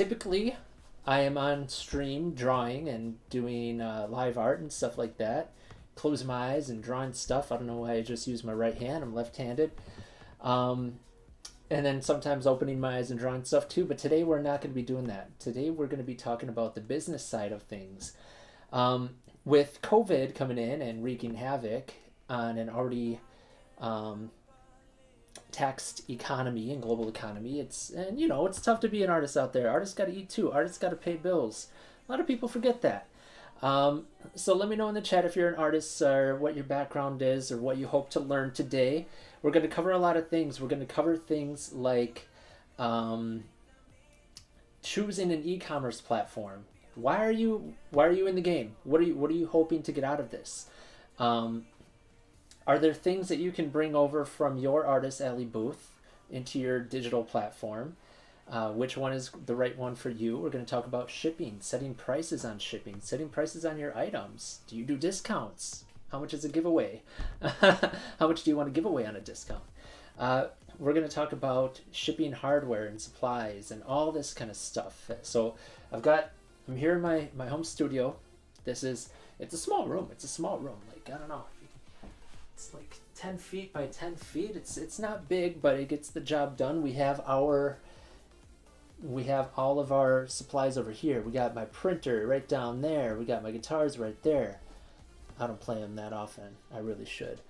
Typically, I am on stream drawing and doing live art and stuff like that. Closing my eyes and drawing stuff. I don't know why I just use my right hand. I'm left-handed. Um, and then sometimes opening my eyes and drawing stuff too. But today we're not going to be doing that. Today we're going to be talking about the business side of things. With COVID coming in and wreaking havoc on an already um, taxed economy and global economy, it's tough to be an artist out there. Artists got to eat too. Artists got to pay bills. A lot of people forget that. So let me know in the chat if you're an artist or what your background is or what you hope to learn today. We're going to cover a lot of things. We're going to cover things like choosing an e-commerce platform. Why are you in the game? What are you hoping to get out of this? Are there things that you can bring over from your Artist Alley booth into your digital platform? Which one is the right one for you? We're going to talk about shipping, setting prices on shipping, setting prices on your items. Do you do discounts? How much is a giveaway? How much do you want to give away on a discount? We're going to talk about shipping hardware and supplies and all this kind of stuff. So I'm here in my home studio. It's a small room. Like, I don't know. It's like 10 feet by 10 feet. It's not big, but it gets the job done. We have all of our supplies over here. We got my printer right down there. We got my guitars right there. I don't play them that often. I really should.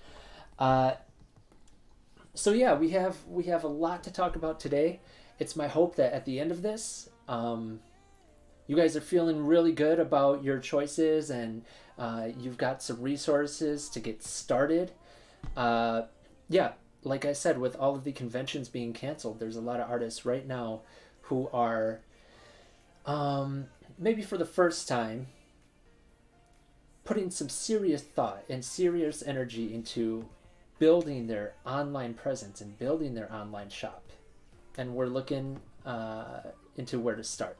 So yeah, we have a lot to talk about today. It's my hope that at the end of this, you guys are feeling really good about your choices and you've got some resources to get started. Yeah, like I said, with all of the conventions being canceled, there's a lot of artists right now who are maybe for the first time putting some serious thought and serious energy into building their online presence and building their online shop. And we're looking into where to start.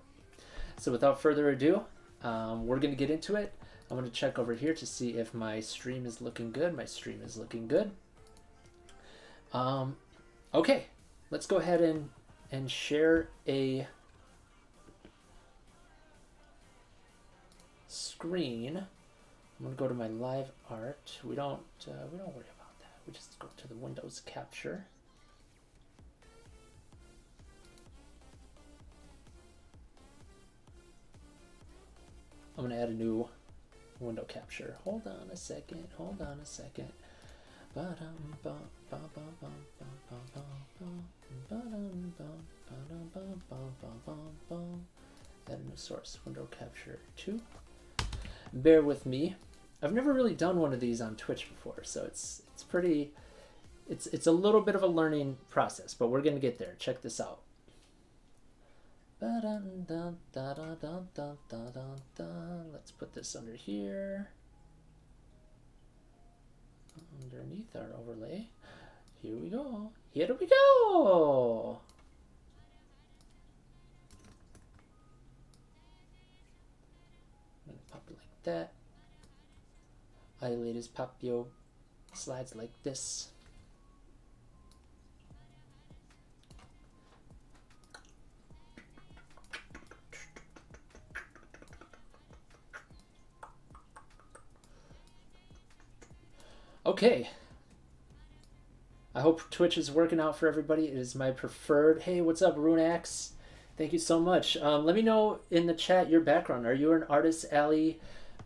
So without further ado, we're going to get into it. I'm going to check over here to see if my stream is looking good. My stream is looking good. Okay, let's go ahead and share a screen. I'm going to go to my live art. We don't worry about that. We just go to the Windows capture. I'm going to add a new window capture. Hold on a second. Add a new source. Window capture 2. Bear with me. I've never really done one of these on Twitch before, so it's a little bit of a learning process, but we're gonna get there. Check this out. Let's put this under here. Underneath our overlay. Here we go. I'm gonna pop it like that. I ladies pop your slides like this. Okay. I hope Twitch is working out for everybody. It is my preferred. Hey, what's up, Runax? Thank you so much. Let me know in the chat your background. Are you an Artist Alley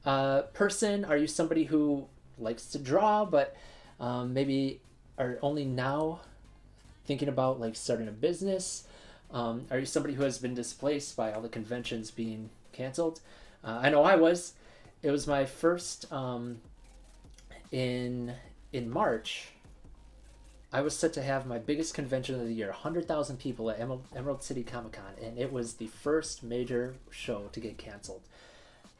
person? Are you somebody who likes to draw but maybe are only now thinking about like starting a business? Are you somebody who has been displaced by all the conventions being canceled? I know I was. It was my first in March. I was set to have my biggest convention of the year, 100,000 people at Emerald City Comic Con, and it was the first major show to get canceled.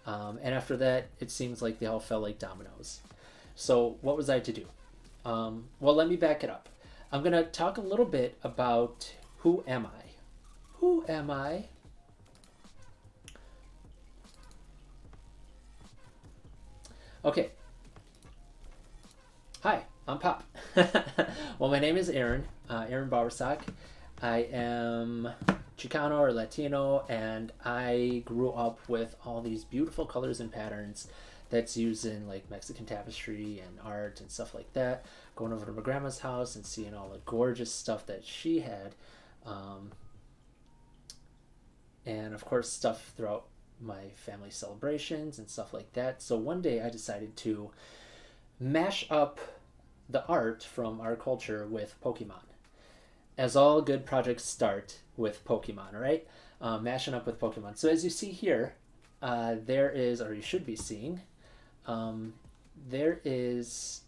And after that, it seems like they all fell like dominoes. So what was I to do? Well, let me back it up. I'm going to talk a little bit about who am I? Who am I? Okay. Hi, I'm Pop. Well, my name is Aaron, Aaron Bowersock. I am Chicano or Latino, and I grew up with all these beautiful colors and patterns that's used in like Mexican tapestry and art and stuff like that. Going over to my grandma's house and seeing all the gorgeous stuff that she had, um, and of course stuff throughout my family celebrations and stuff like that. So one day I decided to mash up the art from our culture with Pokemon. As all good projects start with Pokemon, right? Mashing up with Pokemon. So as you see here, there is, or you should be seeing, there is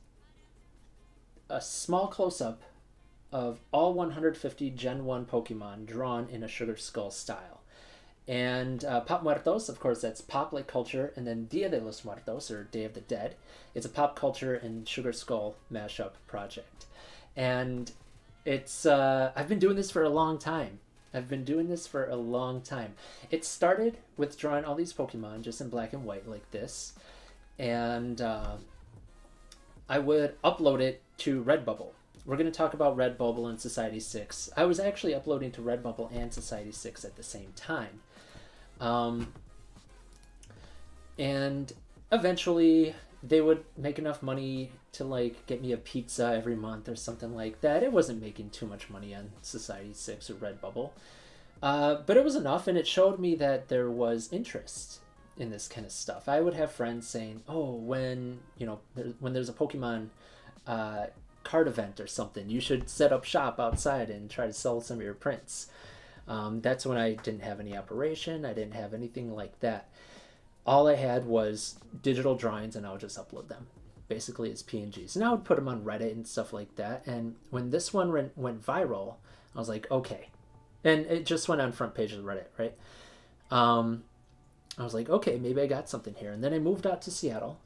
a small close-up of all 150 Gen 1 Pokemon drawn in a Sugar Skull style. And Pop Muertos, of course, that's pop like culture, and then Dia de los Muertos, or Day of the Dead, it's a pop culture and Sugar Skull mashup project. And it's I've been doing this for a long time. It started with drawing all these Pokemon just in black and white like this, and I would upload it to Redbubble. We're going to talk about Redbubble and Society 6. I was actually uploading to Redbubble and Society 6 at the same time. And eventually they would make enough money to like get me a pizza every month or something like that. It wasn't making too much money on Society 6 or Redbubble. But it was enough, and it showed me that there was interest in this kind of stuff. I would have friends saying, "Oh, when there's a Pokemon card event or something, you should set up shop outside and try to sell some of your prints." That's when I didn't have any operation. I didn't have anything like that. All I had was digital drawings, and I would just upload them basically as PNGs. And I would put them on Reddit and stuff like that. And when this one went viral, I was like, okay. And it just went on front page of Reddit, right? I was like, okay, maybe I got something here. And then I moved out to Seattle.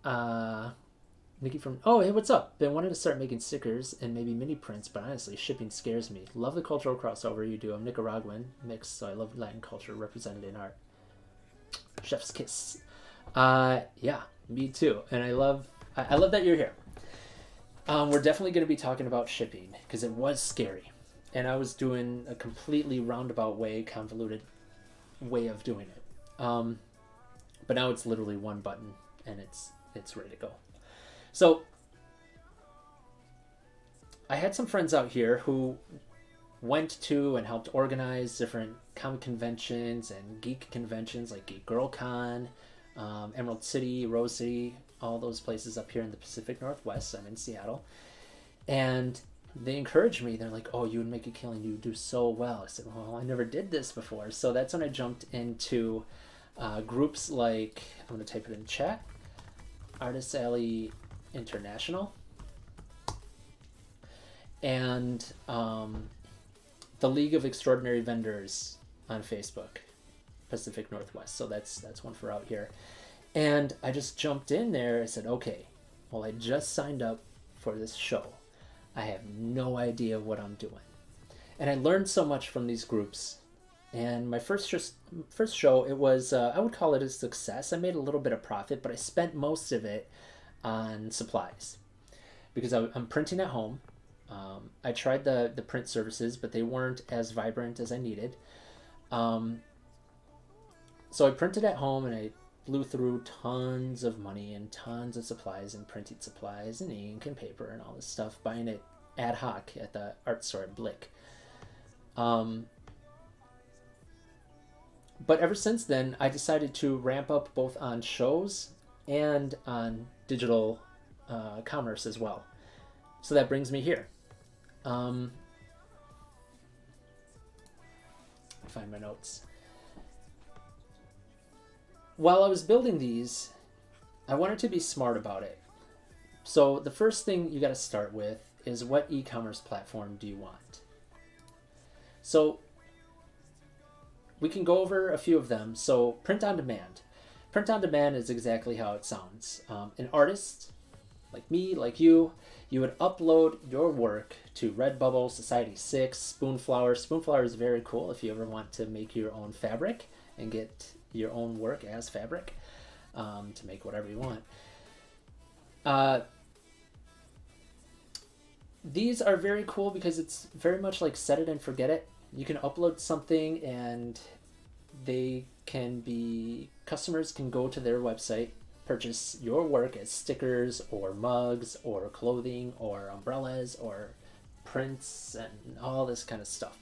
Nikki from, oh, hey, what's up? Been wanting to start making stickers and maybe mini prints, but honestly, shipping scares me. Love the cultural crossover you do. I'm Nicaraguan, mixed, so I love Latin culture represented in art. Chef's kiss. Yeah, me too. And I love that you're here. We're definitely going to be talking about shipping because it was scary. And I was doing a completely roundabout way, convoluted way of doing it. But now it's literally one button and it's ready to go. So I had some friends out here who went to and helped organize different comic conventions and geek conventions like Geek Girl Con, Emerald City, Rose City, all those places up here in the Pacific Northwest. I'm in Seattle. And they encouraged me. They're like, oh, you would make a killing. You would do so well. I said, well, I never did this before. So that's when I jumped into groups like, I'm going to type it in chat, Artist Alley International, and the League of Extraordinary Vendors on Facebook, Pacific Northwest. So that's one for out here. And I just jumped in there. I said, okay, well, I just signed up for this show. I have no idea what I'm doing. And I learned so much from these groups. And my first show, it was, I would call it a success. I made a little bit of profit, but I spent most of it on supplies because I'm printing at home. I tried the print services, but they weren't as vibrant as I needed. So I printed at home, and I blew through tons of money and tons of supplies and printing supplies and ink and paper and all this stuff, buying it ad hoc at the art store at Blick. But ever since then, I decided to ramp up both on shows and on digital commerce as well. So that brings me here. Find my notes. While I was building these, I wanted to be smart about it. So the first thing you got to start with is, what e-commerce platform do you want? So we can go over a few of them. So print on demand. Print on demand is exactly how it sounds. An artist like me, like you would upload your work to Redbubble, Society 6, Spoonflower. Spoonflower is very cool if you ever want to make your own fabric and get your own work as fabric, to make whatever you want. These are very cool because it's very much like set it and forget it. You can upload something and customers can go to their website, purchase your work as stickers or mugs or clothing or umbrellas or prints and all this kind of stuff,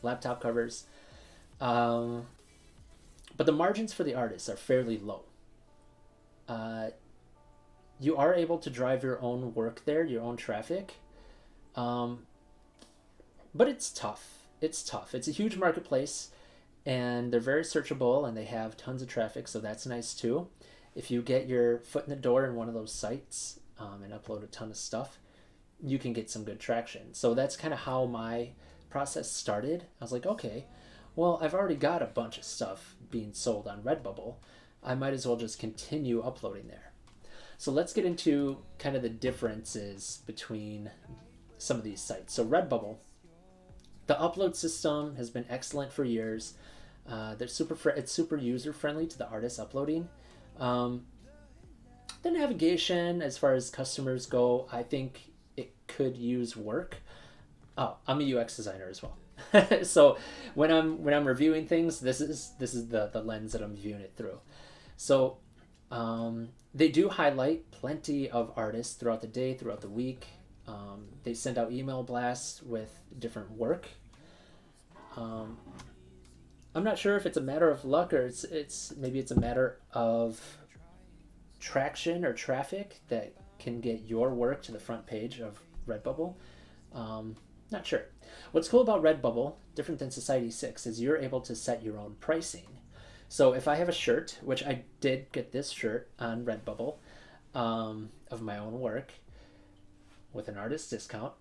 laptop covers. But the margins for the artists are fairly low. You are able to drive your own work there, your own traffic, but it's tough. It's tough. It's a huge marketplace, and they're very searchable, and they have tons of traffic, so that's nice too. If you get your foot in the door in one of those sites and upload a ton of stuff, you can get some good traction. So that's kind of how my process started. I was like, okay, well, I've already got a bunch of stuff being sold on Redbubble. I might as well just continue uploading there. So let's get into kind of the differences between some of these sites. So Redbubble, the upload system has been excellent for years. It's super user friendly to the artists uploading. The navigation, as far as customers go, I think it could use work. Oh, I'm a UX designer as well. So when I'm reviewing things, this is the lens that I'm viewing it through. So they do highlight plenty of artists throughout the day, throughout the week. They send out email blasts with different work. I'm not sure if it's a matter of luck or maybe it's a matter of traction or traffic that can get your work to the front page of Redbubble. Not sure. What's cool about Redbubble, different than Society6, is you're able to set your own pricing. So if I have a shirt, which I did get this shirt on Redbubble of my own work with an artist discount,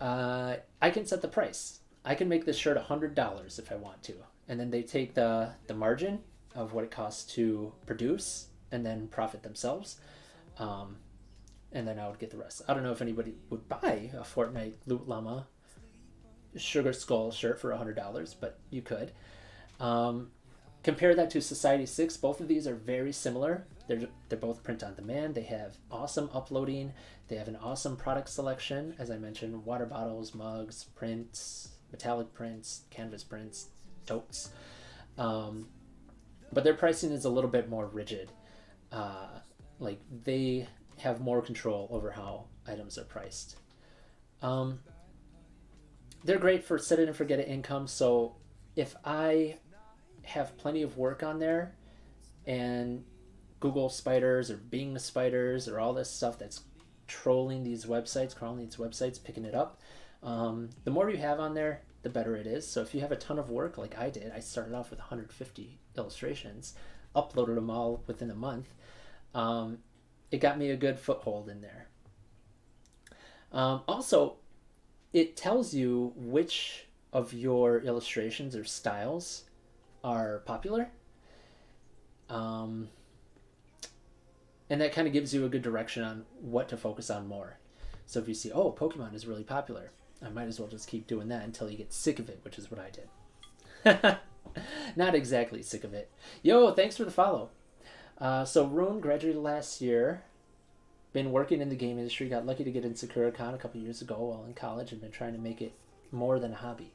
I can set the price. I can make this shirt $100 if I want to. And then they take the margin of what it costs to produce and then profit themselves. And then I would get the rest. I don't know if anybody would buy a Fortnite Loot Llama Sugar Skull shirt for $100, but you could. Compare that to Society6. Both of these are very similar. They're both print on demand. They have awesome uploading. They have an awesome product selection. As I mentioned, water bottles, mugs, prints, metallic prints, canvas prints, totes. But their pricing is a little bit more rigid. Like they have more control over how items are priced. They're great for set it and forget it income. So if I have plenty of work on there and Google spiders or Bing spiders or all this stuff that's crawling these websites, picking it up, the more you have on there, the better it is. So if you have a ton of work like I did, I started off with 150 illustrations, uploaded them all within a month. It got me a good foothold in there. Also, it tells you which of your illustrations or styles are popular. And that kind of gives you a good direction on what to focus on more. So if you see, oh, Pokemon is really popular, I might as well just keep doing that until you get sick of it, which is what I did. Not exactly sick of it. Yo, thanks for the follow. So Rune graduated last year. Been working in the game industry. Got lucky to get in SakuraCon a couple years ago while in college and been trying to make it more than a hobby.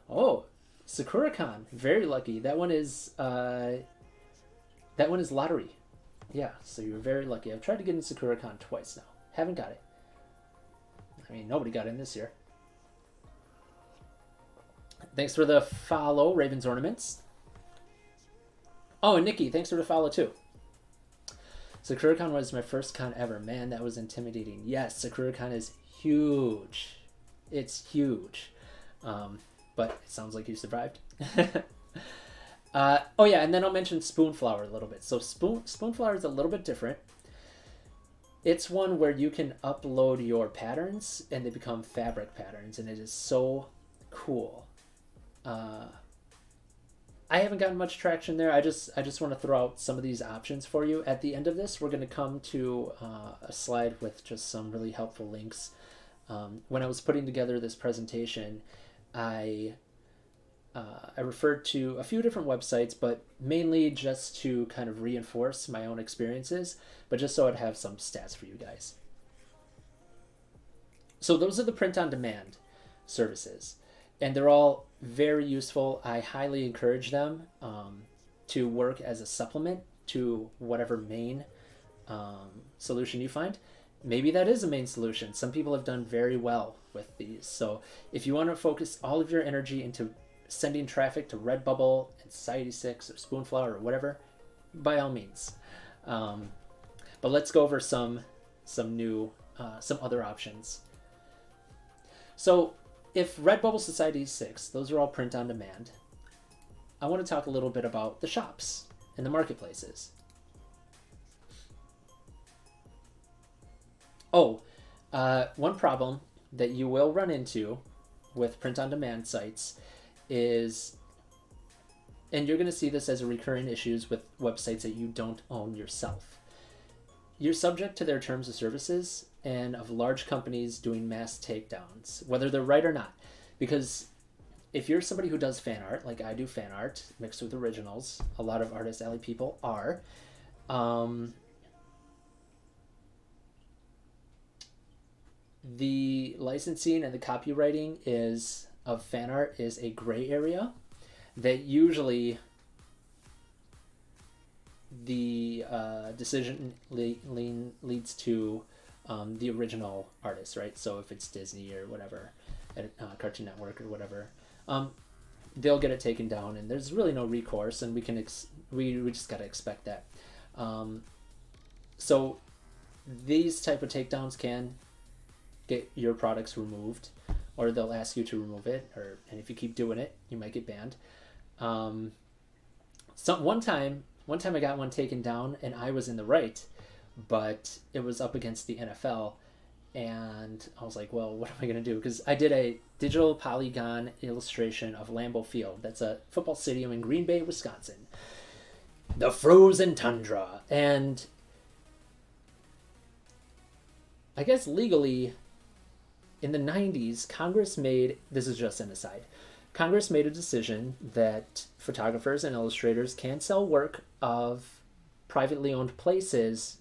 Oh, SakuraCon, very lucky. That one is lottery. Yeah, so you're very lucky. I've tried to get in SakuraCon twice now. Haven't got it. I mean, nobody got in this year. Thanks for the follow, Raven's Ornaments. Oh, and Nikki, thanks for the follow too. SakuraCon was my first con ever. Man, that was intimidating. Yes, SakuraCon is huge. It's huge. But it sounds like you survived. Oh yeah, and then I'll mention Spoonflower a little bit. So Spoonflower is a little bit different. It's one where you can upload your patterns and they become fabric patterns, and it is so cool. I haven't gotten much traction there. I just want to throw out some of these options for you. At the end of this, we're going to come to a slide with just some really helpful links. When I was putting together this presentation, I referred to a few different websites, but mainly just to kind of reinforce my own experiences, but just so I'd have some stats for you guys. So those are the print-on-demand services. and they're all very useful. I highly encourage them to work as a supplement to whatever main solution you find. Maybe that is a main solution. Some people have done very well with these. So if you want to focus all of your energy into sending traffic to Redbubble and Society6 or Spoonflower or whatever, by all means. But let's go over some other options. So if Redbubble, Society6, those are all print on demand, I want to talk a little bit about the shops and the marketplaces. One problem that you will run into with print on demand sites is, and you're going to see this as a recurring issues with websites that you don't own yourself. You're subject to their terms of services and of large companies doing mass takedowns, whether they're right or not. Because if you're somebody who does fan art, like I do fan art mixed with originals, a lot of Artist Alley people are, the licensing and the copywriting of fan art is a gray area that usually the decision leads to the original artist, right? So if it's Disney or whatever, Cartoon Network or whatever, they'll get it taken down, and there's really no recourse, and we just got to expect that. So these type of takedowns can get your products removed, or they'll ask you to remove it, and if you keep doing it, you might get banned. So one time I got one taken down, and I was in the right, but it was up against the NFL, and I was like, well, what am I going to do? Because I did a digital polygon illustration of Lambeau Field. That's a football stadium in Green Bay, Wisconsin. The frozen tundra. And I guess legally, in the 90s, Congress made, this is just an aside, Congress made a decision that photographers and illustrators can sell work of privately owned places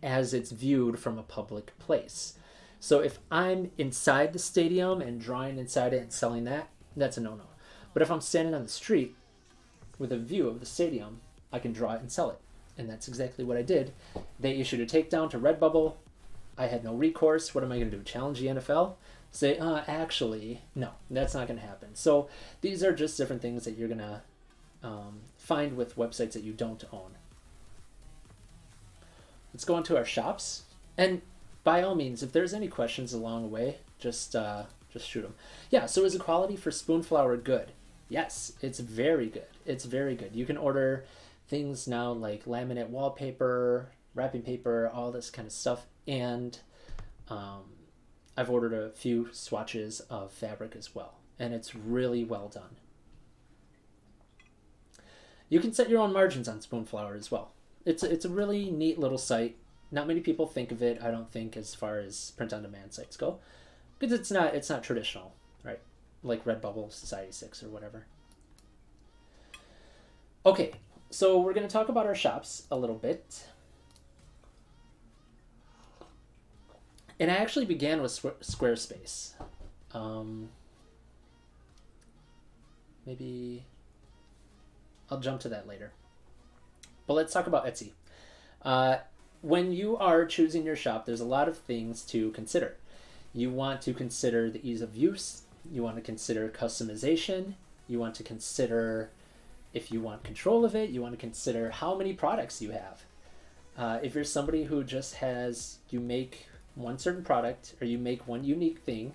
as it's viewed from a public place. So if I'm inside the stadium and drawing inside it and selling that, that's a no-no. But if I'm standing on the street with a view of the stadium, I can draw it and sell it. And that's exactly what I did. They issued a takedown to Redbubble. I had no recourse. What am I going to do? Challenge the NFL? Say, actually, no, that's not going to happen. So these are just different things that you're going to find with websites that you don't own. Let's go on to our shops. And by all means, if there's any questions along the way, just shoot them. Yeah, so is the quality for Spoonflower good? Yes, it's very good. It's very good. You can order things now like laminate wallpaper, wrapping paper, all this kind of stuff. And I've ordered a few swatches of fabric as well. And it's really well done. You can set your own margins on Spoonflower as well. It's a really neat little site. Not many people think of it, I don't think, as far as print-on-demand sites go. Because it's not traditional, right? Like Redbubble, Society6, or whatever. Okay, so we're going to talk about our shops a little bit. And I actually began with Squarespace. Maybe I'll jump to that later. But let's talk about Etsy. When you are choosing your shop, there's a lot of things to consider. You want to consider the ease of use. You want to consider customization. You want to consider if you want control of it. You want to consider how many products you have. If you're somebody who just you make one certain product, or you make one unique thing,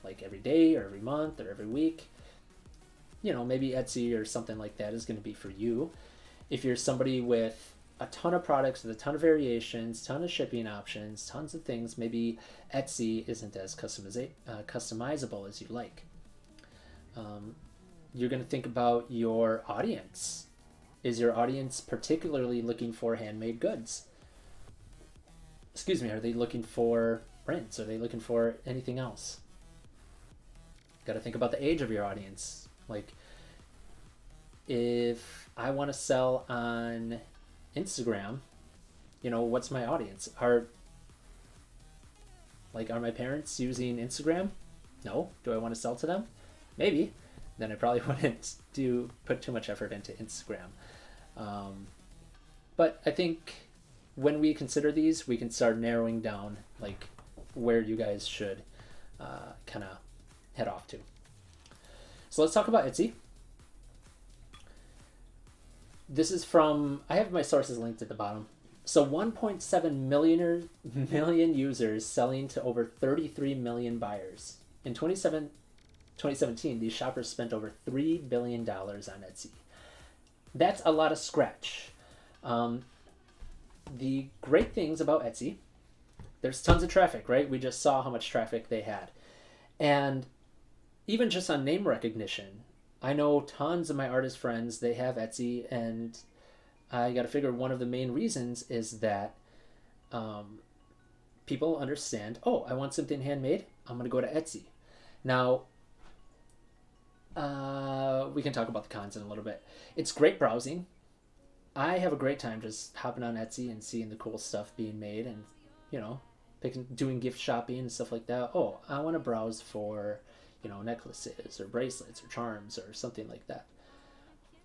like every day or every month or every week, maybe Etsy or something like that is going to be for you. If you're somebody with a ton of products with a ton of variations, ton of shipping options, tons of things, maybe Etsy isn't as customizable as you like. You're going to think about your audience. Is your audience particularly looking for handmade goods? Excuse me, are they looking for prints? Are they looking for anything else? Got to think about the age of your audience. Like, if I want to sell on Instagram, what's my audience? Are my parents using Instagram? No. Do I want to sell to them? Maybe. Then I probably wouldn't put too much effort into Instagram. Um, but I think when we consider these, we can start narrowing down like where you guys should kind of head off to. So let's talk about Etsy. This is from, I have my sources linked at the bottom. So 1.7 million users selling to over 33 million buyers. In 2017, these shoppers spent over $3 billion on Etsy. That's a lot of scratch. The great things about Etsy, there's tons of traffic, right? We just saw how much traffic they had. And even just on name recognition, I know tons of my artist friends, they have Etsy, and I got to figure one of the main reasons is that people understand, oh, I want something handmade, I'm going to go to Etsy. Now, we can talk about the cons in a little bit. It's great browsing. I have a great time just hopping on Etsy and seeing the cool stuff being made and, doing gift shopping and stuff like that. Oh, I want to browse for, necklaces or bracelets or charms or something like that.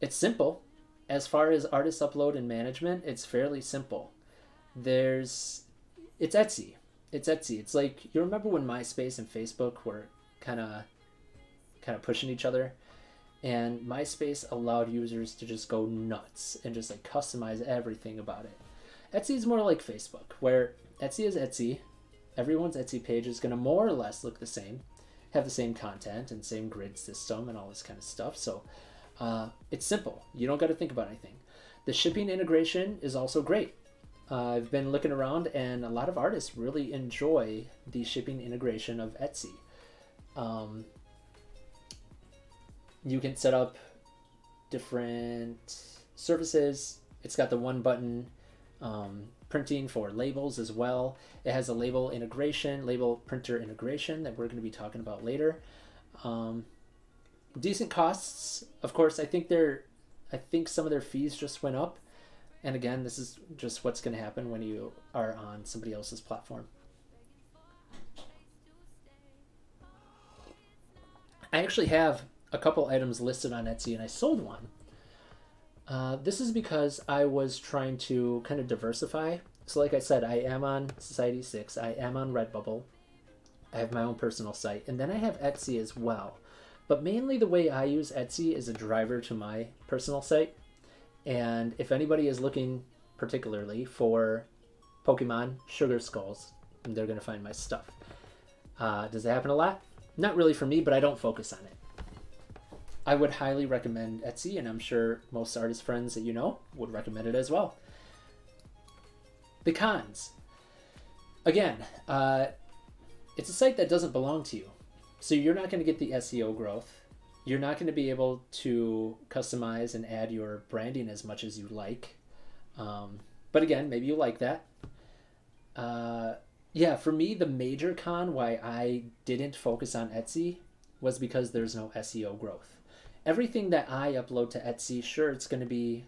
It's simple. As far as artist upload and management, it's fairly simple. It's Etsy. It's like, you remember when MySpace and Facebook were kind of pushing each other? And MySpace allowed users to just go nuts and just like customize everything about it. Etsy is more like Facebook, where Etsy is Etsy. Everyone's Etsy page is going to more or less look the same, have the same content and same grid system and all this kind of stuff. So it's simple. You don't got to think about anything. The shipping integration is also great. I've been looking around and a lot of artists really enjoy the shipping integration of Etsy. You can set up different services. It's got the one button printing for labels as well. It has a label printer integration that we're going to be talking about later. Decent costs. Of course, I think some of their fees just went up. And again, this is just what's going to happen when you are on somebody else's platform. I actually have a couple items listed on Etsy and I sold one. This is because I was trying to kind of diversify. So like I said, I am on Society6, I am on Redbubble, I have my own personal site, and then I have Etsy as well. But mainly the way I use Etsy is a driver to my personal site. And if anybody is looking particularly for Pokemon Sugar Skulls, they're going to find my stuff. Does it happen a lot? Not really for me, but I don't focus on it. I would highly recommend Etsy, and I'm sure most artist friends that you know would recommend it as well. The cons. Again, it's a site that doesn't belong to you. So you're not going to get the SEO growth. You're not going to be able to customize and add your branding as much as you like. But again, maybe you like that. For me, the major con why I didn't focus on Etsy was because there's no SEO growth. Everything that I upload to Etsy, sure, it's going to be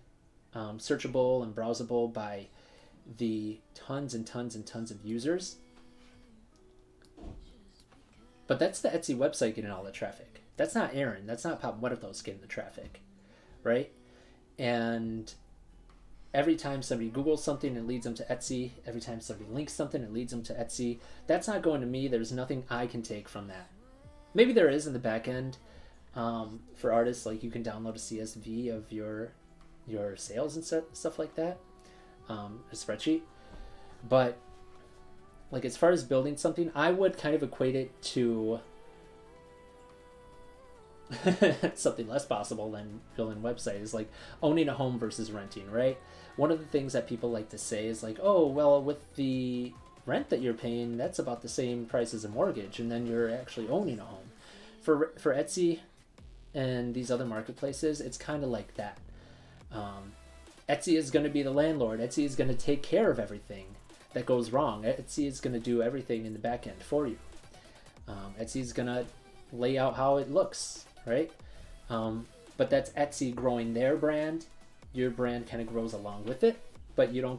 searchable and browsable by the tons and tons and tons of users. But that's the Etsy website getting all the traffic. That's not Aaron. That's not Pop Muertos getting the traffic, right? And every time somebody Googles something, it leads them to Etsy. Every time somebody links something, it leads them to Etsy. That's not going to me. There's nothing I can take from that. Maybe there is in the back end for artists. Like you can download a CSV of your sales and stuff like that, a spreadsheet. But like as far as building something, I would kind of equate it to something less possible than building a website is like owning a home versus renting, right? One of the things that people like to say is like, oh, well, with the rent that you're paying, that's about the same price as a mortgage, and then you're actually owning a home. For Etsy and these other marketplaces, it's kind of like that. Etsy is going to be the landlord. Etsy is going to take care of everything that goes wrong. Etsy is going to do everything in the back end for you. Etsy is going to lay out how it looks, right? But that's Etsy growing their brand. Your brand kind of grows along with it, but you don't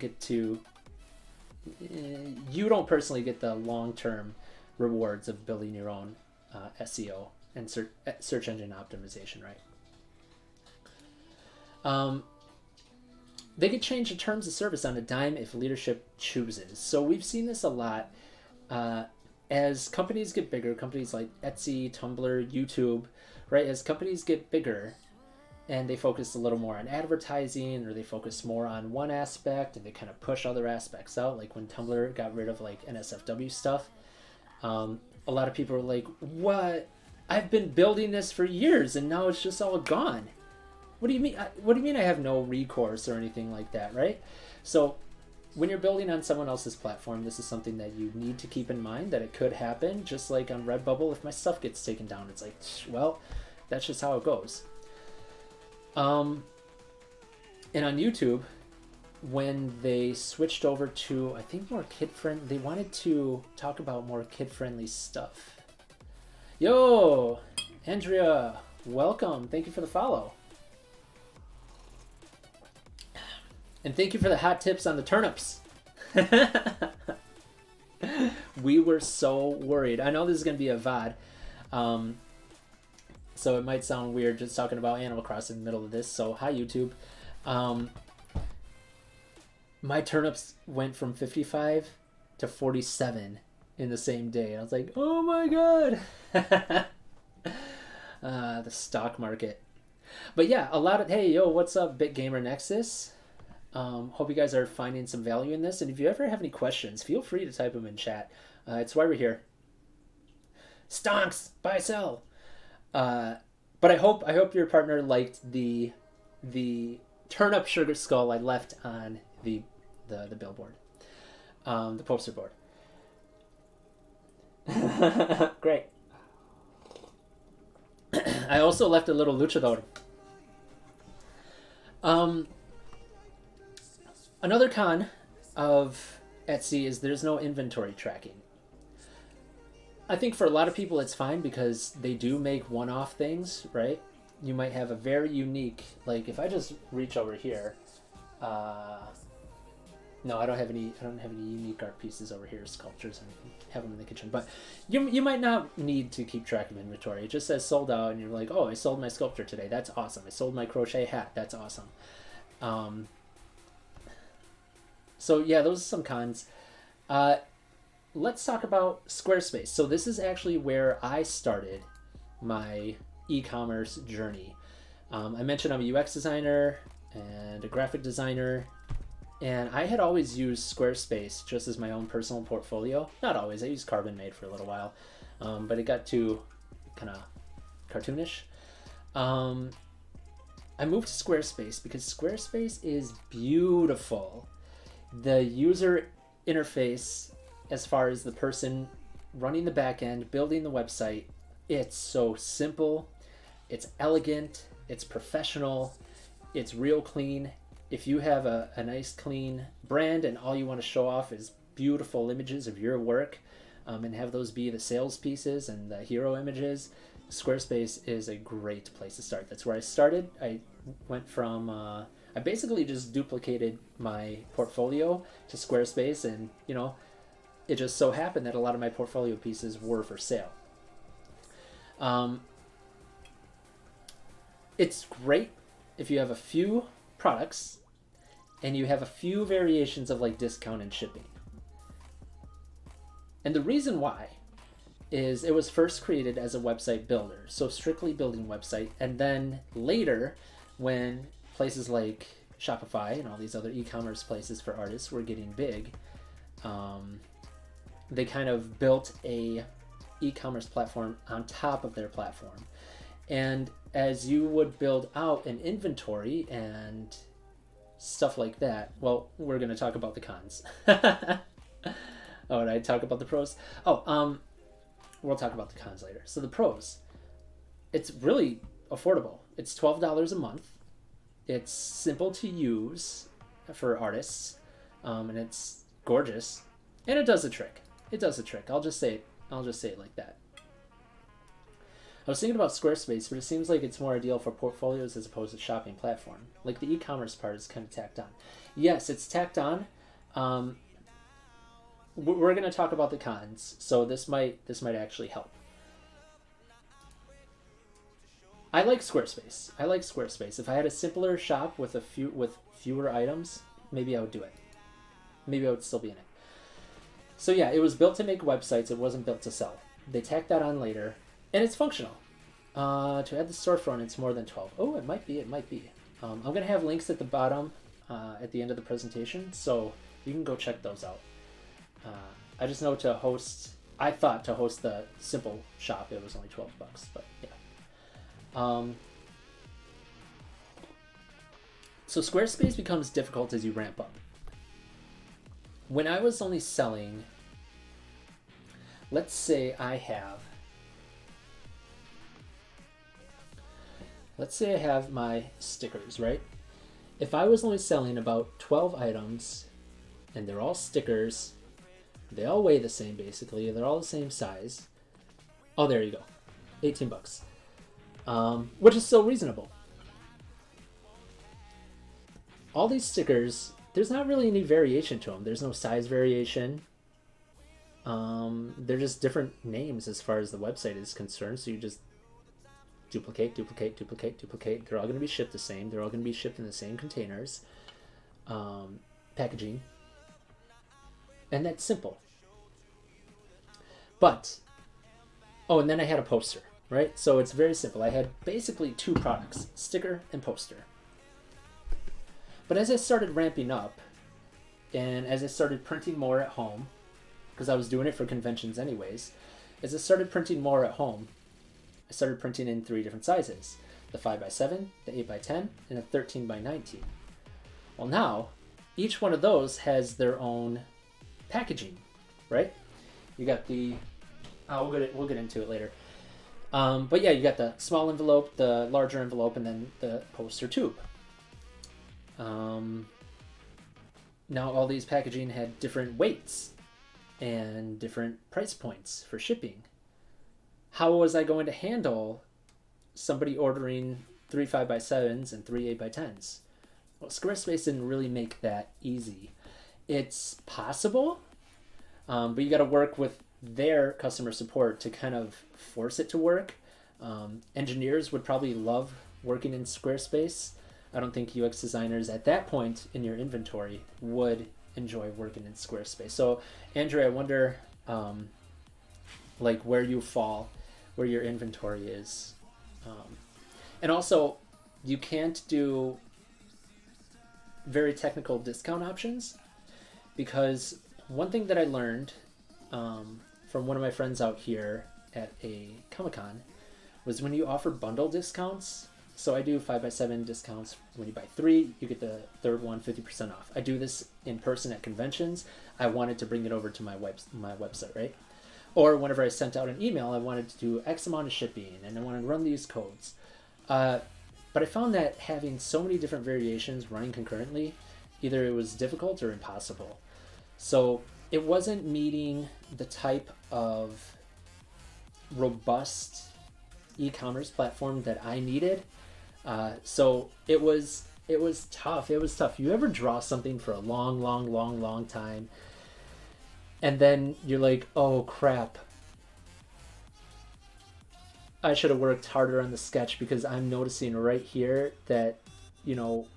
personally get the long-term rewards of building your own SEO and search engine optimization, right? They could change the terms of service on a dime if leadership chooses. So we've seen this a lot. As companies get bigger, companies like Etsy, Tumblr, YouTube, right? As companies get bigger and they focus a little more on advertising, or they focus more on one aspect and they kind of push other aspects out, like when Tumblr got rid of like NSFW stuff, a lot of people are like, what? I've been building this for years and now it's just all gone. What do you mean? What do you mean I have no recourse or anything like that, right? So when you're building on someone else's platform, this is something that you need to keep in mind, that it could happen. Just like on Redbubble, if my stuff gets taken down, it's like, well, that's just how it goes. And on YouTube, when they switched over to, I think, more kid-friendly, they wanted to talk about more kid-friendly stuff. Yo, Andrea, welcome. Thank you for the follow. And thank you for the hot tips on the turnips. We were so worried. I know this is going to be a VOD, so it might sound weird just talking about Animal Crossing in the middle of this. So hi, YouTube. My turnips went from 55 to 47 in the same day. I was like, oh my god. The stock market. But yeah, a lot of, hey, yo, what's up, Big Gamer Nexus? Hope you guys are finding some value in this. And if you ever have any questions, feel free to type them in chat. It's why we're here. Stonks, buy, sell. But I hope your partner liked the turnip sugar skull I left on the billboard, the poster board. Great. I also left a little luchador. Another con of Etsy is there's no inventory tracking. I think for a lot of people it's fine because they do make one-off things, right? You might have a very unique, like if I just reach over here, no, I don't have any unique art pieces over here, sculptures, and have them in the kitchen. But you might not need to keep track of inventory. It just says sold out, and you're like, oh, I sold my sculpture today. That's awesome. I sold my crochet hat. That's awesome. So yeah, those are some cons. Let's talk about Squarespace. So this is actually where I started my e-commerce journey. I mentioned I'm a UX designer and a graphic designer, and I had always used Squarespace just as my own personal portfolio. Not always. I used Carbon Made for a little while, but it got too kind of cartoonish. I moved to Squarespace because Squarespace is beautiful. The user interface, as far as the person running the back end, building the website, it's so simple, it's elegant, it's professional, it's real clean. If you have a nice clean brand and all you want to show off is beautiful images of your work, and have those be the sales pieces and the hero images, Squarespace is a great place to start. That's where I started. I went from I basically just duplicated my portfolio to Squarespace, and it just so happened that a lot of my portfolio pieces were for sale. It's great if you have a few products and you have a few variations of like discount and shipping. And the reason why is it was first created as a website builder, so strictly building website, and then later when places like Shopify and all these other e-commerce places for artists were getting big, they kind of built a e-commerce platform on top of their platform. And as you would build out an inventory and stuff like that, well, we're going to talk about the cons. Oh, and I talk about the pros? We'll talk about the cons later. So the pros, it's really affordable. It's $12 a month. It's simple to use for artists, and it's gorgeous, and it does the trick. It does the trick. I'll just say it like that. I was thinking about Squarespace, but it seems like it's more ideal for portfolios as opposed to shopping platform. Like the e-commerce part is kind of tacked on. Yes, it's tacked on. We're going to talk about the cons, so this might actually help. I like Squarespace. I like Squarespace. If I had a simpler shop with fewer items, maybe I would do it. Maybe I would still be in it. So yeah, it was built to make websites. It wasn't built to sell. They tacked that on later, and it's functional. To add the storefront, it's more than 12. Oh, it might be. It might be. I'm gonna have links at the bottom, at the end of the presentation, so you can go check those out. I just know to host. I thought to host the simple shop, it was only $12, but yeah. So Squarespace becomes difficult as you ramp up. When I was only selling, let's say I have my stickers, right? If I was only selling about 12 items and they're all stickers, they all weigh the same basically, they're all the same size. Oh, there you go. $18. Which is still reasonable. All these stickers, there's not really any variation to them. There's no size variation. They're just different names as far as the website is concerned. So you just duplicate. They're all going to be shipped the same. They're all going to be shipped in the same containers. Packaging. And that's simple. But, oh, and then I had a poster, right? So it's very simple. I had basically two products, sticker and poster. But as I started ramping up, and as I started printing more at home, because I was doing it for conventions anyways, as I started printing more at home, I started printing in 3 different sizes. The 5x7, the 8x10, and a 13x19. Well now, each one of those has their own packaging, right? You got the, we'll get into it later. But yeah, you got the small envelope, the larger envelope, and then the poster tube. Now all these packaging had different weights and different price points for shipping. How was I going to handle somebody ordering 3 5x7s and 3 8x10s? Well, Squarespace didn't really make that easy. It's possible, but you got to work with their customer support to kind of force it to work. Engineers would probably love working in Squarespace. I don't think UX designers at that point in your inventory would enjoy working in Squarespace. So, Andrew, I wonder, like where you fall, where your inventory is, and also you can't do very technical discount options, because one thing that I learned from one of my friends out here at a Comic-Con was when you offer bundle discounts. So I do 5x7 discounts. When you buy 3, you get the third one 50% off. I do this in person at conventions. I wanted to bring it over to my website, right? Or whenever I sent out an email, I wanted to do X amount of shipping, and I wanted to run these codes. But I found that having so many different variations running concurrently, either it was difficult or impossible. So it wasn't meeting the type of robust e-commerce platform that I needed. So it was tough. It was tough. You ever draw something for a long time, and then you're like, oh crap, I should have worked harder on the sketch, because I'm noticing right here that, you know,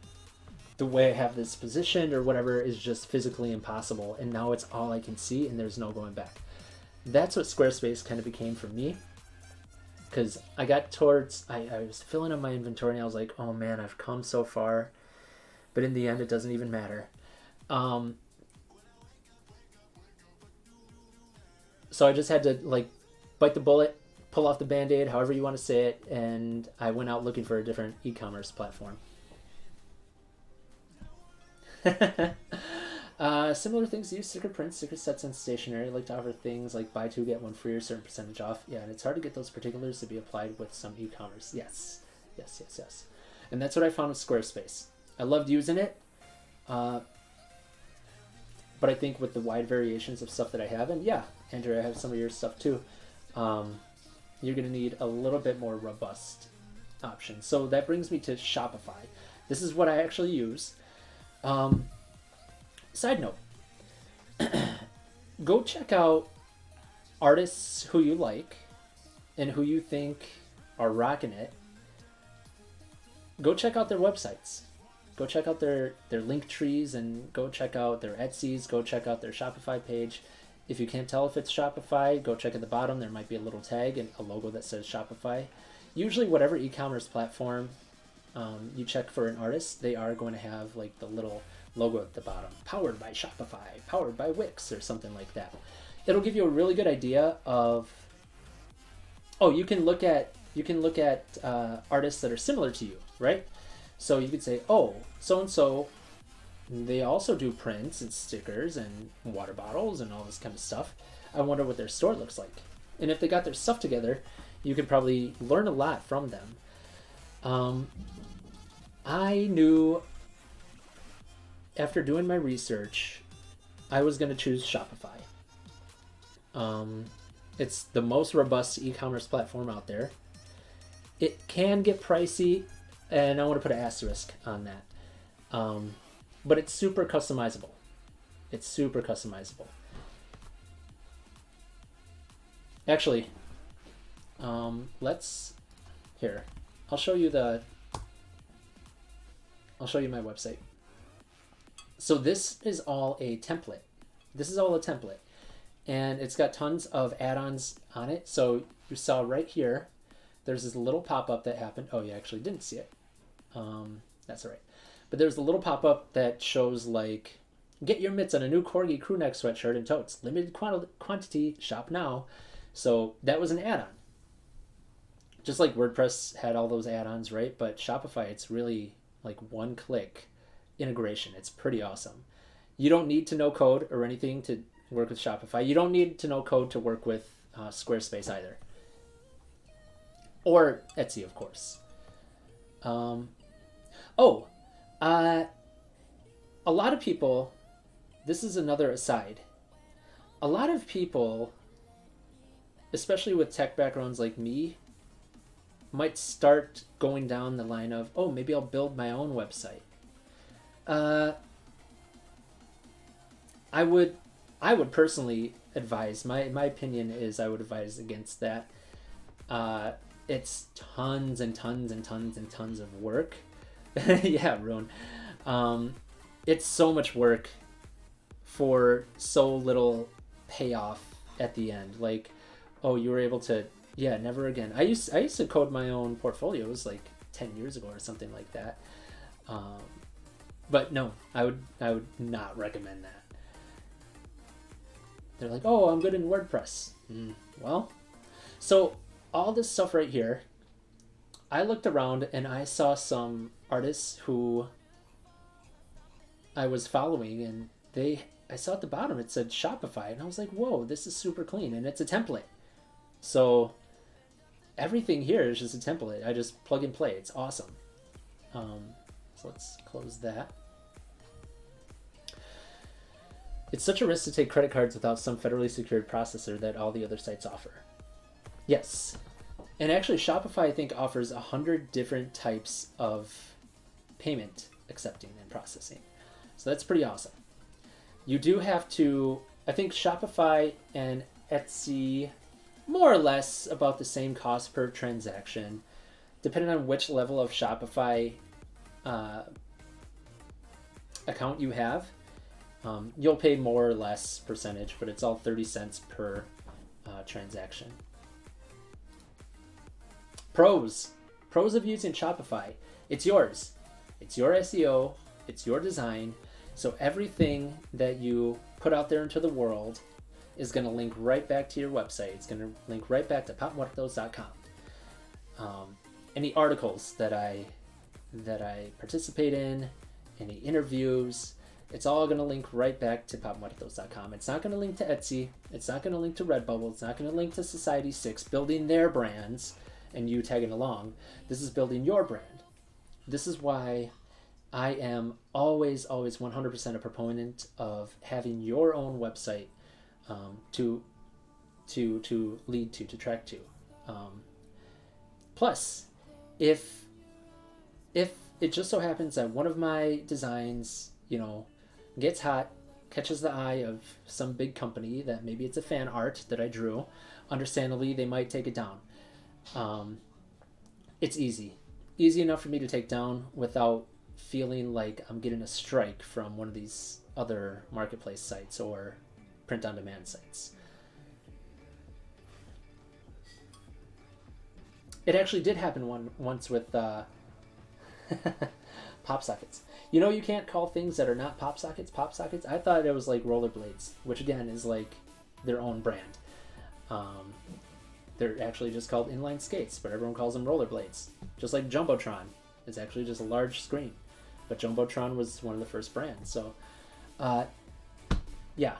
the way I have this positioned or whatever is just physically impossible, and now it's all I can see and there's no going back. That's what Squarespace kind of became for me. Because I got towards, I was filling up my inventory and I was like, oh man, I've come so far. But in the end, it doesn't even matter. So I just had to like bite the bullet, pull off the Band-Aid, however you want to say it. And I went out looking for a different e-commerce platform. Similar things use sticker prints, sticker sets, and stationery. I like to offer things like buy 2 get 1 free or a certain percentage off. Yeah, and it's hard to get those particulars to be applied with some e-commerce. Yes. And that's what I found with Squarespace. I loved using it, but I think with the wide variations of stuff that I have, and yeah, Andrew, I have some of your stuff too, you're going to need a little bit more robust options. So that brings me to Shopify. This is what I actually use. Side note, go check out artists who you like and who you think are rocking it, go check out their websites. Go check out their link trees, and go check out their Etsy's. Go check out their Shopify page. If you can't tell if it's Shopify, go check at the bottom. There might be a little tag and a logo that says Shopify. Usually, whatever e-commerce platform you check for an artist, they are going to have like the little logo at the bottom, powered by Shopify, powered by Wix, or something like that. It'll give you a really good idea of. Oh, you can look at artists that are similar to you, right? So you could say, oh, so and so, they also do prints and stickers and water bottles and all this kind of stuff. I wonder what their store looks like. And if they got their stuff together, you could probably learn a lot from them. I knew after doing my research, I was going to choose Shopify. It's the most robust e-commerce platform out there. It can get pricey, and I want to put an asterisk on that. But it's super customizable. It's super customizable. Actually, here, I'll show you my website. So this is all a template. And it's got tons of add-ons on it. So you saw right here, there's this little pop-up that happened. Oh, you actually didn't see it. That's all right. But there's a little pop-up that shows like, get your mitts on a new Corgi crew neck sweatshirt and totes. Limited quantity, shop now. So that was an add-on. Just like WordPress had all those add-ons, right? But Shopify, it's really like one-click integration. It's pretty awesome. You don't need to know code or anything to work with Shopify. You don't need to know code to work with Squarespace either. Or Etsy, of course. A lot of people, this is another aside, a lot of people, especially with tech backgrounds like me, might start going down the line of, oh, maybe I'll build my own website. I would personally advise, my opinion is I would advise against that. It's tons and tons and tons and tons of work. Yeah, Roan. It's so much work for so little payoff at the end. Like, oh, you were able to, yeah, never again. I used to code my own portfolios like 10 years ago or something like that. But no, I would not recommend that. They're like, oh, I'm good in WordPress. Well, so all this stuff right here, I looked around and I saw some artists who I was following, and I saw at the bottom it said Shopify, and I was like, whoa, this is super clean, and it's a template. So everything here is just a template. I just plug and play. It's awesome. So let's close that. It's such a risk to take credit cards without some federally secured processor that all the other sites offer. Yes. And actually, Shopify, I think, offers 100 different types of payment accepting and processing. So that's pretty awesome. You do have to, I think Shopify and Etsy, more or less about the same cost per transaction, depending on which level of Shopify account you have. You'll pay more or less percentage, but it's all 30 cents per transaction. Pros of using Shopify. It's yours. It's your SEO. It's your design. So everything that you put out there into the world is going to link right back to your website. It's going to link right back to popmuertos.com. Any articles that I participate in, any interviews, it's all going to link right back to popmuertos.com. It's not going to link to Etsy. It's not going to link to Redbubble. It's not going to link to Society6 building their brands and you tagging along. This is building your brand. This is why I am always 100% a proponent of having your own website to lead to track to. Plus, if it just so happens that one of my designs, gets hot, catches the eye of some big company that maybe it's a fan art that I drew, understandably they might take it down. It's easy easy enough for me to take down without feeling like I'm getting a strike from one of these other marketplace sites or print on demand sites. It actually did happen once with pop sockets. You know, you can't call things that are not pop sockets pop sockets. I thought it was like rollerblades, which again is like their own brand. They're actually just called inline skates, but everyone calls them rollerblades. Just like Jumbotron. It's actually just a large screen. But Jumbotron was one of the first brands. So, yeah.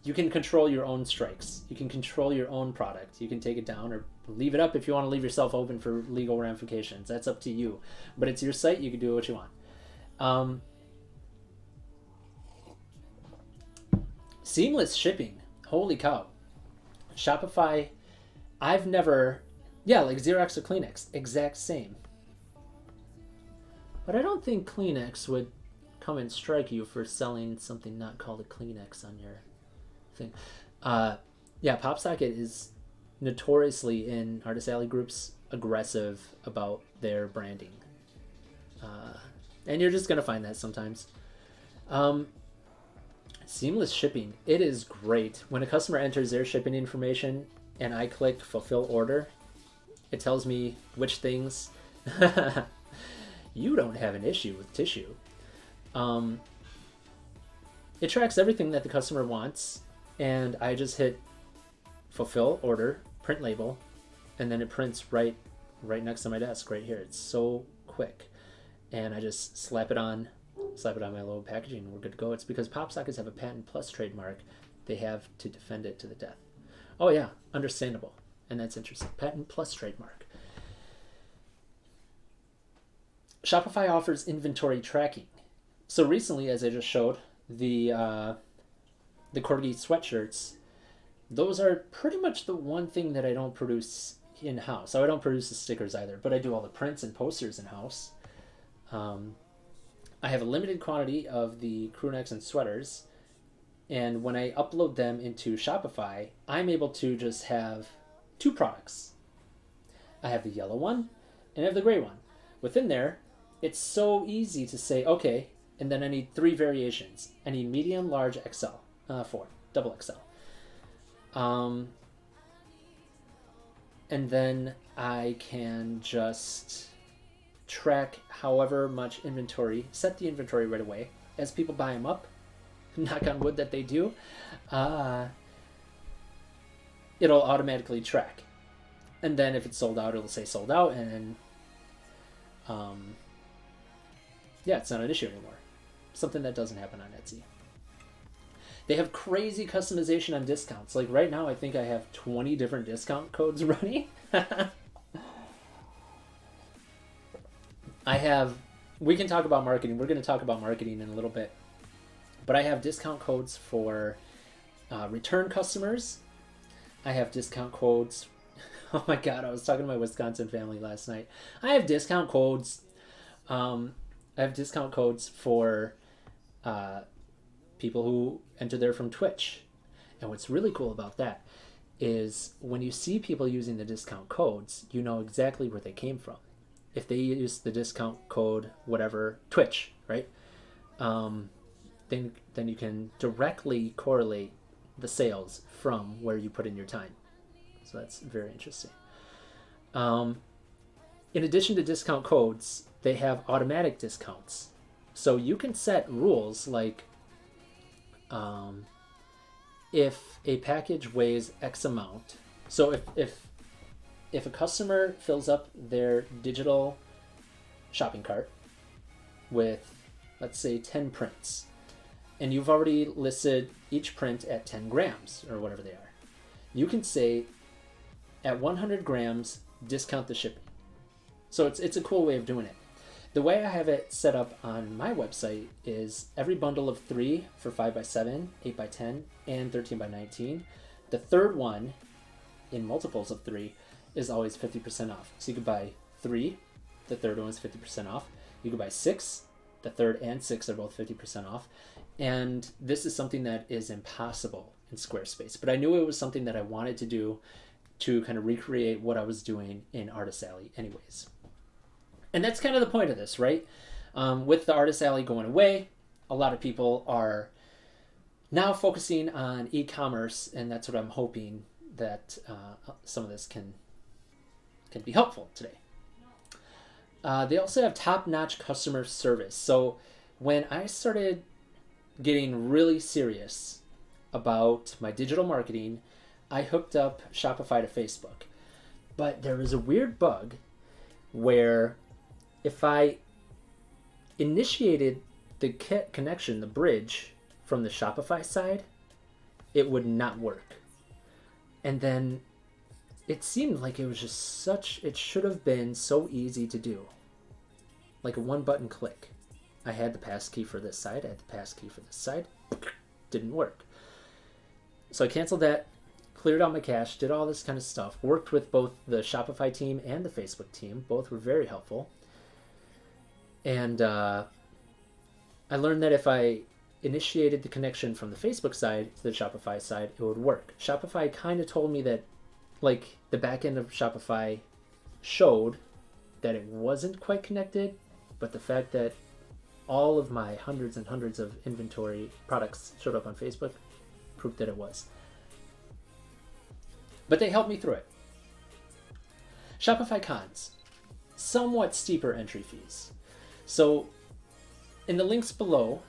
You can control your own strikes. You can control your own product. You can take it down or leave it up if you want to leave yourself open for legal ramifications. That's up to you. But it's your site. You can do what you want. Seamless shipping. Holy cow. Shopify, I've never, like Xerox or Kleenex, exact same. But I don't think Kleenex would come and strike you for selling something not called a Kleenex on your thing. PopSocket is notoriously in Artist Alley groups aggressive about their branding. And you're just going to find that sometimes. Seamless shipping. It is great. When a customer enters their shipping information and I click fulfill order, it tells me which things you don't have an issue with tissue. It tracks everything that the customer wants, and I just hit fulfill order, print label, and then it prints right next to my desk right here. It's so quick. And I just slap it on my little packaging and we're good to go. It's because pop sockets have a patent plus trademark. They have to defend it to the death. Oh yeah, understandable. And that's interesting. Patent plus trademark. Shopify offers inventory tracking. So recently, as I just showed, the corgi sweatshirts, those are pretty much the one thing that I don't produce in-house. So I don't produce the stickers either, but I do all the prints and posters in-house. I have a limited quantity of the crew necks and sweaters, and when I upload them into Shopify, I'm able to just have two products. I have the yellow one and I have the gray one. Within there, it's so easy to say, okay, and then I need 3 variations. I need medium, large, XL, 4, double XL. And then I can just track however much inventory, set the inventory right away. As people buy them up, knock on wood that they do, it'll automatically track. And then if it's sold out, it'll say sold out, and then, it's not an issue anymore. Something that doesn't happen on Etsy. They have crazy customization on discounts. Like right now, I think I have 20 different discount codes running. We can talk about marketing. We're going to talk about marketing in a little bit. But I have discount codes for return customers. I have discount codes. Oh my God, I was talking to my Wisconsin family last night. I have discount codes. For people who enter there from Twitch. And what's really cool about that is when you see people using the discount codes, you know exactly where they came from. If they use the discount code, whatever, Twitch, right? Then you can directly correlate the sales from where you put in your time. So that's very interesting. In addition to discount codes, they have automatic discounts. So you can set rules like if a package weighs X amount. So if a customer fills up their digital shopping cart with, let's say, 10 prints, and you've already listed each print at 10 grams or whatever they are, you can say at 100 grams, discount the shipping. So it's a cool way of doing it. The way I have it set up on my website is every bundle of 3 for 5x7, 8x10, and 13x19. The third one in multiples of 3 is always 50% off. So you could buy 3, the third one is 50% off. You could buy 6, the third and 6 are both 50% off. And this is something that is impossible in Squarespace. But I knew it was something that I wanted to do to kind of recreate what I was doing in Artist Alley anyways. And that's kind of the point of this, right? With the Artist Alley going away, a lot of people are now focusing on e-commerce, and that's what I'm hoping that some of this can be helpful today. They also have top-notch customer service. So when I started getting really serious about my digital marketing, I hooked up Shopify to Facebook. But there was a weird bug where if I initiated the connection, the bridge from the Shopify side, it would not work. And then it seemed like it was just it should have been so easy to do. Like a one button click. I had the passkey for this side, I had the passkey for this side. Didn't work. So I canceled that, cleared out my cache, did all this kind of stuff, worked with both the Shopify team and the Facebook team. Both were very helpful. And I learned that if I initiated the connection from the Facebook side to the Shopify side, it would work. Shopify kind of told me that, like, the back end of Shopify showed that it wasn't quite connected, but the fact that all of my hundreds and hundreds of inventory products showed up on Facebook proved that it was. But they helped me through it. Shopify cons. Somewhat steeper entry fees. So in the links below,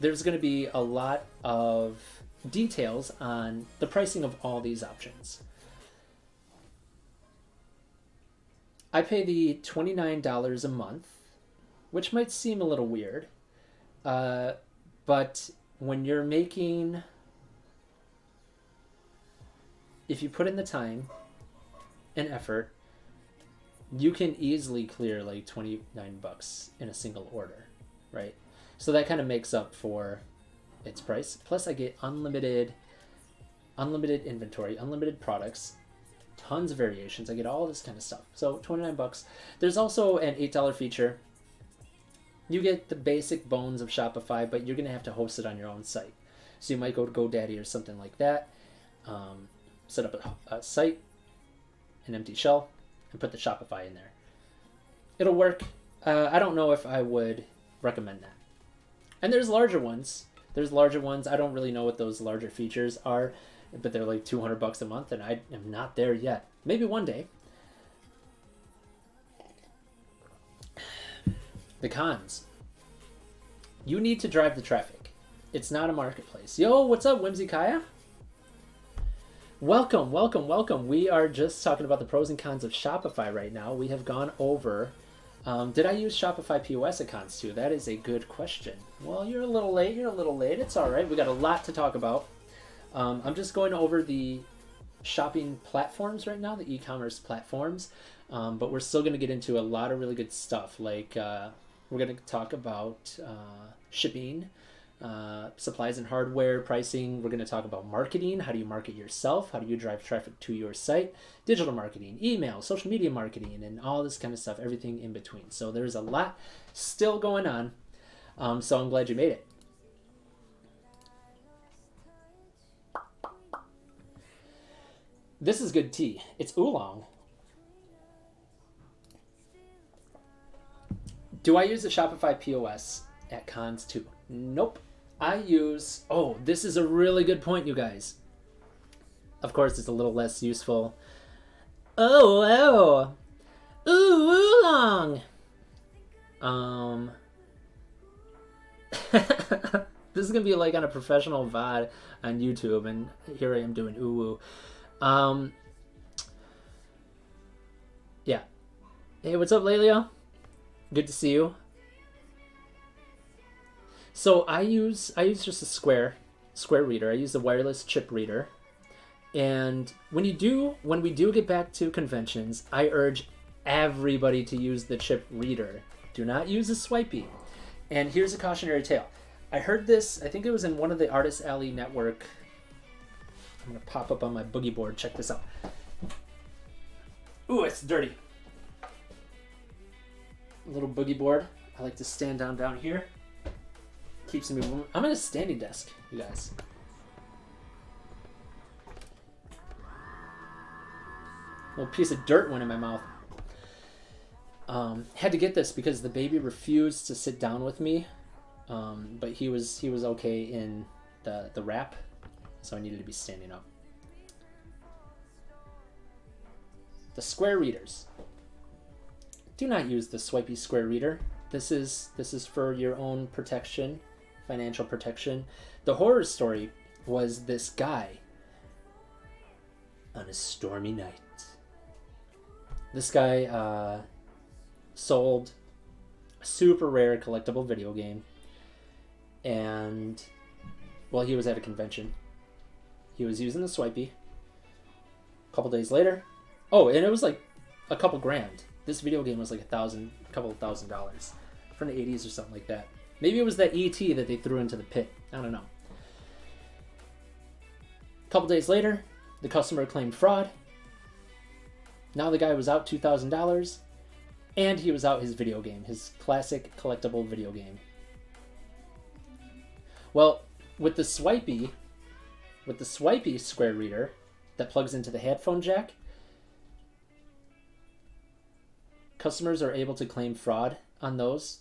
there's going to be a lot of details on the pricing of all these options. I pay the $29 a month, which might seem a little weird, but when you're making, if you put in the time and effort, you can easily clear like $29 in a single order, right? So that kind of makes up for its price. Plus I get unlimited inventory, unlimited products, tons of variations. I get all this kind of stuff. So $29. There's also an $8 feature. You get the basic bones of Shopify, but you're going to have to host it on your own site. So you might go to GoDaddy or something like that, set up a site, an empty shell, and put the Shopify in there. It'll work. I don't know if I would recommend that. And there's larger ones. I don't really know what those larger features are, but they're like $200 a month, and I am not there yet. Maybe one day. The cons. You need to drive the traffic. It's not a marketplace. Yo, what's up, Whimsy Kaya? Welcome, welcome, welcome. We are just talking about the pros and cons of Shopify right now. We have gone over, did I use Shopify POS at cons too? That is a good question. Well, you're a little late. It's all right. We got a lot to talk about. I'm just going over the shopping platforms right now, the e-commerce platforms, but we're still going to get into a lot of really good stuff. Like we're going to talk about shipping, supplies and hardware pricing. We're going to talk about marketing. How do you market yourself? How do you drive traffic to your site? Digital marketing, email, social media marketing, and all this kind of stuff, everything in between. So there's a lot still going on. So I'm glad you made it. This is good tea. It's oolong. Do I use the Shopify POS at cons too? Nope. I use, this is a really good point, you guys. Of course, it's a little less useful. Ooh, oolong. This is gonna be like on a professional VOD on YouTube, and here I am doing ooh. Yeah. Hey, what's up, Lelia? Good to see you. So I use just a square reader. I use the wireless chip reader. And when we do get back to conventions, I urge everybody to use the chip reader. Do not use a swipey. And here's a cautionary tale. I heard this, I think it was in one of the Artist Alley Network. I'm gonna pop up on my boogie board. Check this out. Ooh, it's dirty. A little boogie board. I like to stand down here. Keeps me moving. I'm at a standing desk, you guys. A little piece of dirt went in my mouth. Had to get this because the baby refused to sit down with me, but he was okay in the wrap, so I needed to be standing up. The square readers. Do not use the swipey square reader. This is for your own protection, financial protection. The horror story was this guy on a stormy night. This guy sold a super rare collectible video game, and well, he was at a convention. He was using the swipey. A couple days later, and it was like a couple grand. This video game was like a couple of $1,000 from the 80s or something like that. Maybe it was that ET that they threw into the pit. I don't know. A couple days later, the customer claimed fraud. Now the guy was out $2,000, and he was out his video game, his classic collectible video game. Well, with the swipey square reader that plugs into the headphone jack, customers are able to claim fraud on those,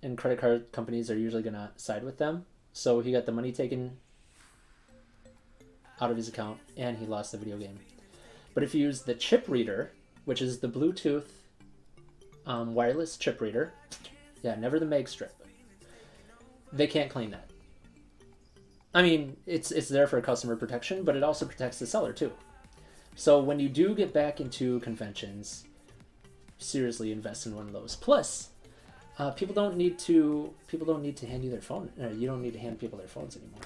and credit card companies are usually going to side with them. So he got the money taken out of his account, and he lost the video game. But if you use the chip reader, which is the Bluetooth wireless chip reader, never the mag strip, they can't claim that. I mean, it's there for customer protection, but it also protects the seller too. So when you do get back into conventions, seriously invest in one of those. Plus, people don't need to hand you their phone. You don't need to hand people their phones anymore,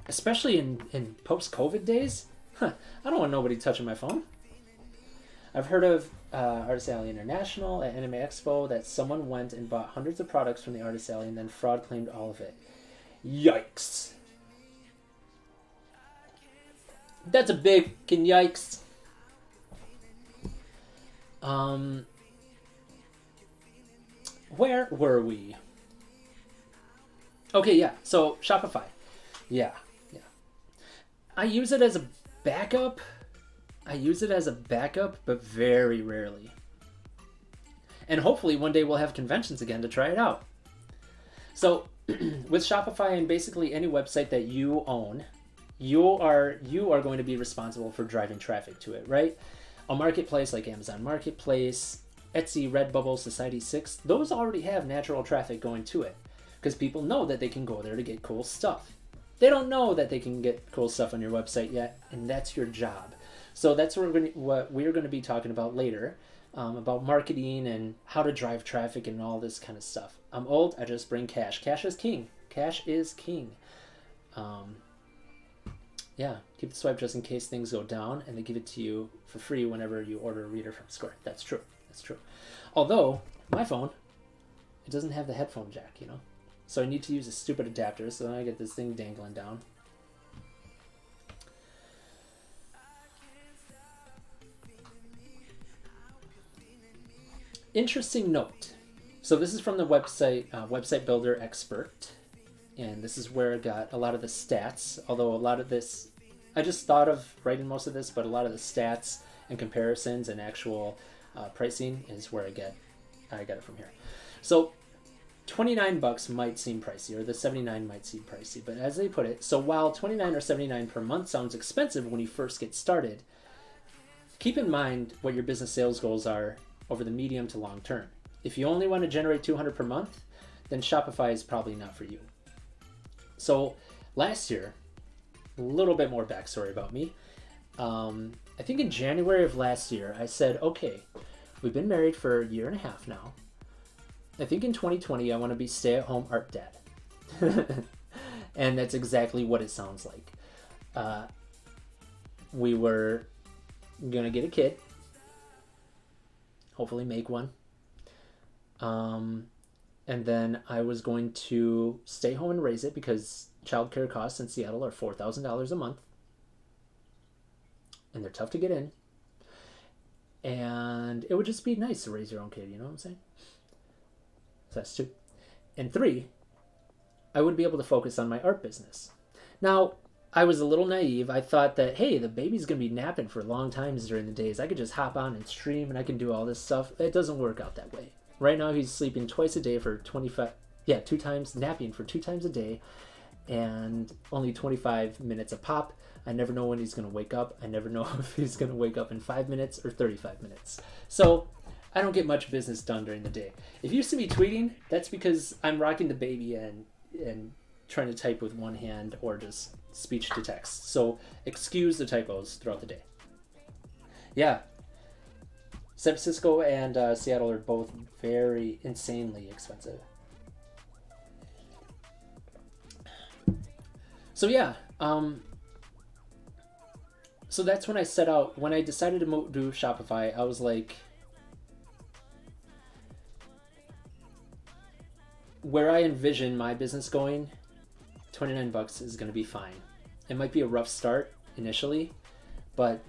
especially in post-COVID days. I don't want nobody touching my phone. I've heard of Artist Alley International at Anime Expo that someone went and bought hundreds of products from the Artist Alley and then fraud claimed all of it. Yikes. That's a big yikes. Where were we? Okay, yeah. So Shopify. Yeah. I use it as a backup. But very rarely. And hopefully one day we'll have conventions again to try it out. So with Shopify and basically any website that you own, you are going to be responsible for driving traffic to it, right? A marketplace like Amazon Marketplace, Etsy, Redbubble, Society6, those already have natural traffic going to it because people know that they can go there to get cool stuff. They don't know that they can get cool stuff on your website yet, and that's your job. So that's what we're going to be talking about later, about marketing and how to drive traffic and all this kind of stuff. I'm old. I just bring cash. Cash is king. Cash is king. Keep the swipe just in case things go down, and they give it to you for free whenever you order a reader from Square. That's true. Although, my phone, it doesn't have the headphone jack, So I need to use a stupid adapter, so then I get this thing dangling down. Interesting note. So this is from the website builder expert, and this is where I got a lot of the stats, although a lot of this, I just thought of writing most of this, but a lot of the stats and comparisons and actual pricing is where I got it from here. So $29 might seem pricey, or the $79 might seem pricey, but as they put it, so while $29 or $79 per month sounds expensive when you first get started, keep in mind what your business sales goals are over the medium to long term. If you only want to generate $200 per month, then Shopify is probably not for you. So last year, a little bit more backstory about me. I think in January of last year, I said, okay, we've been married for a year and a half now. I think in 2020, I want to be stay-at-home art dad. And that's exactly what it sounds like. We were going to get a kid. Hopefully make one. And then I was going to stay home and raise it because childcare costs in Seattle are $4,000 a month. And they're tough to get in. And it would just be nice to raise your own kid, you know what I'm saying? So that's 2. And 3, I would be able to focus on my art business. Now, I was a little naive. I thought that, hey, the baby's going to be napping for long times during the days. I could just hop on and stream and I can do all this stuff. It doesn't work out that way, Right now he's sleeping twice a day for 25, yeah, napping for 2 times a day, and only 25 minutes a pop. I never know when he's going to wake up. I never know if he's going to wake up in 5 minutes or 35 minutes. So I don't get much business done during the day. If you see me tweeting, that's because I'm rocking the baby and trying to type with one hand or just speech to text. So excuse the typos throughout the day. Yeah. San Francisco and Seattle are both very insanely expensive. So yeah, so that's when I set out. When I decided to do Shopify, I was like, where I envision my business going, $29 is going to be fine. It might be a rough start initially, but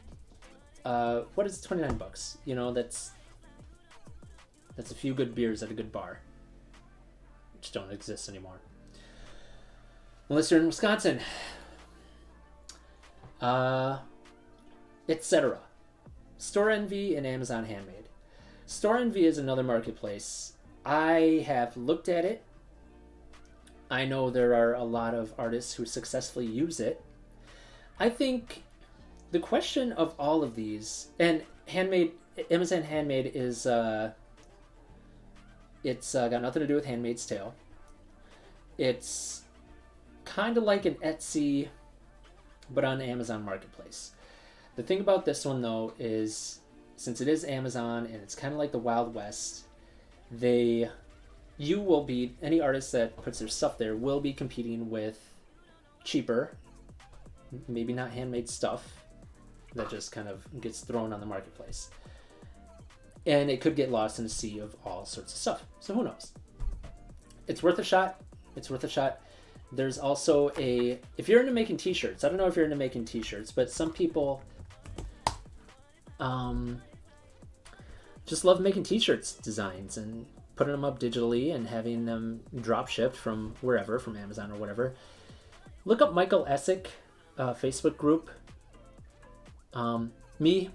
what is $29? You know, that's a few good beers at a good bar, which don't exist anymore. Unless you're in Wisconsin. Etc. Store Envy and Amazon Handmade. Store Envy is another marketplace. I have looked at it. I know there are a lot of artists who successfully use it. I think the question of all of these, and Amazon Handmade is, it's got nothing to do with Handmaid's Tale. It's kind of like an Etsy, but on Amazon Marketplace. The thing about this one, though, is since it is Amazon and it's kind of like the Wild West, any artist that puts their stuff there will be competing with cheaper, maybe not handmade stuff that just kind of gets thrown on the marketplace. And it could get lost in a sea of all sorts of stuff. So who knows? It's worth a shot. It's worth a shot. There's also if you're into making t-shirts, I don't know if you're into making t-shirts, but some people just love making t-shirts designs and putting them up digitally and having them drop shipped from wherever, from Amazon or whatever. Look up Michael Essick Facebook group.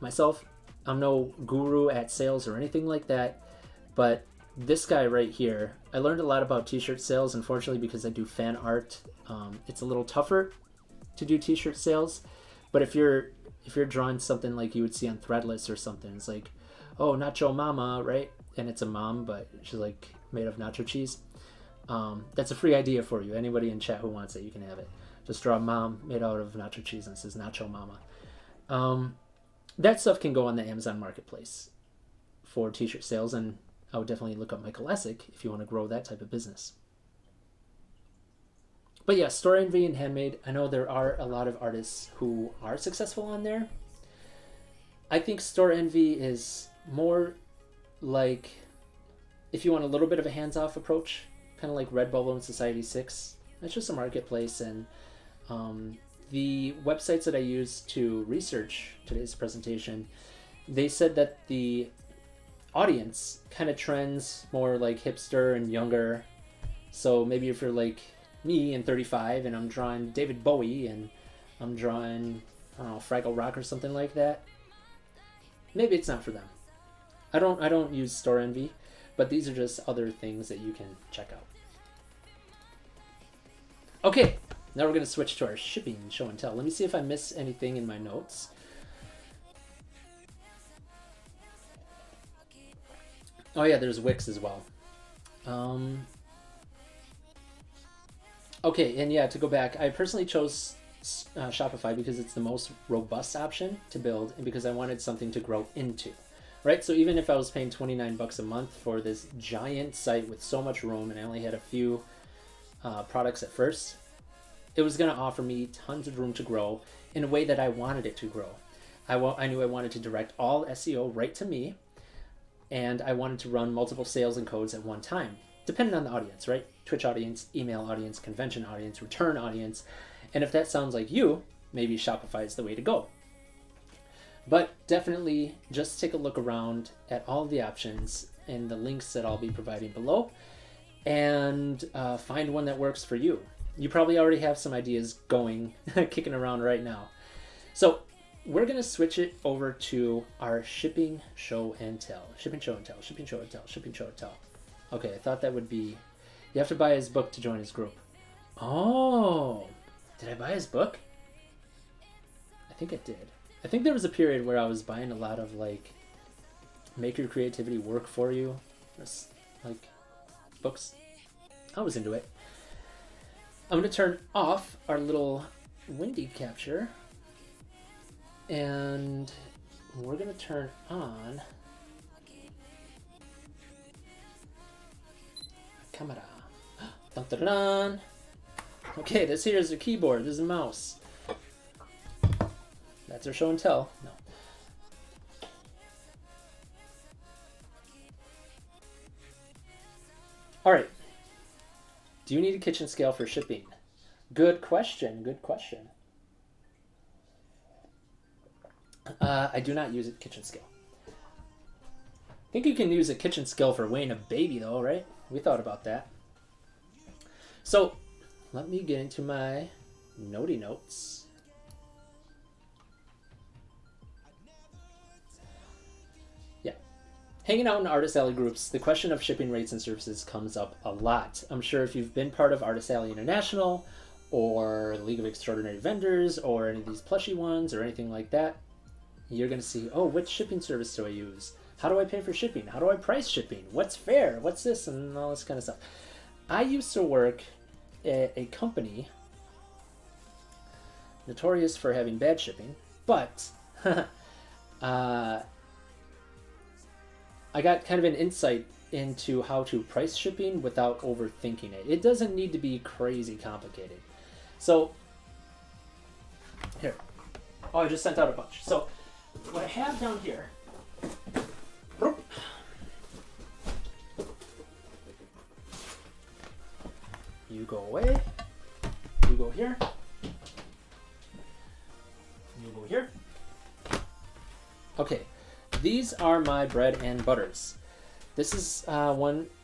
Myself, I'm no guru at sales or anything like that, but this guy right here, I learned a lot about t-shirt sales, unfortunately, because I do fan art. It's a little tougher to do t-shirt sales, but if you're drawing something like you would see on Threadless or something, it's like, oh, Nacho Mama, right? And it's a mom, but she's like made of nacho cheese. That's a free idea for you. Anybody in chat who wants it, you can have it. Just draw a mom made out of nacho cheese and it says Nacho Mama. That stuff can go on the Amazon Marketplace for t-shirt sales, and I would definitely look up Michael Essick if you want to grow that type of business. But yeah, Store Envy and Handmade, I know there are a lot of artists who are successful on there. I think Store Envy is more like, if you want a little bit of a hands-off approach, kind of like Redbubble and Society 6, it's just a marketplace. And the websites that I used to research today's presentation, they said that the audience kind of trends more like hipster and younger. So maybe if you're like me and 35 and I'm drawing David Bowie and I'm drawing, I don't know, Fraggle Rock or something like that, maybe it's not for them. I don't use Store Envy, but these are just other things that you can check out. Okay, now we're going to switch to our shipping show and tell. Let me see if I miss anything in my notes. Oh yeah, there's Wix as well. Okay, and yeah, to go back, I personally chose Shopify because it's the most robust option to build and because I wanted something to grow into, right? So even if I was paying $29 a month for this giant site with so much room and I only had a few products at first, it was going to offer me tons of room to grow in a way that I wanted it to grow. I knew I wanted to direct all SEO right to me, and I wanted to run multiple sales and codes at one time, depending on the audience, right? Twitch audience, email audience, convention audience, return audience. And if that sounds like you, maybe Shopify is the way to go. But definitely just take a look around at all the options and the links that I'll be providing below, and find one that works for you. You probably already have some ideas going, kicking around right now. So we're going to switch it over to our shipping show and tell. Shipping show and tell, shipping show and tell, shipping show and tell. Okay, I thought that would be... You have to buy his book to join his group. Oh, did I buy his book? I think I did. I think there was a period where I was buying a lot of like make your creativity work for you, like books. I was into it. I'm going to turn off our little windy capture and we're going to turn on camera. Dun, dun, dun. Okay, this here is a keyboard. This is a mouse. That's our show and tell. No. All right. Do you need a kitchen scale for shipping? Good question. Good question. I do not use a kitchen scale. I think you can use a kitchen scale for weighing a baby though, right? We thought about that. So let me get into my notey notes. Yeah. Hanging out in Artist Alley groups, the question of shipping rates and services comes up a lot. I'm sure if you've been part of Artist Alley International or League of Extraordinary Vendors or any of these plushy ones or anything like that, you're going to see, oh, which shipping service do I use? How do I pay for shipping? How do I price shipping? What's fair? What's this? And all this kind of stuff. I used to work at a company notorious for having bad shipping, but I got kind of an insight into how to price shipping without overthinking it. It doesn't need to be crazy complicated. So, here. Oh, I just sent out a bunch. So, what I have down here, you go away, you go here, you go here. Okay, these are my bread and butters. This is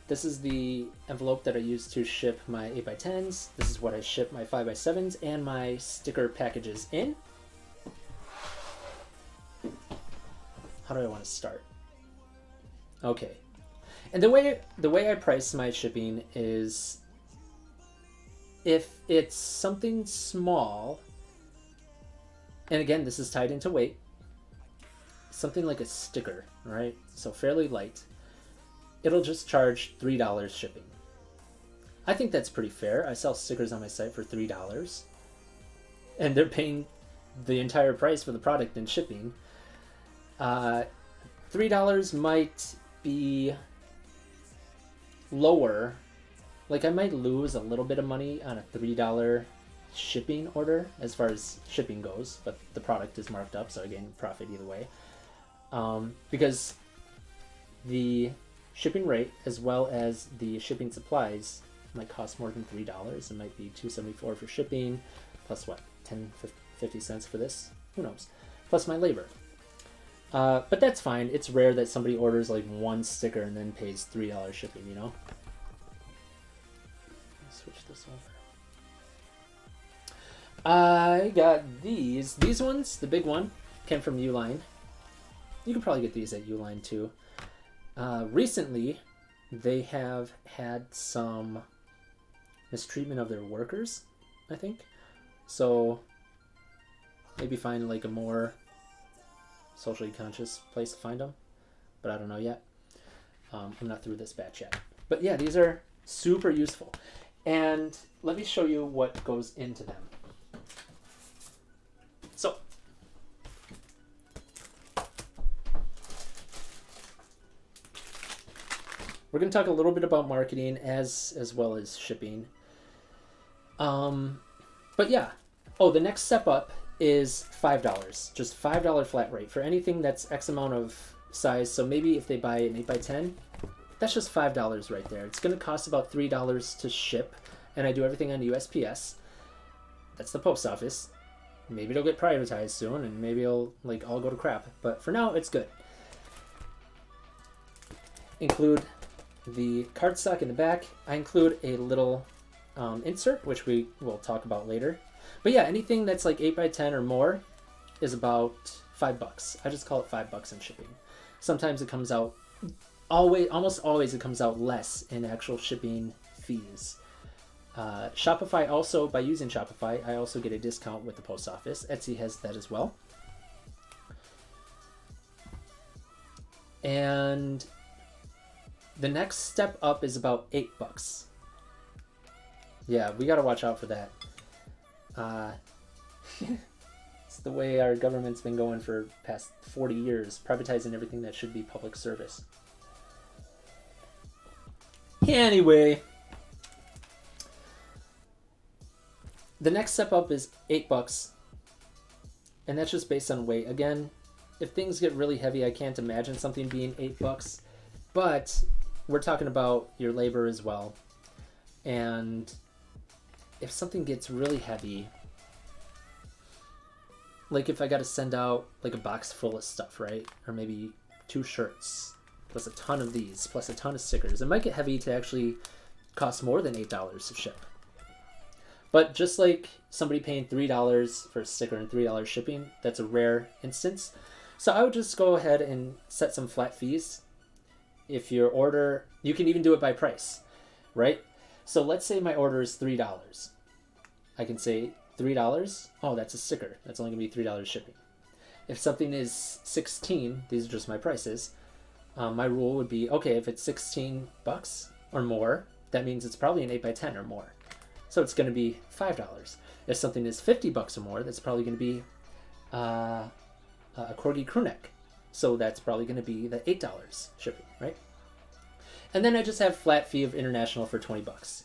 this is the envelope that I use to ship my 8x10s. This is what I ship my 5x7s and my sticker packages in. How do I want to start? Okay. And the way I price my shipping is if it's something small, and again, this is tied into weight, something like a sticker, right? So fairly light. It'll just charge $3 shipping. I think that's pretty fair. I sell stickers on my site for $3, and they're paying the entire price for the product and shipping. $3 might be lower. Like I might lose a little bit of money on a $3 shipping order as far as shipping goes, but the product is marked up, so I gain profit either way. Because the shipping rate as well as the shipping supplies might cost more than $3. It might be $2.74 for shipping, plus what, 50 cents for this? Who knows? Plus my labor. But that's fine. It's rare that somebody orders like one sticker and then pays $3 shipping, you know? Let's switch this over. I got these. These ones, the big one, came from Uline. You can probably get these at Uline too. Recently, they have had some mistreatment of their workers, I think. So maybe find like a more socially conscious place to find them, but I don't know yet. I'm not through this batch yet. But yeah, these are super useful. And let me show you what goes into them. So, we're going to talk a little bit about marketing as well as shipping. But yeah. Oh, the next step up is $5. Just $5 flat rate for anything that's X amount of size. So maybe if they buy an 8x10, that's just $5 right there. It's going to cost about $3 to ship, and I do everything on USPS. That's the post office. Maybe it'll get privatized soon, and maybe it'll like all go to crap. But for now, it's good. Include the cardstock in the back. I include a little insert, which we will talk about later. But yeah, anything that's like 8x10 or more, is about $5. I just call it $5 in shipping. Sometimes it comes out almost always it comes out less in actual shipping fees. Shopify also, by using Shopify, I also get a discount with the post office. Etsy has that as well. And the next step up is about $8. Yeah, we got to watch out for that. It's the way our government's been going for past 40 years, privatizing everything that should be public service. Anyway, the next step up is $8, and that's just based on weight. Again, if things get really heavy, I can't imagine something being $8, but we're talking about your labor as well. And if something gets really heavy, like if I got to send out like a box full of stuff, right? Or maybe 2 shirts, plus a ton of these, plus a ton of stickers, it might get heavy to actually cost more than $8 to ship. But just like somebody paying $3 for a sticker and $3 shipping, that's a rare instance. So I would just go ahead and set some flat fees. If your order, you can even do it by price, right? So let's say my order is $3. I can say $3. Oh, that's a sticker. That's only going to be $3 shipping. If something is $16, these are just my prices. My rule would be, okay, if it's $16 or more, that means it's probably an 8x10 or more. So it's going to be $5. If something is $50 or more, that's probably going to be a corgi crew neck. So that's probably going to be the $8 shipping, right? And then I just have flat fee of international for $20.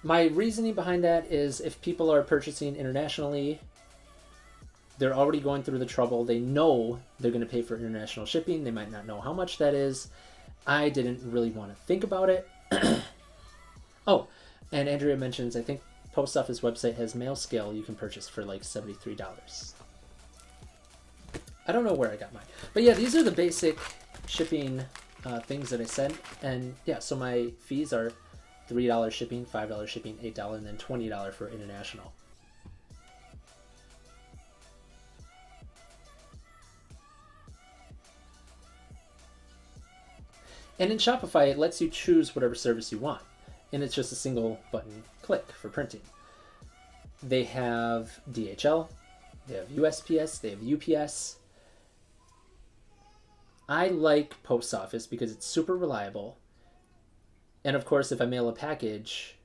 My reasoning behind that is if people are purchasing internationally, they're already going through the trouble. They know they're going to pay for international shipping. They might not know how much that is. I didn't really want to think about it. Oh, and Andrea mentions, I think post office website has mail scale you can purchase for like $73. I don't know where I got mine. But yeah, these are the basic shipping things that I said. And yeah, so my fees are $3 shipping, $5 shipping, $8, and then $20 for international. And in Shopify, it lets you choose whatever service you want. And it's just a single button click for printing. They have DHL, they have USPS, they have UPS. I like post office because it's super reliable. And of course, if I mail a package,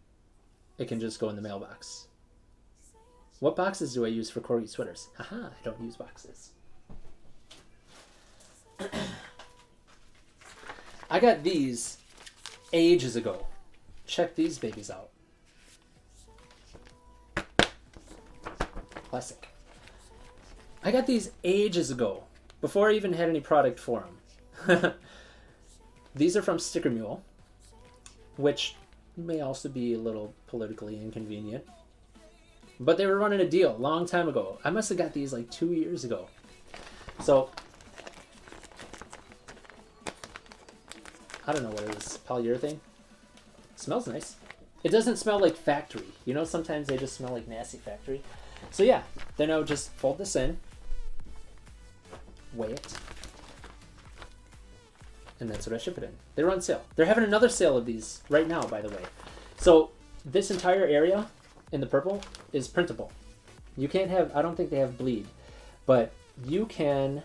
it can just go in the mailbox. What boxes do I use for corgi sweaters? Haha, I don't use boxes. I got these ages ago. Check these babies out. Classic. I got these ages ago, before I even had any product for them. These are from Sticker Mule, which may also be a little politically inconvenient. But they were running a deal a long time ago. I must have got these like 2 years ago. So, I don't know what it is, polyurethane. Smells nice. It doesn't smell like factory. You know, sometimes they just smell like nasty factory. So yeah, then I would just fold this in, weigh it, and that's what I ship it in. They're on sale. They're having another sale of these right now, by the way. So this entire area in the purple is printable. You can't have, I don't think they have bleed, but you can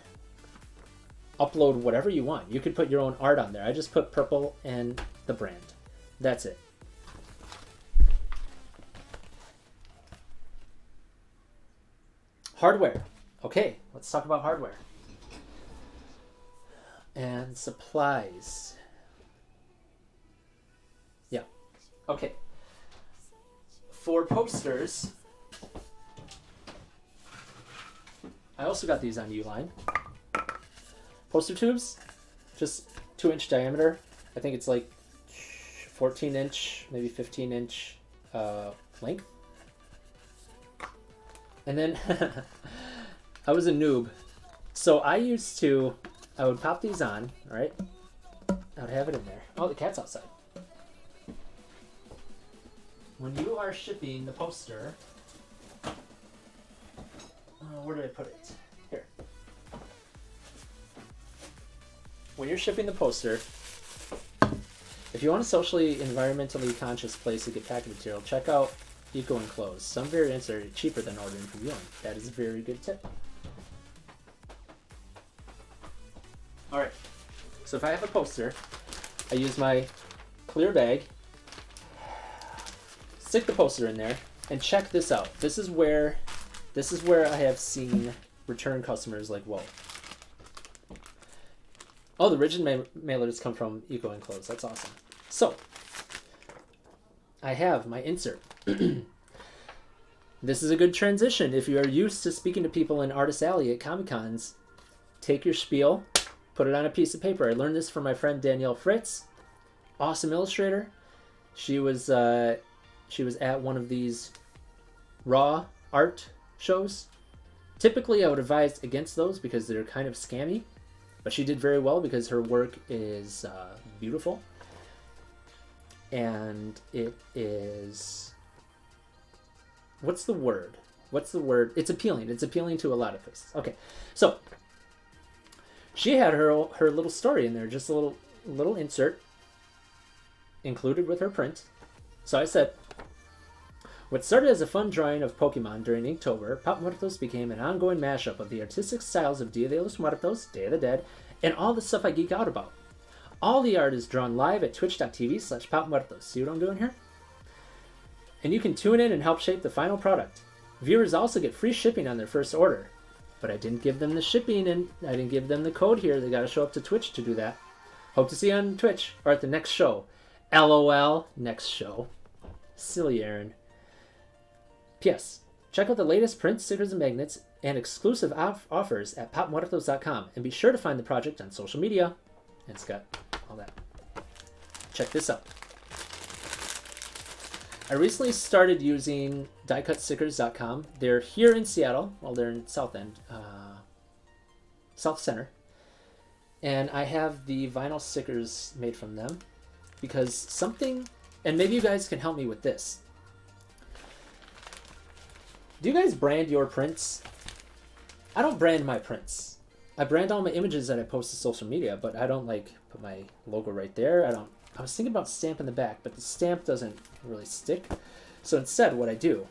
upload whatever you want. You could put your own art on there. I just put purple and the brand. That's it. Hardware. Okay, let's talk about hardware. And supplies. Yeah. Okay. For posters, I also got these on Uline. Poster tubes, just 2-inch diameter. I think it's like 14-inch, maybe 15-inch length. And then I was a noob. So I would pop these on, all right? I would have it in there. Oh, the cat's outside. When you are shipping the poster, put it? Here. When you're shipping the poster, if you want a socially, environmentally conscious place to get packing material, check out ecommerce. Some variants are cheaper than ordering from Viewing. That is a very good tip. Alright, so if I have a poster, I use my clear bag, stick the poster in there, and check this out. This is where I have seen return customers like, whoa. Oh, the rigid mailers come from ecommerce. That's awesome. So, I have my insert. This is a good transition. If you are used to speaking to people in Artist Alley at Comic-Cons, take your spiel, put it on a piece of paper. I learned this from my friend Danielle Fritz, awesome illustrator. She was at one of these raw art shows. Typically, I would advise against those because they're kind of scammy, but she did very well because her work is beautiful. And it is... What's the word? It's appealing. It's appealing to a lot of faces. Okay, so she had her little story in there, just a little insert included with her print. So I said, what started as a fun drawing of Pokemon during Inktober, Pop Muertos became an ongoing mashup of the artistic styles of Dia de los Muertos, Day of the Dead, and all the stuff I geek out about. All the art is drawn live at twitch.tv/popmuertos. See what I'm doing here? And you can tune in and help shape the final product. Viewers also get free shipping on their first order. But I didn't give them the shipping and I didn't give them the code here. They gotta show up to Twitch to do that. Hope to see you on Twitch or at the next show. LOL, next show. Silly Aaron. P.S. Check out the latest prints, stickers, and magnets and exclusive offers at popmuertos.com. And be sure to find the project on social media. And it's got all that. Check this out. I recently started using diecutstickers.com. They're here in Seattle. Well, they're in South End, South Center. And I have the vinyl stickers made from them because something, and maybe you guys can help me with this. Do you guys brand your prints? I don't brand my prints. I brand all my images that I post to social media, but I don't like put my logo right there. I was thinking about stamping the back, but the stamp doesn't really stick. So instead, what I do,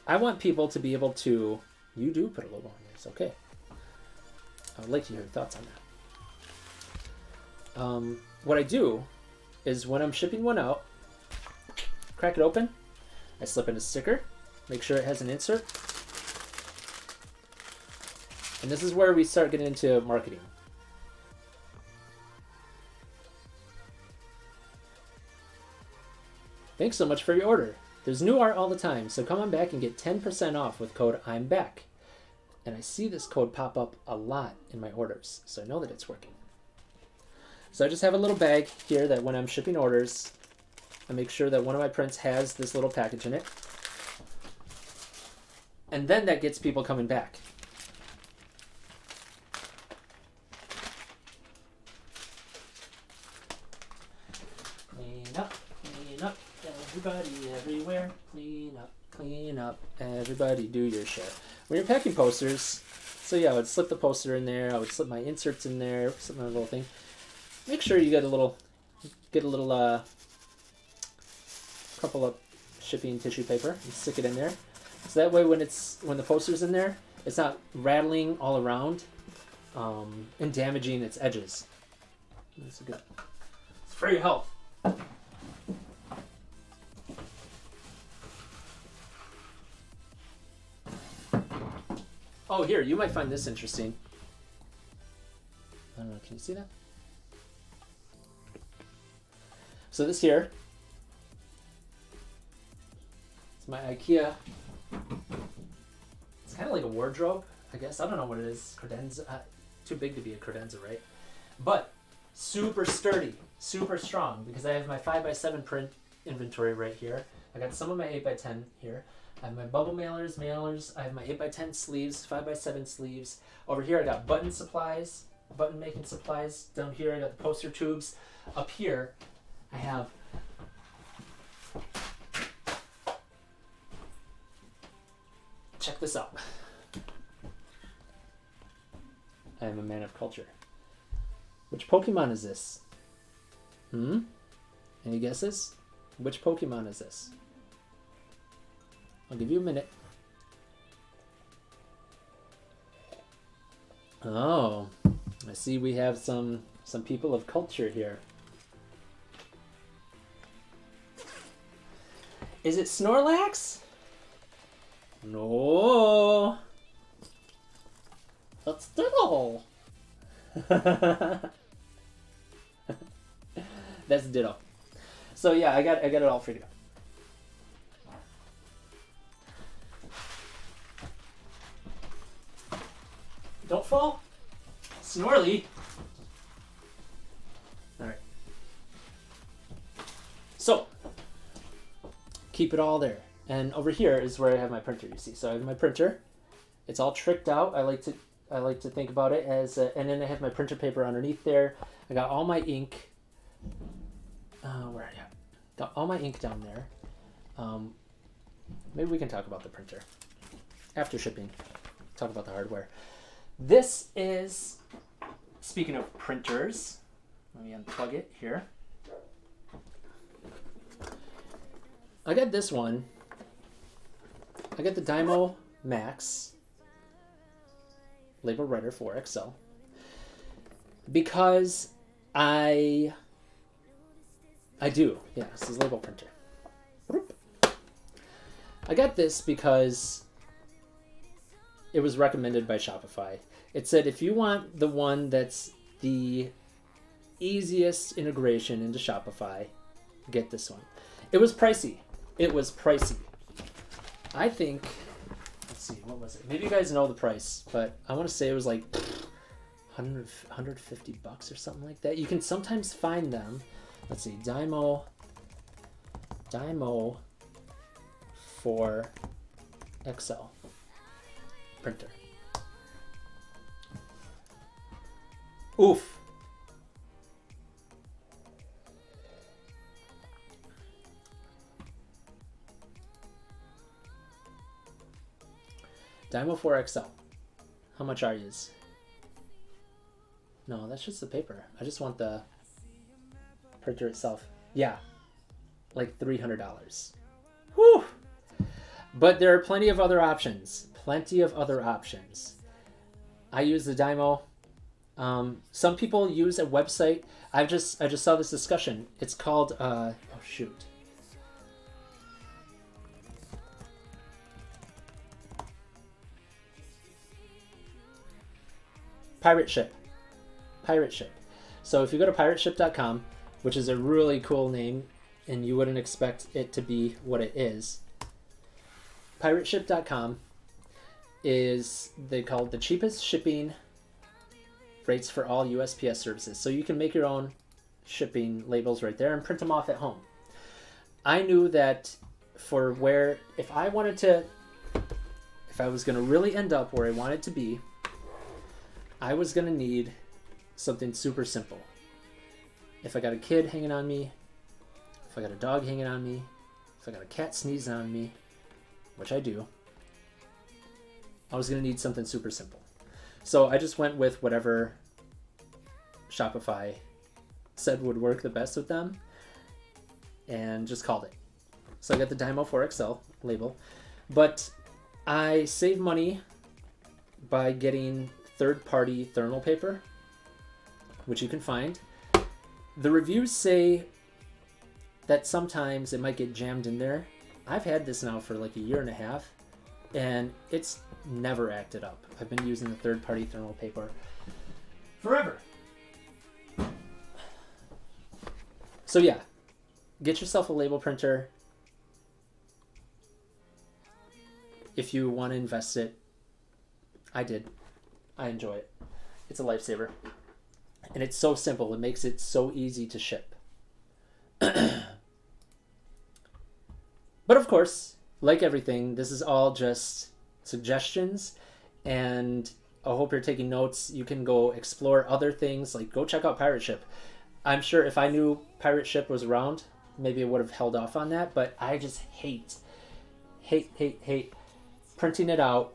I want people to be able to, you do put a logo on there, it's okay. I would like to hear your thoughts on that. What I do is when I'm shipping one out, crack it open, I slip in a sticker, make sure it has an insert. And this is where we start getting into marketing. Thanks so much for your order. There's new art all the time, so come on back and get 10% off with code I'mBack. And I see this code pop up a lot in my orders, so I know that it's working. So I just have a little bag here that when I'm shipping orders, I make sure that one of my prints has this little package in it. And then that gets people coming back. Clean up, everybody, everywhere. Clean up, everybody, do your share. When you're packing posters, so yeah, I would slip the poster in there, I would slip my inserts in there, slip my little thing. Make sure you get a little couple of shipping tissue paper and stick it in there. So that way when the poster's in there, it's not rattling all around and damaging its edges. That's good. It's for your health. Oh, here, you might find this interesting. I don't know, can you see that? So this here, it's my IKEA. It's kind of like a wardrobe, I guess. I don't know what it is. Credenza, too big to be a credenza, right? But super sturdy, super strong, because I have my 5x7 print inventory right here. I got some of my 8x10 here. I have my bubble mailers. I have my 8x10 sleeves, 5x7 sleeves. Over here I got button supplies, button making supplies. Down here I got the poster tubes. Up here I have check this out. I am a man of culture. Which Pokemon is this? Any guesses? Which Pokemon is this? I'll give you a minute. Oh, I see we have some people of culture here. Is it Snorlax? No. That's Ditto. That's Ditto. So yeah, I got it all figured out. Don't fall. Snorly. Alright. So, keep it all there. And over here is where I have my printer, you see. So I have my printer. It's all tricked out. I like to think about it as and then I have my printer paper underneath there. I got all my ink. Where are you? Got all my ink down there. Maybe we can talk about the printer after shipping. Talk about the hardware. This is, speaking of printers, let me unplug it here. I got this one. I got the Dymo Max Label Writer 4XL because I do. Yeah, this is label printer. I got this because it was recommended by Shopify. It said if you want the one that's the easiest integration into Shopify, get this one. It was pricey. I think, let's see, what was it? Maybe you guys know the price, but I want to say it was like 150 bucks or something like that. You can sometimes find them. Let's see, Dymo 4XL printer. Oof. Dymo 4XL. How much are yous? No, that's just the paper. I just want the printer itself. Yeah, like $300. Whew. But there are plenty of other options. I use the Dymo. Some people use a website. I just saw this discussion. It's called oh shoot. Pirate Ship. So if you go to pirateship.com, which is a really cool name, and you wouldn't expect it to be what it is. Pirateship.com is, they call it the cheapest shipping rates for all USPS services. So you can make your own shipping labels right there and print them off at home. I knew that for where, if I was going to really end up where I wanted to be, I was going to need something super simple. If I got a kid hanging on me, if I got a dog hanging on me, if I got a cat sneezing on me, which I do, I was going to need something super simple. So I just went with whatever Shopify said would work the best with them and just called it. So I got the Dymo 4XL label, but I saved money by getting third-party thermal paper, which you can find. The reviews say that sometimes it might get jammed in there. I've had this now for like a year and a half, and it's never acted up. I've been using the third-party thermal paper forever. So yeah, get yourself a label printer if you want to invest it. I did. I enjoy it. It's a lifesaver. And it's so simple. It makes it so easy to ship. But of course, like everything, this is all just suggestions, and I hope you're taking notes. You can go explore other things, like go check out Pirate Ship. I'm sure if I knew Pirate Ship was around, maybe I would have held off on that, but I just hate printing it out.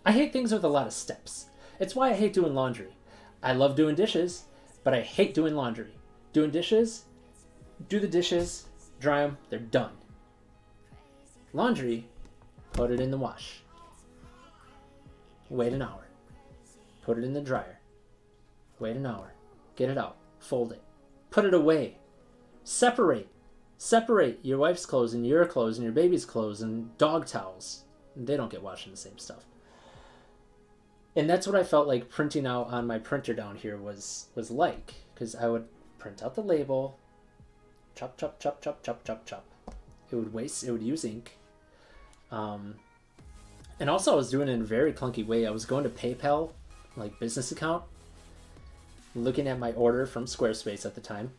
I hate things with a lot of steps. It's why I hate doing laundry. I love doing dishes, but I hate doing laundry. Doing dishes, do the dishes, dry them, they're done. Laundry, put it in the wash. Wait an hour. Put it in the dryer. Wait an hour. Get it out. Fold it. Put it away. Separate. Separate your wife's clothes and your clothes and your baby's clothes and dog towels. They don't get washed in the same stuff. And that's what I felt like printing out on my printer down here was like. Because I would print out the label. Chop, chop, chop, chop, chop, chop, chop. It would use ink. And also I was doing it in a very clunky way. I was going to PayPal, like business account, looking at my order from Squarespace at the time,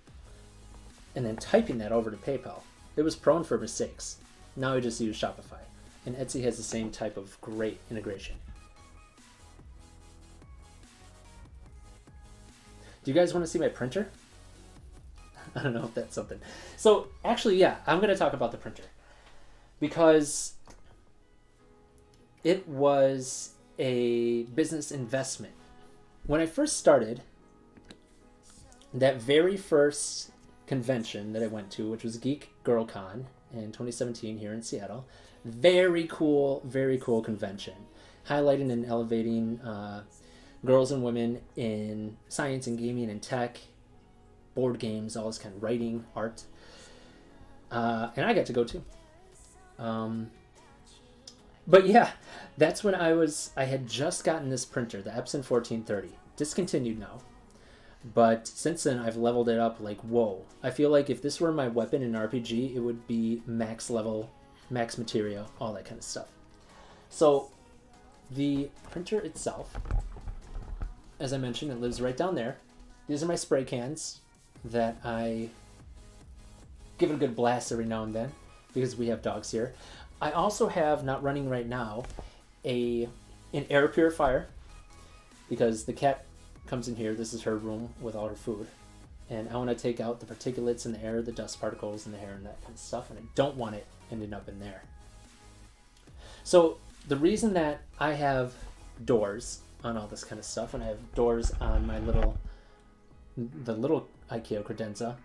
and then typing that over to PayPal. It was prone for mistakes. Now I just use Shopify. And Etsy has the same type of great integration. Do you guys want to see my printer? I don't know if that's something. So actually, yeah, I'm going to talk about the printer. Because it was a business investment. When I first started, that very first convention that I went to, which was Geek Girl Con in 2017 here in Seattle, very cool convention, highlighting and elevating girls and women in science and gaming and tech, board games, all this kind of writing, art. And I got to go too. But yeah, that's when I had just gotten this printer, the Epson 1430, discontinued now. But since then, I've leveled it up like, whoa. I feel like if this were my weapon in RPG, it would be max level, max material, all that kind of stuff. So the printer itself, as I mentioned, it lives right down there. These are my spray cans that I give it a good blast every now and then because we have dogs here. I also have, not running right now, an air purifier because the cat comes in here. This is her room with all her food. And I want to take out the particulates in the air, the dust particles in the air and that kind of stuff. And I don't want it ending up in there. So the reason that I have doors on all this kind of stuff, and I have doors on my the little IKEA credenza,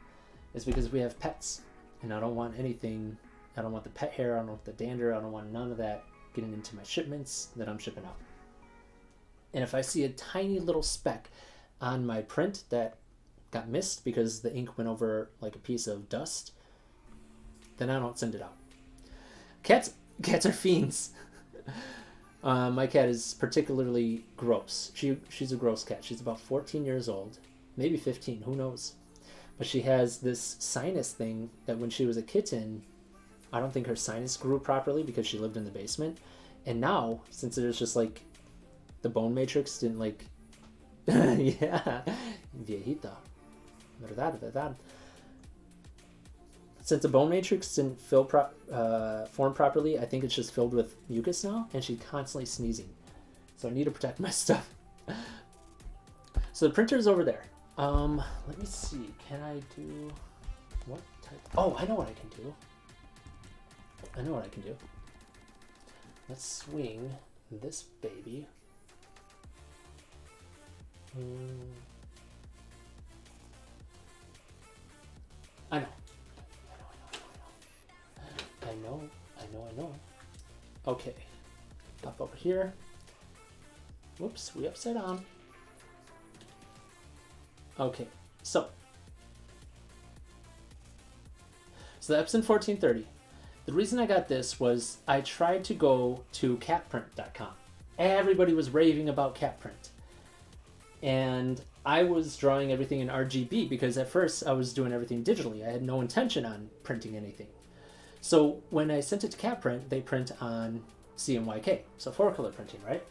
is because we have pets. And I don't want anything, I don't want the pet hair, I don't want the dander, I don't want none of that getting into my shipments that I'm shipping out. And if I see a tiny little speck on my print that got missed because the ink went over like a piece of dust, then I don't send it out. Cats are fiends. My cat is particularly gross. She's a gross cat. She's about 14 years old, maybe 15, who knows. But she has this sinus thing that when she was a kitten, I don't think her sinus grew properly because she lived in the basement. And now, since there's just like the bone matrix didn't like, yeah, viejita, verdad. Since the bone matrix didn't form properly, I think it's just filled with mucus now, and she's constantly sneezing. So I need to protect my stuff. So the printer's over there. Let me see. Can I do what type? Oh, I know what I can do. Let's swing this baby. I know. Okay. Up over here. Whoops, we upside down. Okay, so the Epson 1430. The reason I got this was I tried to go to catprint.com. Everybody was raving about catprint. And I was drawing everything in RGB because at first I was doing everything digitally. I had no intention on printing anything. So when I sent it to catprint, they print on CMYK, so 4-color printing, right?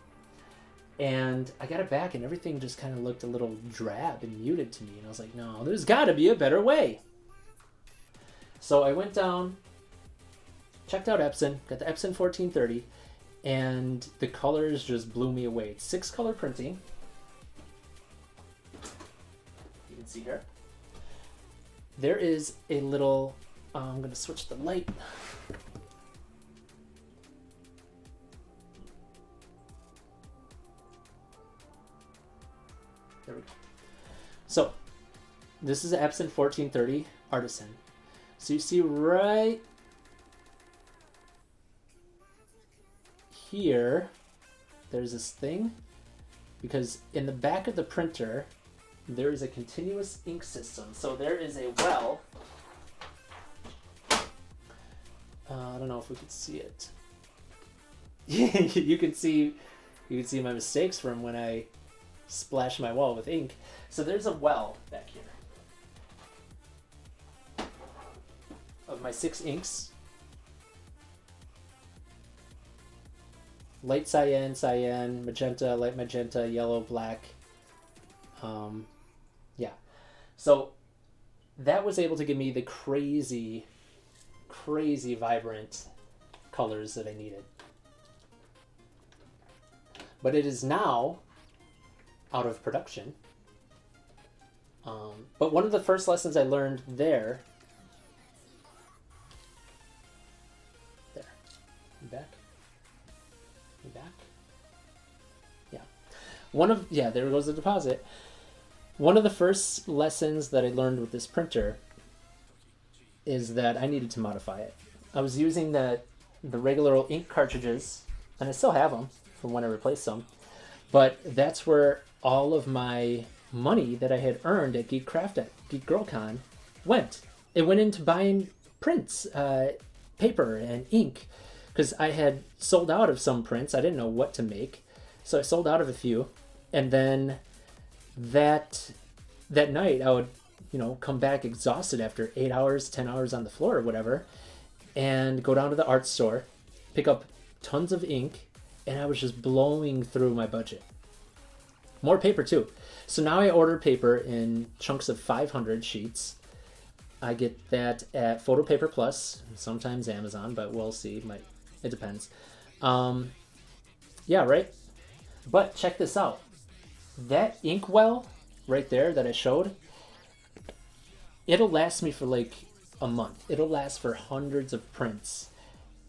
And I got it back and everything just kind of looked a little drab and muted to me. And I was like, no, there's got to be a better way. So I went down, checked out Epson, got the Epson 1430, and the colors just blew me away. It's 6-color printing. You can see here. There is a little, I'm going to switch the light. There we go. So this is an Epson 1430 Artisan. So you see right here, there's this thing, because in the back of the printer, there is a continuous ink system. So there is a well. I don't know if we could see it. you can see my mistakes from when I splash my wall with ink. So there's a well back here of my 6 inks. Light cyan, cyan, magenta, light magenta, yellow, black. Yeah. So that was able to give me the crazy vibrant colors that I needed. But it is now out of production. But one of the first lessons I learned there. You back? You back? Yeah. There goes the deposit. One of the first lessons that I learned with this printer is that I needed to modify it. I was using the regular old ink cartridges, and I still have them from when I replaced them, but that's where all of my money that I had earned at Geek Girl Con went. It went into buying prints, paper and ink, because I had sold out of some prints. I didn't know what to make, so I sold out of a few, and then that night I would come back exhausted after 8 hours, 10 hours on the floor or whatever, and go down to the art store, pick up tons of ink, and I was just blowing through my budget. More paper too. So now I order paper in chunks of 500 sheets. I get that at Photo Paper Plus, sometimes Amazon, but we'll see. It depends. Yeah, right? But check this out. That ink well right there that I showed, it'll last me for like a month. It'll last for hundreds of prints.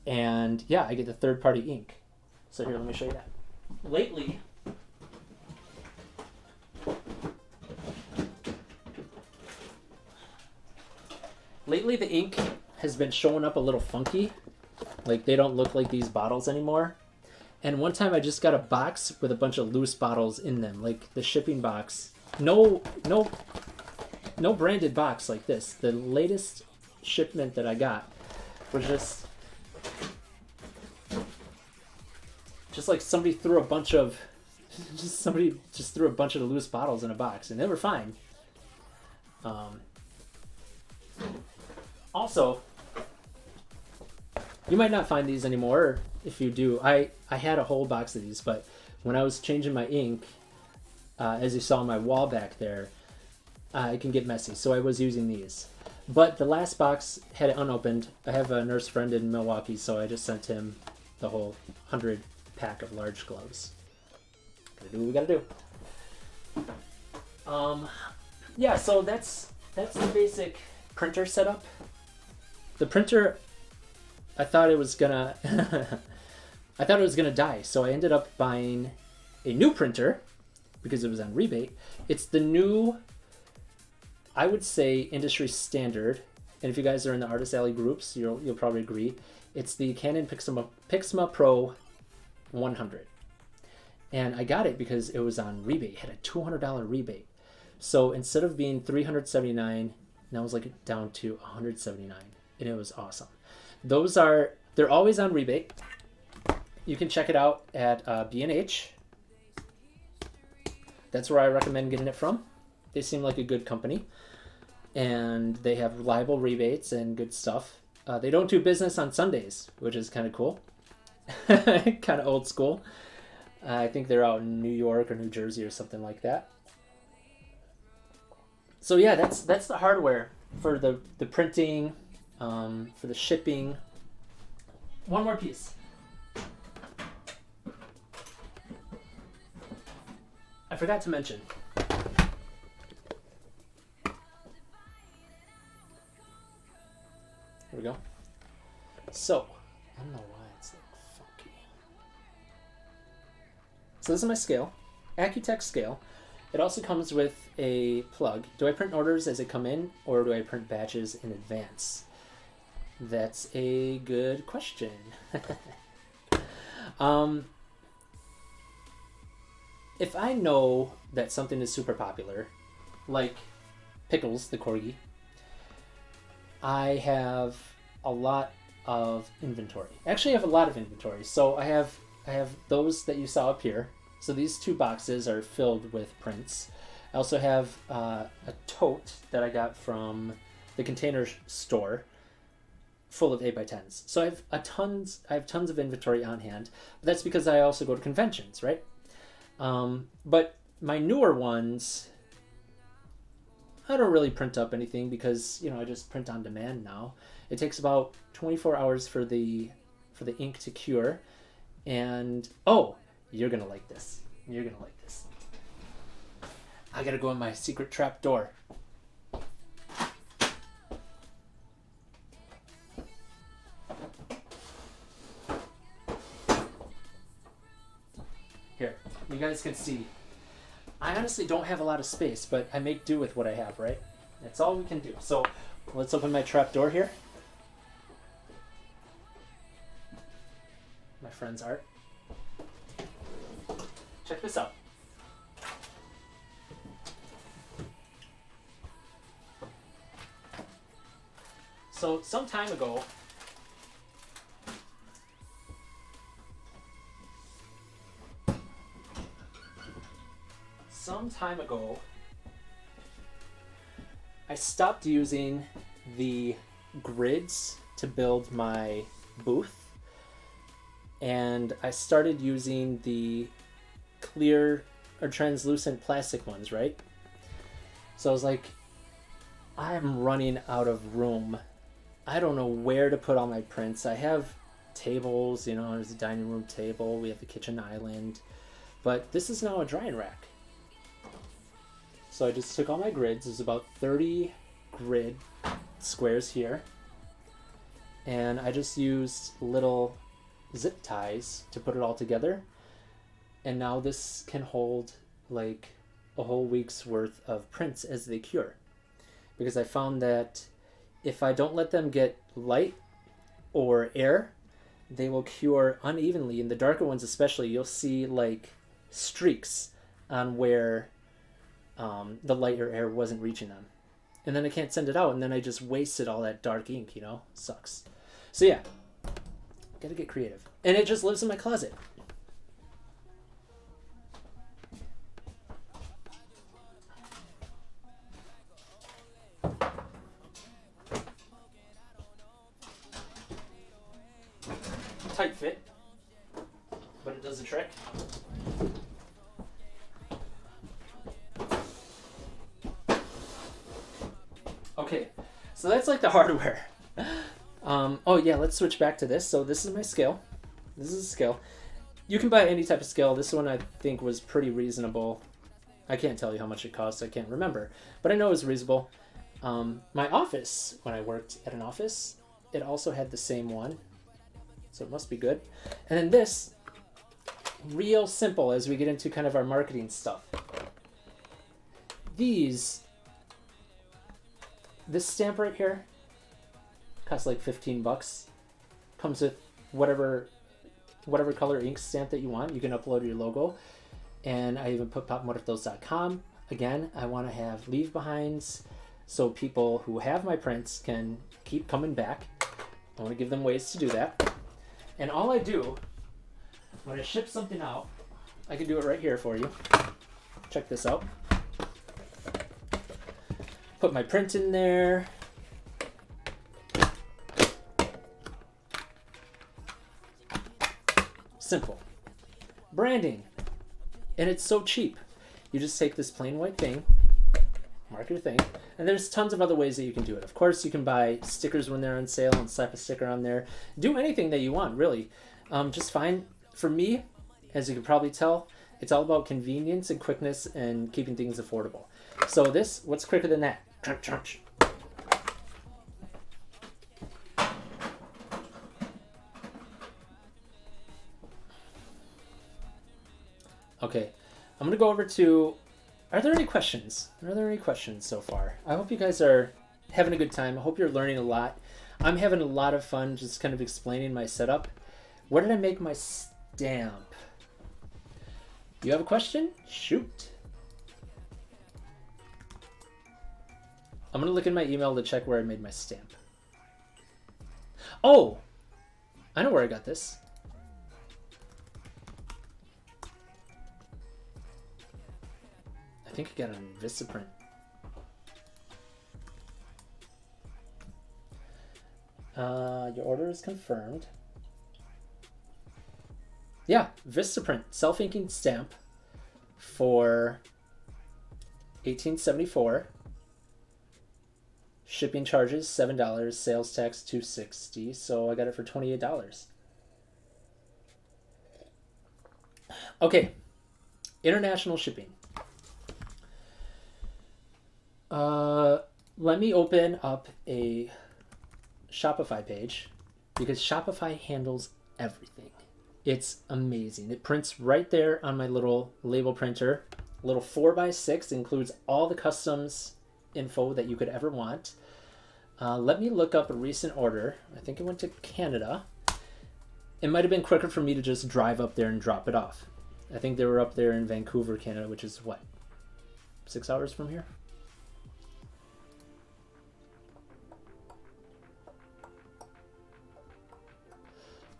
And yeah, I get the third-party ink. So here, let me show you that. Lately the ink has been showing up a little funky. Like they don't look like these bottles anymore. And one time I just got a box with a bunch of loose bottles in them, like the shipping box. No branded box like this. The latest shipment that I got was just like somebody threw a bunch of loose bottles in a box, and they were fine. Also, you might not find these anymore, or if you do, I had a whole box of these, but when I was changing my ink, as you saw on my wall back there, it can get messy, so I was using these. But the last box had it unopened. I have a nurse friend in Milwaukee, so I just sent him the whole 100 pack of large gloves. Gotta do what we gotta do. Yeah, so that's the basic printer setup. The printer, I thought it was gonna die, so I ended up buying a new printer because it was on rebate. It's the new, I would say, industry standard, and if you guys are in the Artist Alley groups, you'll probably agree. It's the Canon Pixma Pro 100, and I got it because it was on rebate. It had a $200 rebate, so instead of being $379, now it was like down to $179, and it was awesome. They're always on rebate. You can check it out at B&H. That's where I recommend getting it from. They seem like a good company, and they have reliable rebates and good stuff. They don't do business on Sundays, which is kind of cool. Kind of old school. I think they're out in New York or New Jersey or something like that. So yeah, that's the hardware for the printing, for the shipping. One more piece. I forgot to mention. Here we go. So, I don't know why it's like funky. So this is my scale, Accutech scale. It also comes with a plug. Do I print orders as they come in, or do I print batches in advance? That's a good question. If I know that something is super popular, like Pickles, the corgi, I have a lot of inventory. Actually, I have a lot of inventory. So I have those that you saw up here. So these 2 boxes are filled with prints. I also have a tote that I got from the Container Store, full of 8x10s. So I have tons of inventory on hand. But that's because I also go to conventions, right? But my newer ones, I don't really print up anything because, you know, I just print on demand now. It takes about 24 hours for the ink to cure. And oh, you're gonna like this. You're gonna like this. I gotta go in my secret trap door. Here, you guys can see. I honestly don't have a lot of space, but I make do with what I have, right? That's all we can do. So let's open my trap door here. My friend's art. Check this out. So some time ago, I stopped using the grids to build my booth, and I started using the clear or translucent plastic ones, right? So I was like, I'm running out of room. I don't know where to put all my prints. I have tables, you know, there's a dining room table, we have the kitchen island, but this is now a drying rack. So I just took all my grids. There's about 30 grid squares here. And I just used little zip ties to put it all together. And now this can hold like a whole week's worth of prints as they cure. Because I found that if I don't let them get light or air, they will cure unevenly. In the darker ones especially, you'll see like streaks on where the light or air wasn't reaching them. And then I can't send it out, and then I just wasted all that dark ink, you know? Sucks. So yeah, gotta get creative. And it just lives in my closet. Tight fit, but it does the trick. Okay, so that's like the hardware. Oh yeah, let's switch back to this. So this is my scale. This is a scale. You can buy any type of scale. This one I think was pretty reasonable. I can't tell you how much it costs. I can't remember, but I know it was reasonable. My office, when I worked at an office, it also had the same one, so it must be good. And then this, real simple as we get into kind of our marketing stuff. This stamp right here costs like $15. Comes with whatever color ink stamp that you want. You can upload your logo. And I even put popmuertos.com. Again, I want to have leave behinds so people who have my prints can keep coming back. I want to give them ways to do that. And all I do when I ship something out, I can do it right here for you. Check this out. Put my print in there. Simple. Branding. And it's so cheap. You just take this plain white thing, mark your thing, and there's tons of other ways that you can do it. Of course, you can buy stickers when they're on sale and slap a sticker on there. Do anything that you want, really. Just find, for me, as you can probably tell, it's all about convenience and quickness and keeping things affordable. So this, what's quicker than that? Crunch, crunch. Okay, I'm gonna go over to Are there any questions? Are there any questions so far? I hope you guys are having a good time. I hope you're learning a lot. I'm having a lot of fun just kind of explaining my setup. Where did I make my stamp? You have a question? Shoot. I'm going to look in my email to check where I made my stamp. Oh, I know where I got this. I think I got it on Vistaprint. Your order is confirmed. Yeah, Vistaprint self-inking stamp for $18.74. Shipping charges $7, sales tax $2.60, so I got it for $28. Okay, international shipping. Let me open up a Shopify page because Shopify handles everything. It's amazing. It prints right there on my little label printer. A little 4x6 includes all the customs info that you could ever want. Let me look up a recent order. I think it went to Canada. It might have been quicker for me to just drive up there and drop it off. I think they were up there in Vancouver, Canada, which is what, 6 hours from here?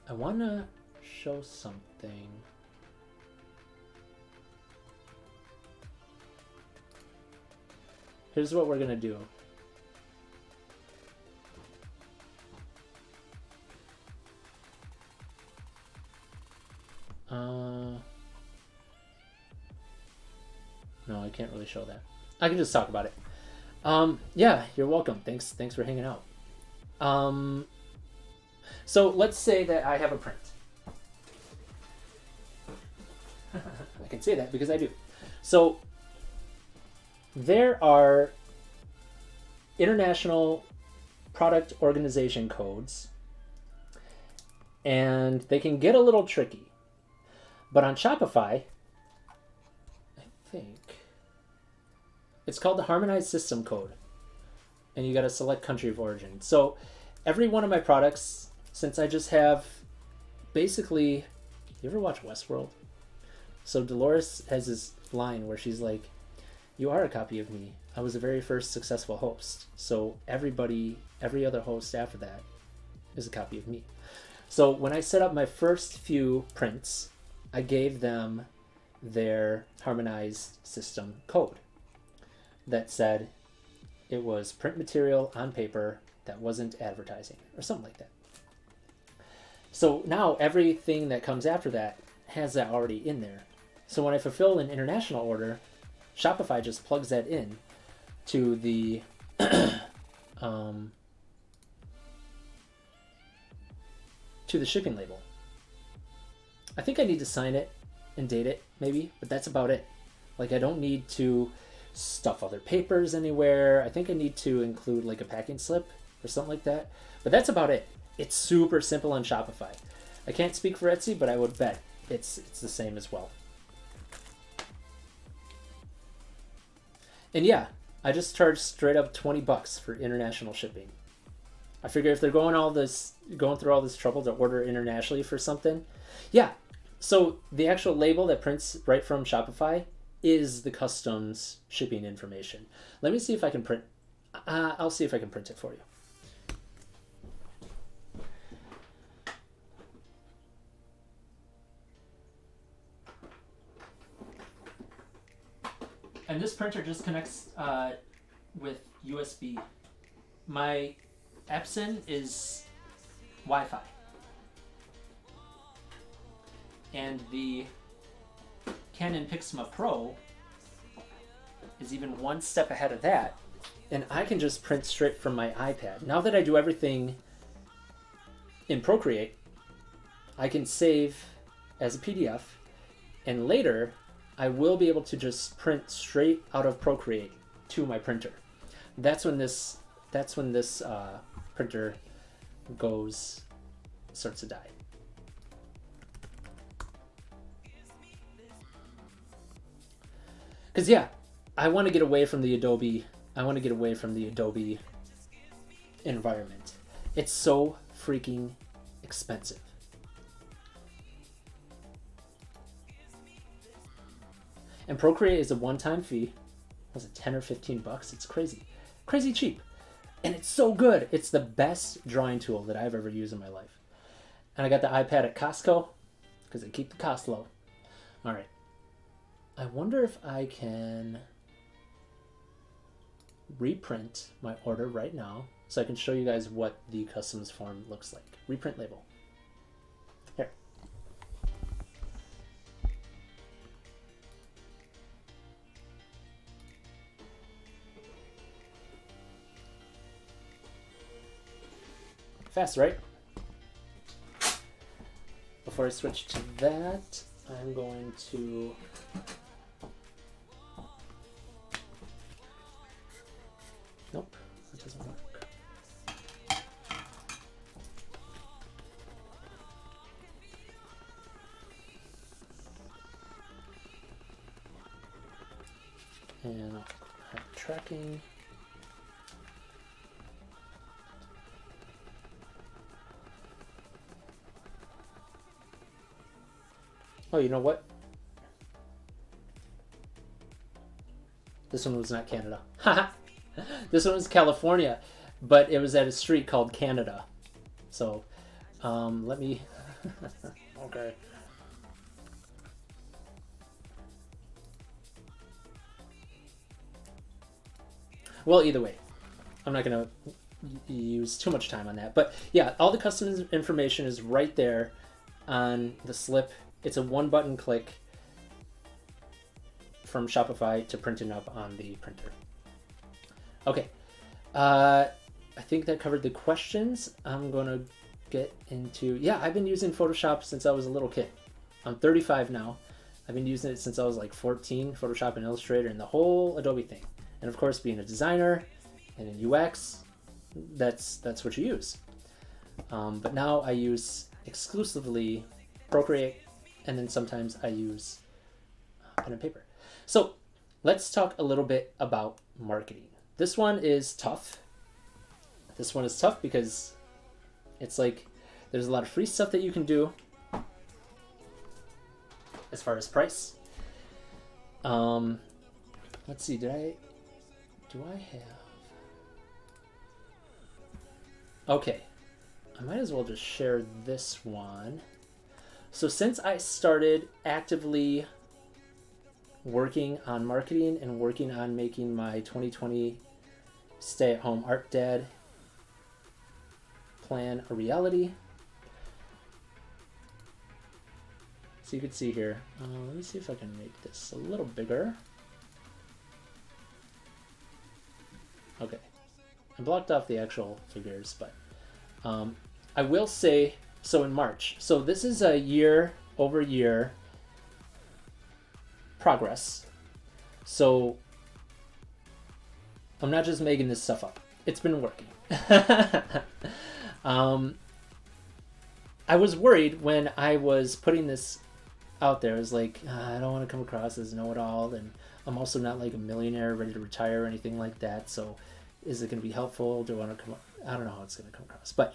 I want to show something. Here's what we're going to do. No, I can't really show that. I can just talk about it. Yeah, you're welcome. Thanks for hanging out. So let's say that I have a print. I can say that because I do. So there are international product organization codes, and they can get a little tricky. But on Shopify, I think it's called the Harmonized System Code, and you got to select country of origin. So every one of my products, since I just have basically, you ever watch Westworld? So Dolores has this line where she's like, "You are a copy of me. I was the very first successful host. So every other host after that is a copy of me." So when I set up my first few prints, I gave them their harmonized system code that said it was print material on paper that wasn't advertising or something like that. So now everything that comes after that has that already in there. So when I fulfill an international order, Shopify just plugs that in to the to the shipping label. I think I need to sign it and date it maybe, but that's about it. Like, I don't need to stuff other papers anywhere. I think I need to include like a packing slip or something like that, but that's about it. It's super simple on Shopify. I can't speak for Etsy, but I would bet it's the same as well. And yeah, I just charge straight up $20 for international shipping. I figure if they're going through all this trouble to order internationally for something, yeah. So the actual label that prints right from Shopify is the customs shipping information. Let me see if I can print. I'll see if I can print it for you. And this printer just connects with USB. My Epson is Wi-Fi. And the Canon Pixma Pro is even one step ahead of that. And I can just print straight from my iPad. Now that I do everything in Procreate, I can save as a PDF, and later I will be able to just print straight out of Procreate to my printer. That's when this printer starts to die. Because yeah, I want to get away from the Adobe. I want to get away from the Adobe environment. It's so freaking expensive. And Procreate is a one-time fee. Was it 10 or 15 bucks? It's crazy. Crazy cheap. And it's so good. It's the best drawing tool that I've ever used in my life. And I got the iPad at Costco because they keep the cost low. All right. I wonder if I can reprint my order right now so I can show you guys what the customs form looks like. Reprint label. Here. Fast, right? Before I switch to that, I'm going to nope, that doesn't work. And I'll have tracking. Oh, you know what? This one was not Canada. This one was California, but it was at a street called Canada. So, let me... Okay. Well, either way, I'm not going to use too much time on that. But yeah, all the custom information is right there on the slip. It's a one-button click from Shopify to printing up on the printer. Okay, I think that covered the questions. I'm going to get into... Yeah, I've been using Photoshop since I was a little kid. I'm 35 now. I've been using it since I was like 14, Photoshop and Illustrator and the whole Adobe thing. And of course, being a designer and in UX, that's what you use. But now I use exclusively Procreate, and then sometimes I use pen and paper. So let's talk a little bit about marketing. This one is tough. This one is tough because it's like there's a lot of free stuff that you can do as far as price. Let's see, do I have... Okay, I might as well just share this one. So since I started actively working on marketing and working on making my 2020 stay-at-home art dad plan a reality. So you can see here, let me see if I can make this a little bigger. Okay, I blocked off the actual figures, but I will say, so in March, so this is a year-over-year progress. So I'm not just making this stuff up. It's been working. I was worried when I was putting this out there. I was like, I don't want to come across as know-it-all, and I'm also not like a millionaire ready to retire or anything like that. So is it going to be helpful? Do I want to come? I don't know how it's going to come across. But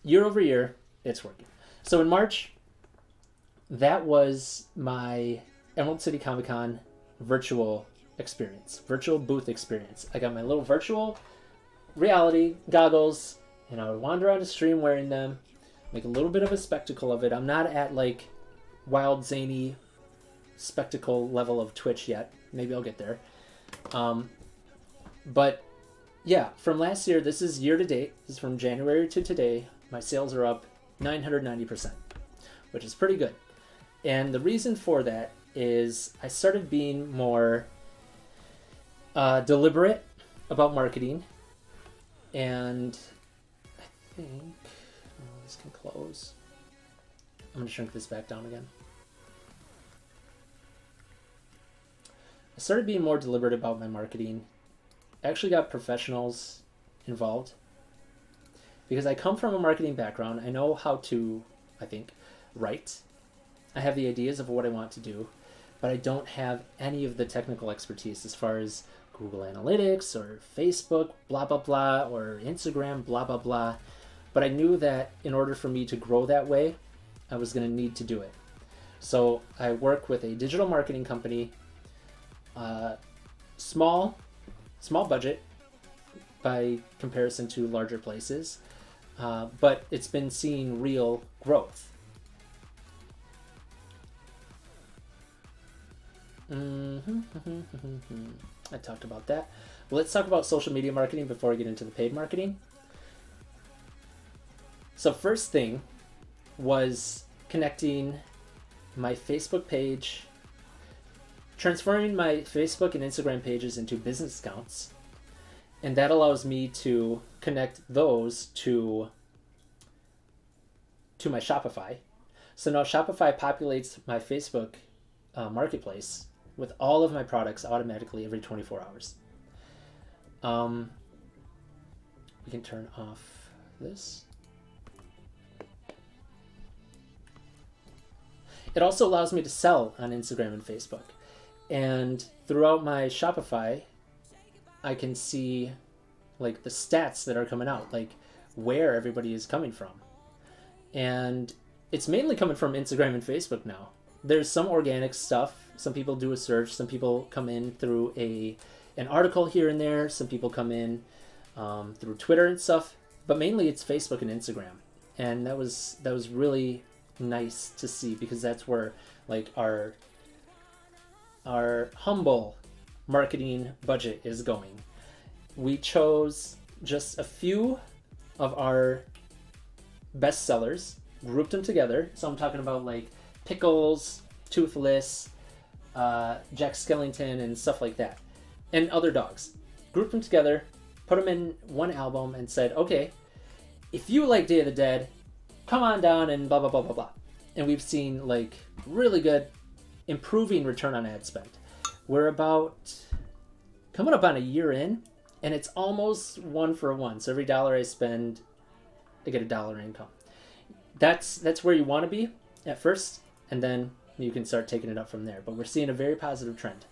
year over year, it's working. So in March, that was my Emerald City Comic Con virtual experience, virtual booth experience. I got my little virtual reality goggles, and I would wander on the stream wearing them, make a little bit of a spectacle of it. I'm not at like wild, zany spectacle level of Twitch yet. Maybe I'll get there. But yeah, from last year, this is year to date. This is from January to today. My sales are up 990%, which is pretty good. And the reason for that is I started being more deliberate about marketing. And I think this can close. I'm going to shrink this back down again. I started being more deliberate about my marketing. I actually got professionals involved because I come from a marketing background. I know how to, I think, write. I have the ideas of what I want to do, but I don't have any of the technical expertise as far as Google Analytics or Facebook, blah, blah, blah, or Instagram, blah, blah, blah. But I knew that in order for me to grow that way, I was going to need to do it. So I work with a digital marketing company, small budget by comparison to larger places, but it's been seeing real growth. I talked about that. Well, let's talk about social media marketing before I get into the paid marketing. So first thing was connecting my Facebook page, transferring my Facebook and Instagram pages into business accounts. And that allows me to connect those to my Shopify. So now Shopify populates my Facebook marketplace with all of my products automatically every 24 hours. We can turn off this. It also allows me to sell on Instagram and Facebook. And throughout my Shopify, I can see like the stats that are coming out, like where everybody is coming from. And it's mainly coming from Instagram and Facebook now. There's some organic stuff. Some people do a search. Some people come in through an article here and there. Some people come in through Twitter and stuff. But mainly it's Facebook and Instagram. And that was really nice to see, because that's where like our humble marketing budget is going. We chose just a few of our best sellers, grouped them together. So I'm talking about like Pickles, Toothless, Jack Skellington, and stuff like that, and other dogs. Grouped them together, put them in one album, and said, okay, if you like Day of the Dead, come on down and blah, blah, blah, blah, blah. And we've seen like really good improving return on ad spend. We're about coming up on a year in, and it's almost 1 for 1. So every dollar I spend, I get $1 income. That's where you want to be at first, and then you can start taking it up from there. But we're seeing a very positive trend.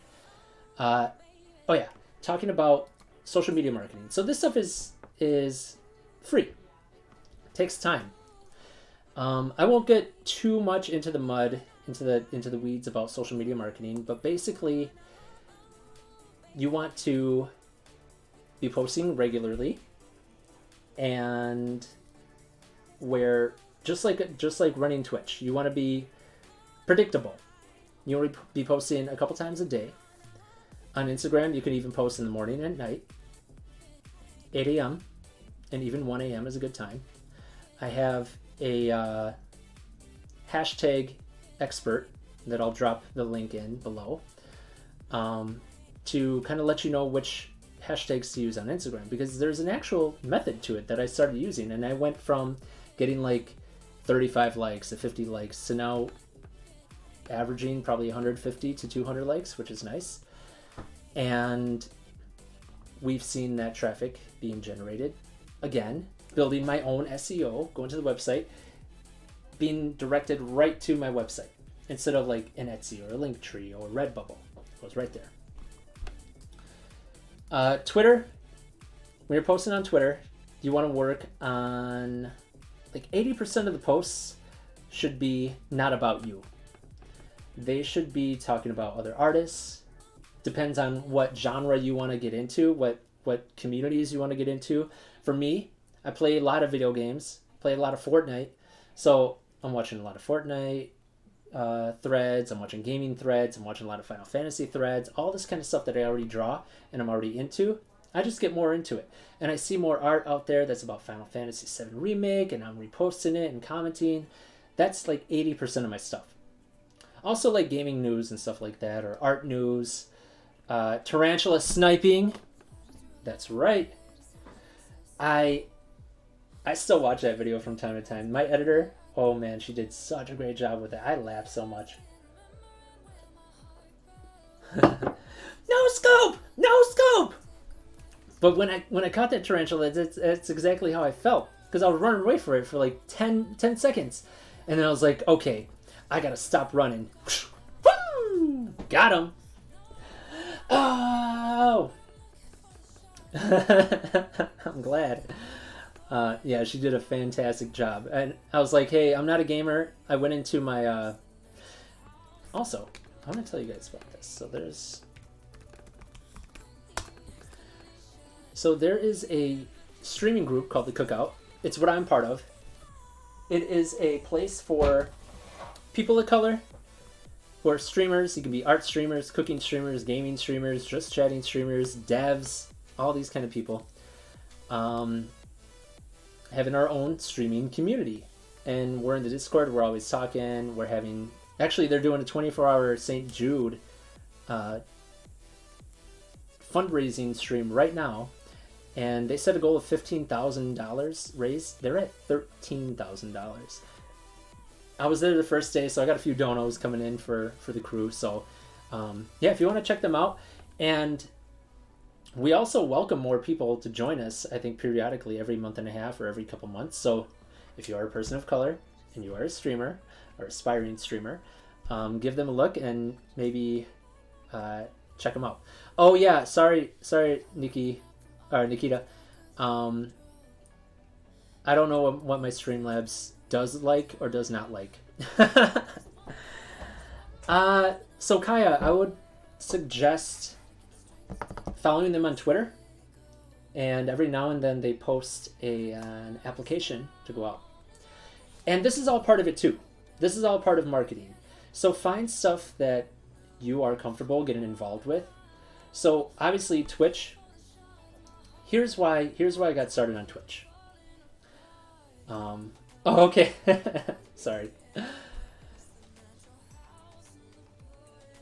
Talking about social media marketing. So this stuff is free. It takes time. I won't get too much into the mud, into the weeds about social media marketing, but basically you want to be posting regularly, and where just like running Twitch, you want to be predictable. You want to be posting a couple times a day. On Instagram, you can even post in the morning and at night, 8 a.m. and even 1 a.m. is a good time. I have a hashtag expert that I'll drop the link in below to kind of let you know which hashtags to use on Instagram, because there's an actual method to it that I started using, and I went from getting like 35 likes to 50 likes to now averaging probably 150 to 200 likes, which is nice. And we've seen that traffic being generated. Again, building my own SEO, going to the website, being directed right to my website instead of like an Etsy or a Linktree or Redbubble. It goes right there. Twitter, when you're posting on Twitter, you want to work on like 80% of the posts should be not about you. They should be talking about other artists. Depends on what genre you want to get into, what communities you want to get into. For me, I play a lot of video games, play a lot of Fortnite. So I'm watching a lot of Fortnite threads, I'm watching gaming threads, I'm watching a lot of Final Fantasy threads, all this kind of stuff that I already draw and I'm already into. I just get more into it. And I see more art out there that's about Final Fantasy VII Remake, and I'm reposting it and commenting. That's like 80% of my stuff. Also like gaming news and stuff like that, or art news. Tarantula sniping. That's right. I still watch that video from time to time. My editor, oh man, she did such a great job with it. I laughed so much. No scope! No scope! But when I caught that tarantula, that's exactly how I felt. Because I was running away for it for like 10 seconds. And then I was like, okay, I gotta stop running. Woo! Got him. Oh. I'm glad. Yeah, she did a fantastic job. And I was like, hey, I'm not a gamer. I went into my... Also, I want to tell you guys about this. So there is a streaming group called The Cookout. It's what I'm part of. It is a place for people of color who are streamers. You can be art streamers, cooking streamers, gaming streamers, just chatting streamers, devs, all these kind of people. Having our own streaming community. And we're in the Discord. We're always talking. We're having... Actually, they're doing a 24-hour St. Jude fundraising stream right now. And they set a goal of $15,000 raised. They're at $13,000. I was there the first day, so I got a few donos coming in for the crew. So, yeah, if you want to check them out. And we also welcome more people to join us, I think, periodically, every month and a half or every couple months. So if you are a person of color and you are a streamer or aspiring streamer, give them a look and maybe check them out. Oh, yeah, sorry, Nikki. Or Nikita, I don't know what my Streamlabs does like or does not like. So Kaya, I would suggest following them on Twitter, and every now and then they post an application to go out. And this is all part of it too. This is all part of marketing. So find stuff that you are comfortable getting involved with. So obviously Twitch. Here's why I got started on Twitch. Oh, okay. Sorry.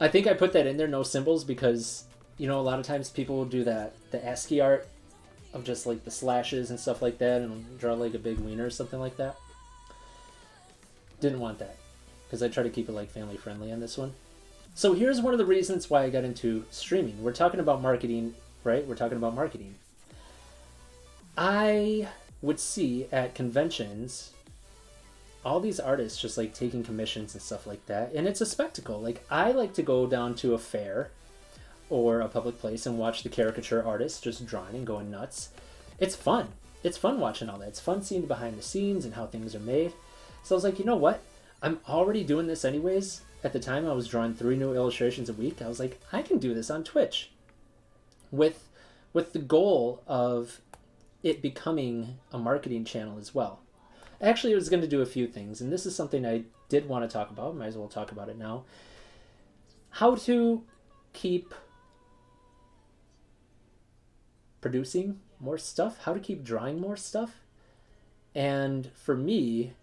I think I put that in there, no symbols, because, you know, a lot of times people will do the ASCII art of just like the slashes and stuff like that and draw like a big wiener or something like that. Didn't want that, because I try to keep it like family friendly on this one. So here's one of the reasons why I got into streaming. We're talking about marketing, right? We're talking about marketing. I would see at conventions all these artists just like taking commissions and stuff like that, and it's a spectacle. Like, I like to go down to a fair or a public place and watch the caricature artists just drawing and going nuts. It's fun. It's fun watching all that. It's fun seeing behind the scenes and how things are made. So I was like, you know what? I'm already doing this anyways. At the time, I was drawing 3 new illustrations a week. I was like, I can do this on Twitch with the goal of it becoming a marketing channel as well. Actually, I was going to do a few things, and this is something I did want to talk about. Might as well talk about it now. How to keep producing more stuff, how to keep drawing more stuff. And for me,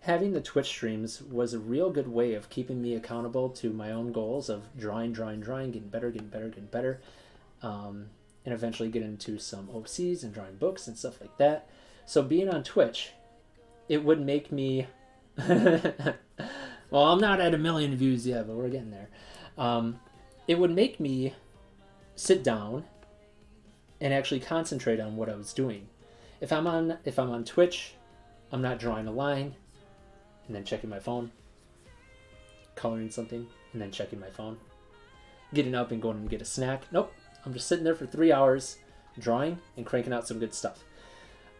having the Twitch streams was a real good way of keeping me accountable to my own goals of drawing, getting better. And eventually get into some OCs and drawing books and stuff like that. So being on Twitch, it would make me... Well, I'm not at 1 million views yet, but we're getting there. It would make me sit down and actually concentrate on what I was doing. If I'm on Twitch, I'm not drawing a line and then checking my phone, coloring something and then checking my phone, getting up and going to get a snack. Nope. I'm just sitting there for 3 hours drawing and cranking out some good stuff.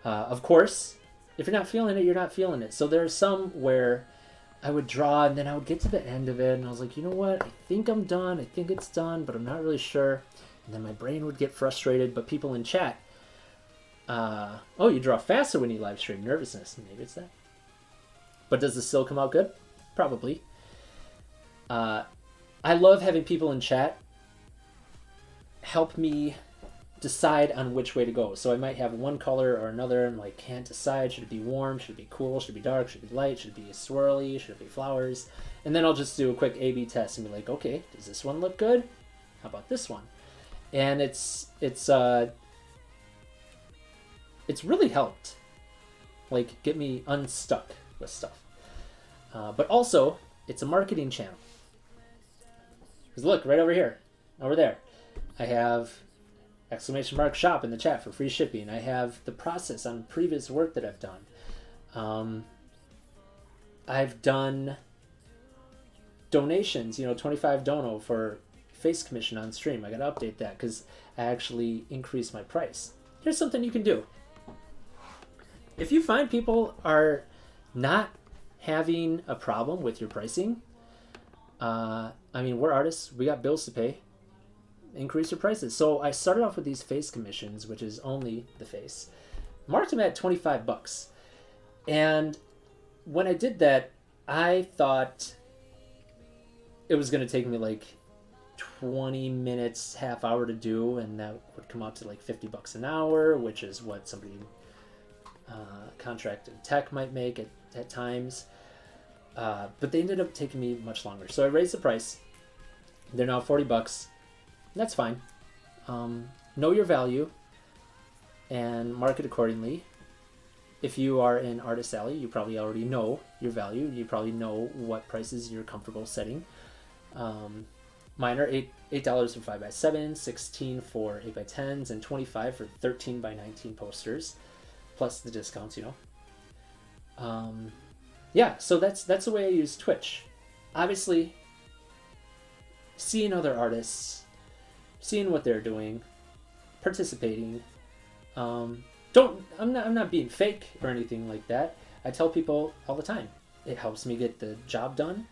Of course, if you're not feeling it, you're not feeling it. So there are some where I would draw and then I would get to the end of it and I was like, you know what? I think I'm done. I think it's done, but I'm not really sure. And then my brain would get frustrated. But people in chat, oh, you draw faster when you live stream. Nervousness. Maybe it's that. But does this still come out good? Probably. I love having people in chat help me decide on which way to go. So I might have one color or another and like can't decide. Should it be warm? Should it be cool? Should it be dark? Should it be light? Should it be swirly? Should it be flowers? And then I'll just do a quick A/B test and be like, okay, does this one look good? How about this one? And it's really helped like get me unstuck with stuff. But also it's a marketing channel. Because look, right over here, over there, I have !shop in the chat for free shipping. I have the process on previous work that I've done. I've done donations, 25 dono for face commission on stream. I got to update that because I actually increased my price. Here's something you can do. If you find people are not having a problem with your pricing, we're artists, we got bills to pay, increase your prices. So I started off with these face commissions, which is only the face, marked them at $25. And when I did that, I thought it was going to take me like 20 minutes, half hour to do, and that would come out to like $50 an hour, which is what somebody contracted tech might make at times. But they ended up taking me much longer. So I raised the price. They're now $40. That's fine. Know your value and market accordingly. If you are in Artist Alley, you probably already know your value. You probably know what prices you're comfortable setting. Mine are $8 for 5x7, $16 for 8x10s, and $25 for 13x19 posters, plus the discounts, so that's the way I use Twitch. Obviously, seeing other artists, seeing what they're doing, participating. I'm not being fake or anything like that. I tell people all the time, it helps me get the job done,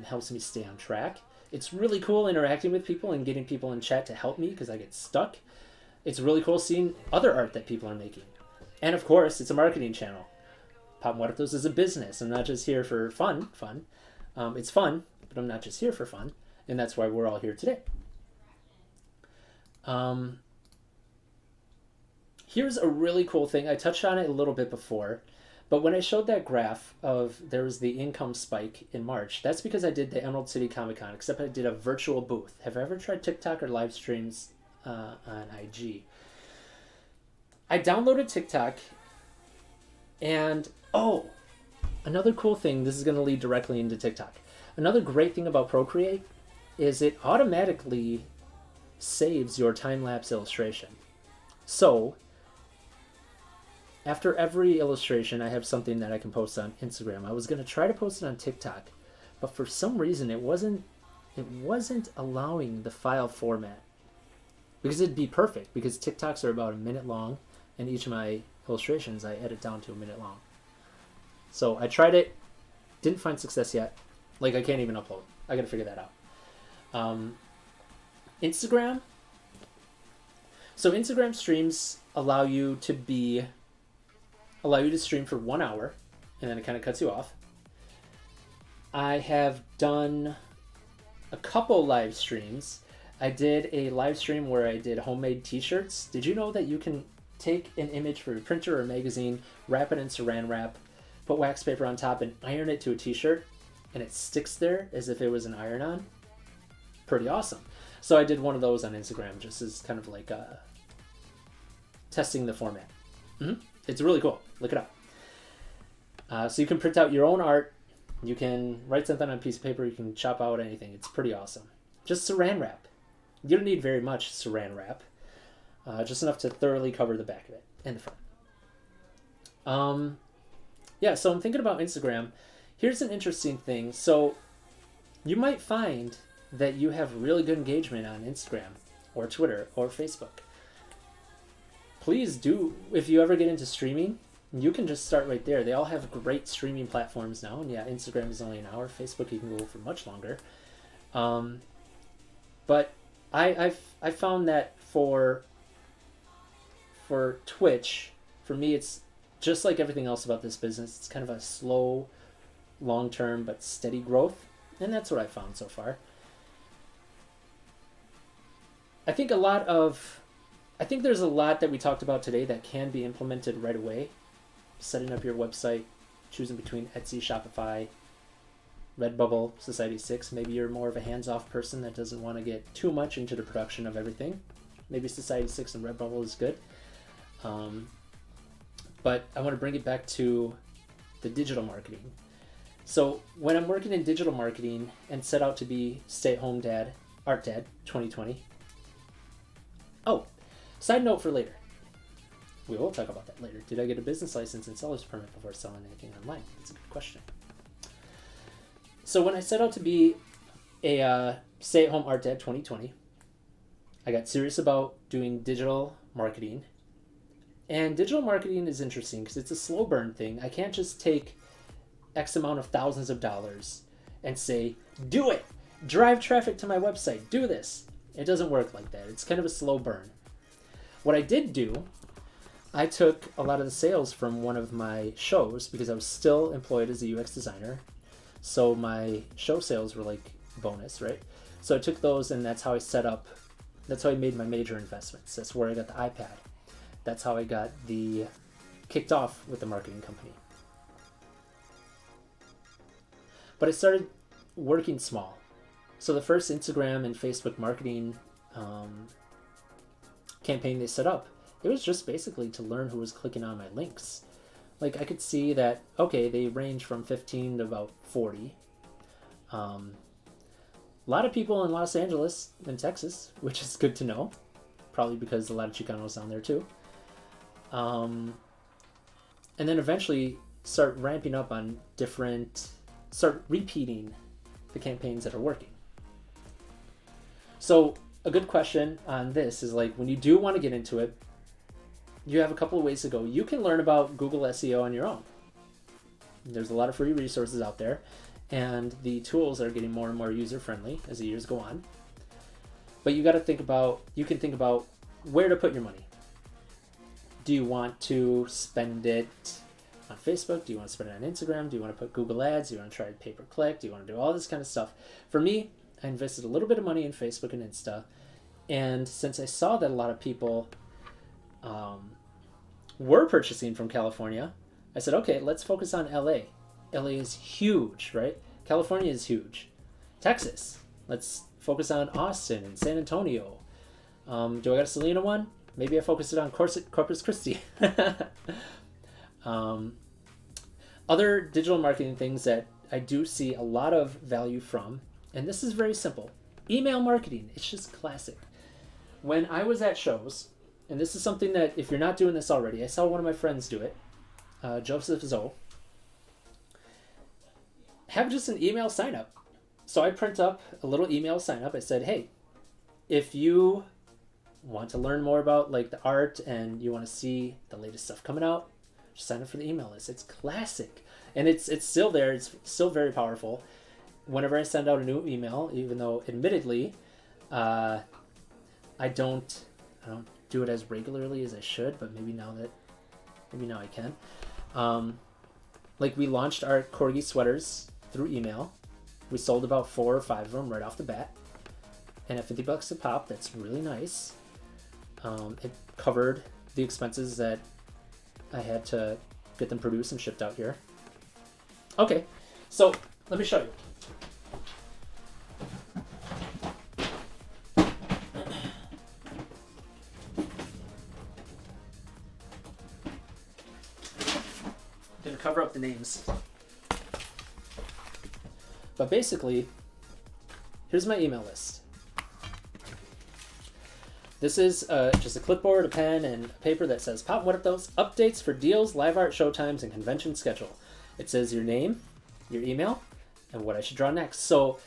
helps me stay on track. It's really cool interacting with people and getting people in chat to help me because I get stuck. It's really cool seeing other art that people are making. And of course, it's a marketing channel. Pop Muertos is a business. I'm not just here for fun. It's fun, but I'm not just here for fun. And that's why we're all here today. Here's a really cool thing. I touched on it a little bit before, but when I showed that graph of there was the income spike in March, that's because I did the Emerald City Comic Con, except I did a virtual booth. Have you ever tried TikTok or live streams on IG? I downloaded TikTok, and another cool thing, this is going to lead directly into TikTok. Another great thing about Procreate is it automatically saves your time-lapse illustration. So after every illustration, I have something that I can post on Instagram. I was going to try to post it on TikTok, but for some reason it wasn't allowing the file format, because it'd be perfect, because TikToks are about a minute long, and each of my illustrations I edit down to a minute long. So I tried it, didn't find success yet. Like, I can't even upload. I gotta figure that out. Instagram. So Instagram streams allow you to stream for 1 hour, and then it kind of cuts you off. I have done a couple live streams. I did a live stream where I did homemade t-shirts. Did you know that you can take an image for a printer or a magazine, wrap it in saran wrap, put wax paper on top, and iron it to a t-shirt, and it sticks there as if it was an iron-on? Pretty awesome. So I did one of those on Instagram, just as kind of like testing the format. It's really cool. Look it up. So you can print out your own art. You can write something on a piece of paper. You can chop out anything. It's pretty awesome. Just saran wrap. You don't need very much saran wrap. Just enough to thoroughly cover the back of it and the front. So I'm thinking about Instagram. Here's an interesting thing. So you might find that you have really good engagement on Instagram or Twitter or Facebook. Please do, if you ever get into streaming, you can just start right there. They all have great streaming platforms now. And yeah, Instagram is only an hour. Facebook, you can go for much longer. But I found that for Twitch, for me, it's just like everything else about this business. It's kind of a slow, long-term, but steady growth. And that's what I found so far. I think there's a lot that we talked about today that can be implemented right away. Setting up your website, choosing between Etsy, Shopify, Redbubble, Society6. Maybe you're more of a hands-off person that doesn't want to get too much into the production of everything. Maybe Society6 and Redbubble is good. But I want to bring it back to the digital marketing. So when I'm working in digital marketing and set out to be stay-at-home dad, art dad, 2020. Oh, side note for later. We will talk about that later. Did I get a business license and seller's permit before selling anything online? That's a good question. So when I set out to be a stay-at-home art dad 2020, I got serious about doing digital marketing. And digital marketing is interesting because it's a slow burn thing. I can't just take X amount of thousands of dollars and say, do it, drive traffic to my website, do this. It doesn't work like that. It's kind of a slow burn. What I did do, I took a lot of the sales from one of my shows because I was still employed as a UX designer. So my show sales were like bonus, right? So I took those, and that's how I made my major investments. That's where I got the iPad. That's how I got kicked off with the marketing company. But I started working small. So the first Instagram and Facebook marketing campaign they set up, it was just basically to learn who was clicking on my links. Like I could see that, okay, they range from 15 to about 40. A lot of people in Los Angeles and Texas, which is good to know, probably because a lot of Chicanos down there too. And then eventually start ramping up on start repeating the campaigns that are working. So a good question on this is like, when you do want to get into it, you have a couple of ways to go. You can learn about Google SEO on your own. There's a lot of free resources out there, and the tools are getting more and more user-friendly as the years go on. But you can think about where to put your money. Do you want to spend it on Facebook? Do you want to spend it on Instagram? Do you want to put Google ads? Do you want to try pay-per-click? Do you want to do all this kind of stuff? For me, I invested a little bit of money in Facebook and Insta. And since I saw that a lot of people were purchasing from California, I said, okay, let's focus on LA. LA is huge, right? California is huge. Texas, let's focus on Austin and San Antonio. Do I got a Selena one? Maybe I focus it on Corpus Christi. Other digital marketing things that I do see a lot of value from, and this is very simple. Email marketing, it's just classic. When I was at shows, and this is something that if you're not doing this already, I saw one of my friends do it, Joseph Zoe, have just an email sign up. So I print up a little email sign up. I said, hey, if you want to learn more about like the art and you want to see the latest stuff coming out, just sign up for the email list. It's classic. And it's still there. It's still very powerful. Whenever I send out a new email, even though admittedly, I don't do it as regularly as I should, but maybe now I can. Like we launched our corgi sweaters through email. We sold about 4 or 5 of them right off the bat. And at $50 a pop, that's really nice. It covered the expenses that I had to get them produced and shipped out here. Okay, so let me show you. Gonna cover up the names. But basically, here's my email list. This is just a clipboard, a pen, and a paper that says, Pop, what are those? Updates for deals, live art showtimes, and convention schedule. It says your name, your email, and what I should draw next. So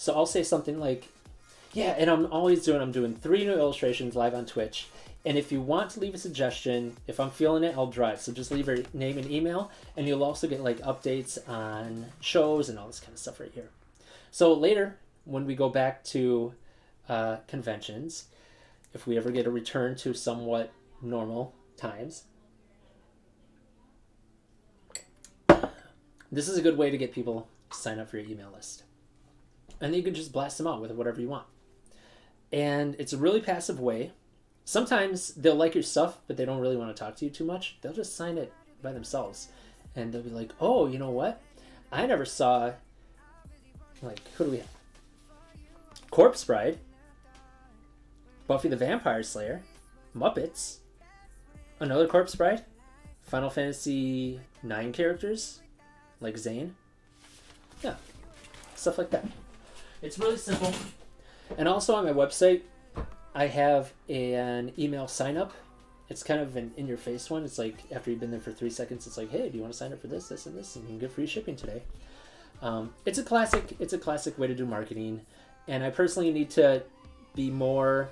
I'll say something like, yeah, and I'm doing 3 new illustrations live on Twitch. And if you want to leave a suggestion, if I'm feeling it, I'll draw it. So just leave your name and email, and you'll also get like updates on shows and all this kind of stuff right here. So later, when we go back to conventions, if we ever get a return to somewhat normal times, this is a good way to get people to sign up for your email list. And then you can just blast them out with whatever you want. And it's a really passive way. Sometimes they'll like your stuff, but they don't really want to talk to you too much. They'll just sign it by themselves. And they'll be like, oh, you know what? I never saw, like, who do we have? Corpse Bride, Buffy the Vampire Slayer, Muppets, another Corpse Bride, Final Fantasy 9 characters, like Zane. Yeah, stuff like that. It's really simple. And also on my website, I have an email sign up. It's kind of an in-your-face one. It's like after you've been there for 3 seconds, it's like, hey, do you want to sign up for this, this, and this? And you can get free shipping today. It's a classic. It's a classic way to do marketing, and I personally need to be more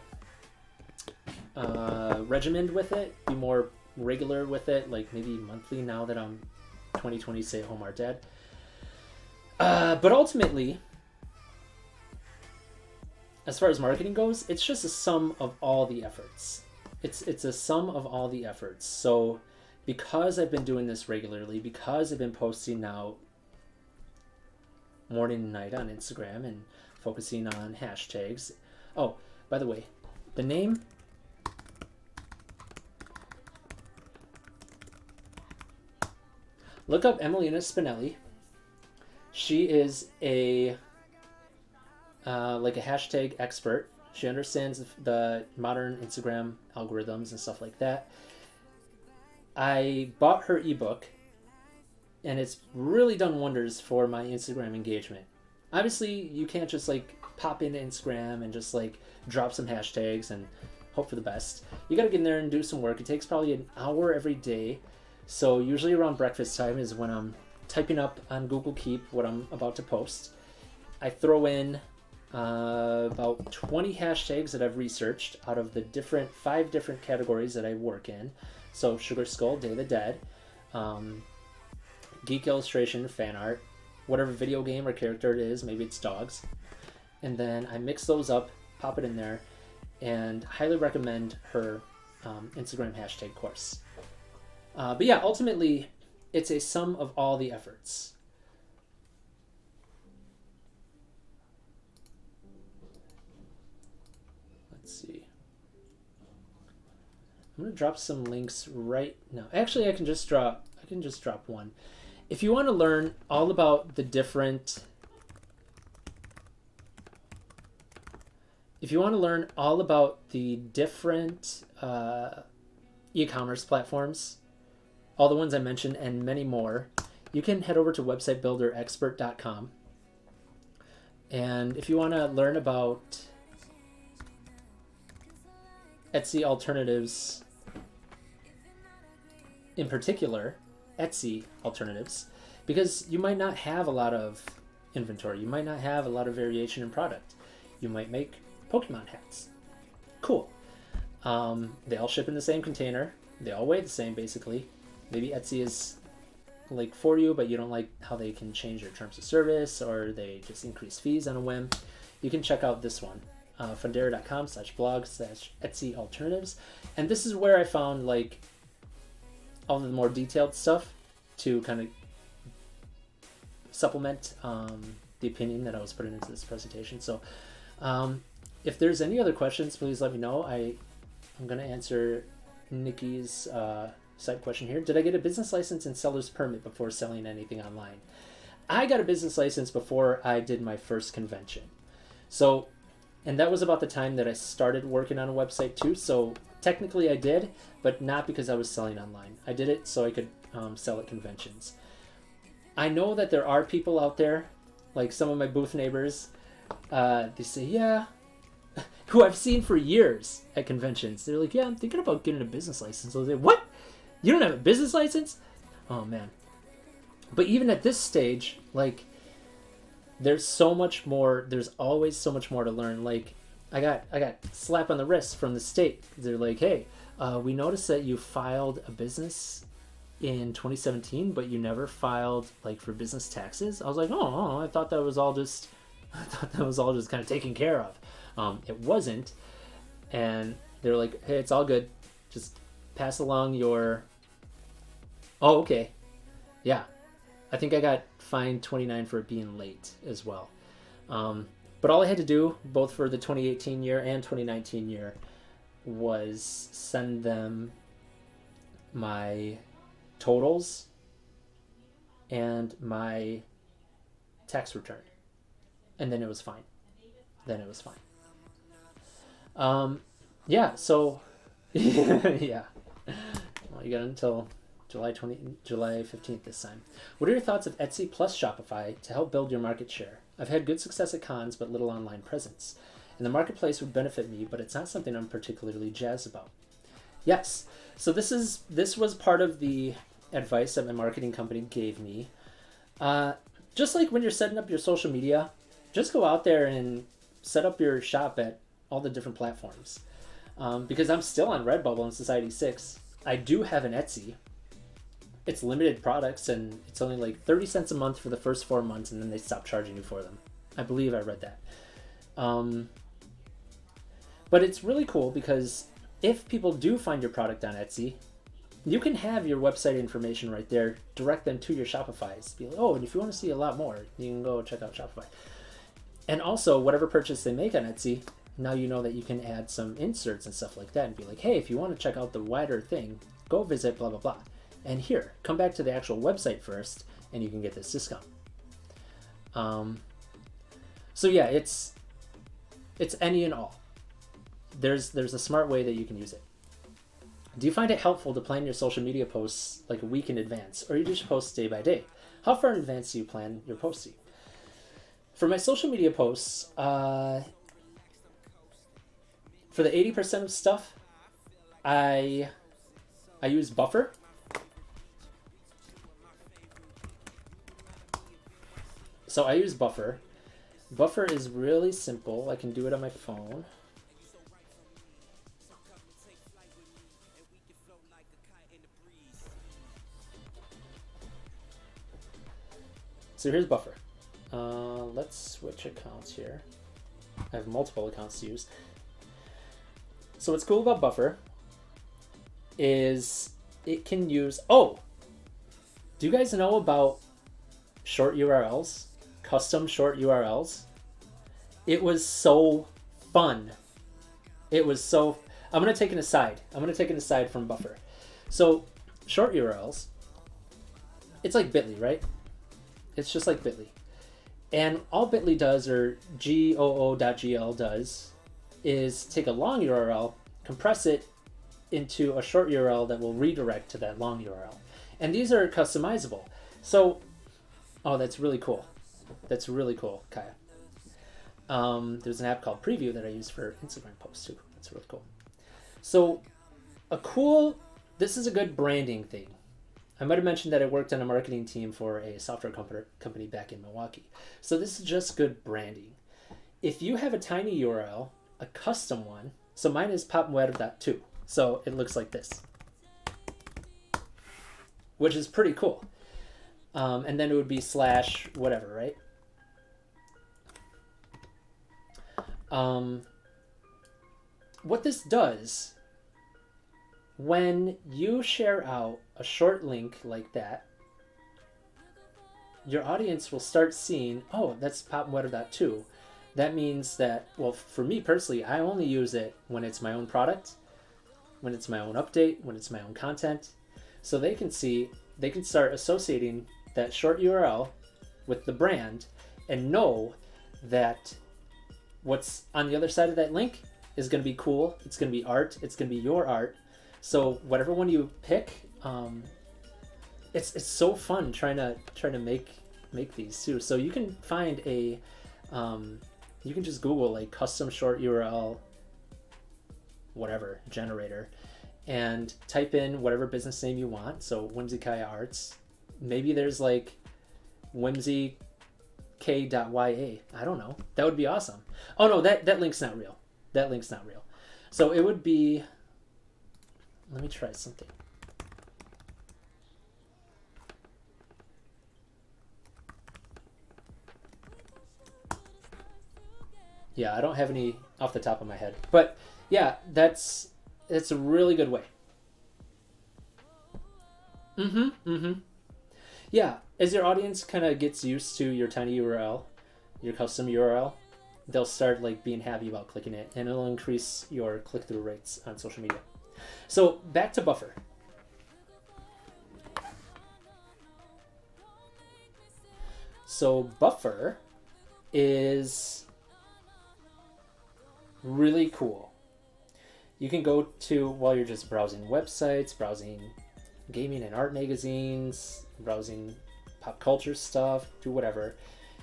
regimented with it, be more regular with it, like maybe monthly now that I'm 2020 stay-at-home art dad. But ultimately, as far as marketing goes, it's just a sum of all the efforts. It's a sum of all the efforts. So because I've been doing this regularly, because I've been posting now morning and night on Instagram and focusing on hashtags. Oh, by the way, the name, look up Emelina Spinelli. She is a like a hashtag expert. She understands the modern Instagram algorithms and stuff like that. I bought her ebook, and it's really done wonders for my Instagram engagement. Obviously, you can't just like pop into Instagram and just like drop some hashtags and hope for the best. You got to get in there and do some work. It takes probably an hour every day. So usually around breakfast time is when I'm typing up on Google Keep what I'm about to post. I throw in about 20 hashtags that I've researched out of the 5 different categories that I work in. So Sugar Skull, Day of the Dead, geek illustration, fan art, whatever video game or character it is, maybe it's dogs. And then I mix those up, pop it in there, and highly recommend her Instagram hashtag course. But yeah, ultimately, it's a sum of all the efforts. Let's see. I'm gonna drop some links right now. Actually, I can just drop one. If you want to learn all about the different e-commerce platforms, all the ones I mentioned and many more, you can head over to websitebuilderexpert.com. And if you want to learn about Etsy alternatives, in particular, Etsy alternatives, because you might not have a lot of inventory. You might not have a lot of variation in product. You might make Pokemon hats. Cool. They all ship in the same container. They all weigh the same, basically. Maybe Etsy is like for you, but you don't like how they can change their terms of service, or they just increase fees on a whim. You can check out this one, fundera.com/blog/Etsy alternatives. And this is where I found like all the more detailed stuff to kind of supplement the opinion that I was putting into this presentation. So if there's any other questions, please let me know. I'm going to answer Nikki's side question here. Did I get a business license and seller's permit before selling anything online? I got a business license before I did my first convention. So, and that was about the time that I started working on a website too. So technically I did, but not because I was selling online. I did it so I could sell at conventions. I know that there are people out there, like some of my booth neighbors, they say, yeah, who I've seen for years at conventions. They're like, yeah, I'm thinking about getting a business license. I was like, what? You don't have a business license? Oh, man. But even at this stage, like, there's so much more. There's always so much more to learn. Like, I got slap on the wrist from the state. They're like, hey, we noticed that you filed a business in 2017, but you never filed like for business taxes. I was like, oh, I thought that was all just kind of taken care of. It wasn't. And they're like, hey, it's all good. Just pass along your... Oh, okay. Yeah. I think I got fined $29 for being late as well. But all I had to do, both for the 2018 year and 2019 year, was send them my totals and my tax return. And then it was fine. Yeah, so... yeah. Well, you got until July 15th this time. What are your thoughts of Etsy plus Shopify to help build your market share? I've had good success at cons, but little online presence. And the marketplace would benefit me, but it's not something I'm particularly jazzed about. Yes. So this was part of the advice that my marketing company gave me. just like when you're setting up your social media, just go out there and set up your shop at all the different platforms. Because I'm still on Redbubble and Society 6. I do have an Etsy. It's limited products, and it's only like 30 cents a month for the first 4 months, and then they stop charging you for them. I believe I read that. But it's really cool because if people do find your product on Etsy, you can have your website information right there, direct them to your Shopify's. Be like, oh, and if you want to see a lot more, you can go check out Shopify. And also, whatever purchase they make on Etsy, now you know that you can add some inserts and stuff like that and be like, hey, if you want to check out the wider thing, go visit blah, blah, blah. And here, come back to the actual website first, and you can get this discount. So yeah, it's any and all. There's a smart way that you can use it. Do you find it helpful to plan your social media posts like a week in advance, or you just post day by day? How far in advance do you plan your posting? For my social media posts, for the 80% of stuff, I use Buffer. So I use Buffer. Buffer is really simple. I can do it on my phone. So here's Buffer. Let's switch accounts here. I have multiple accounts to use. So what's cool about Buffer is it can use... Oh! Do you guys know about short URLs? Custom short URLs? It was so fun. It was so... I'm going to take an aside from Buffer. So short URLs, it's like Bitly, right? It's just like Bitly. And all Bitly does, or goo.gl does, is take a long URL, compress it into a short URL that will redirect to that long URL. And these are customizable. So, oh, that's really cool. That's really cool, Kaya. There's an app called Preview that I use for Instagram posts too. That's really cool. So, this is a good branding thing. I might have mentioned that I worked on a marketing team for a software company back in Milwaukee. So this is just good branding. If you have a tiny URL, a custom one, so mine is popmuerda.2. So it looks like this, which is pretty cool. And then it would be / whatever, right? What this does, when you share out a short link like that, your audience will start seeing, oh, that's popmuerda.2. That means that, well, for me personally, I only use it when it's my own product, when it's my own update, when it's my own content. So they can start associating that short URL with the brand and know that what's on the other side of that link is going to be cool. It's going to be art. It's going to be your art. So whatever one you pick, it's so fun trying to make these too. So you can find you can just Google like custom short URL, whatever generator, and type in whatever business name you want. So Whimsy Kaya Arts. Maybe there's like whimsyk.ya. I don't know. That would be awesome. Oh no, that link's not real. That link's not real. So it would be. Let me try something. Yeah, I don't have any off the top of my head. But yeah, it's a really good way. Yeah, as your audience kind of gets used to your tiny URL, your custom URL, they'll start like being happy about clicking it, and it'll increase your click-through rates on social media. So back to Buffer. So Buffer is really cool. You can go to, while you're just browsing websites, browsing gaming and art magazines, browsing pop culture stuff, do whatever.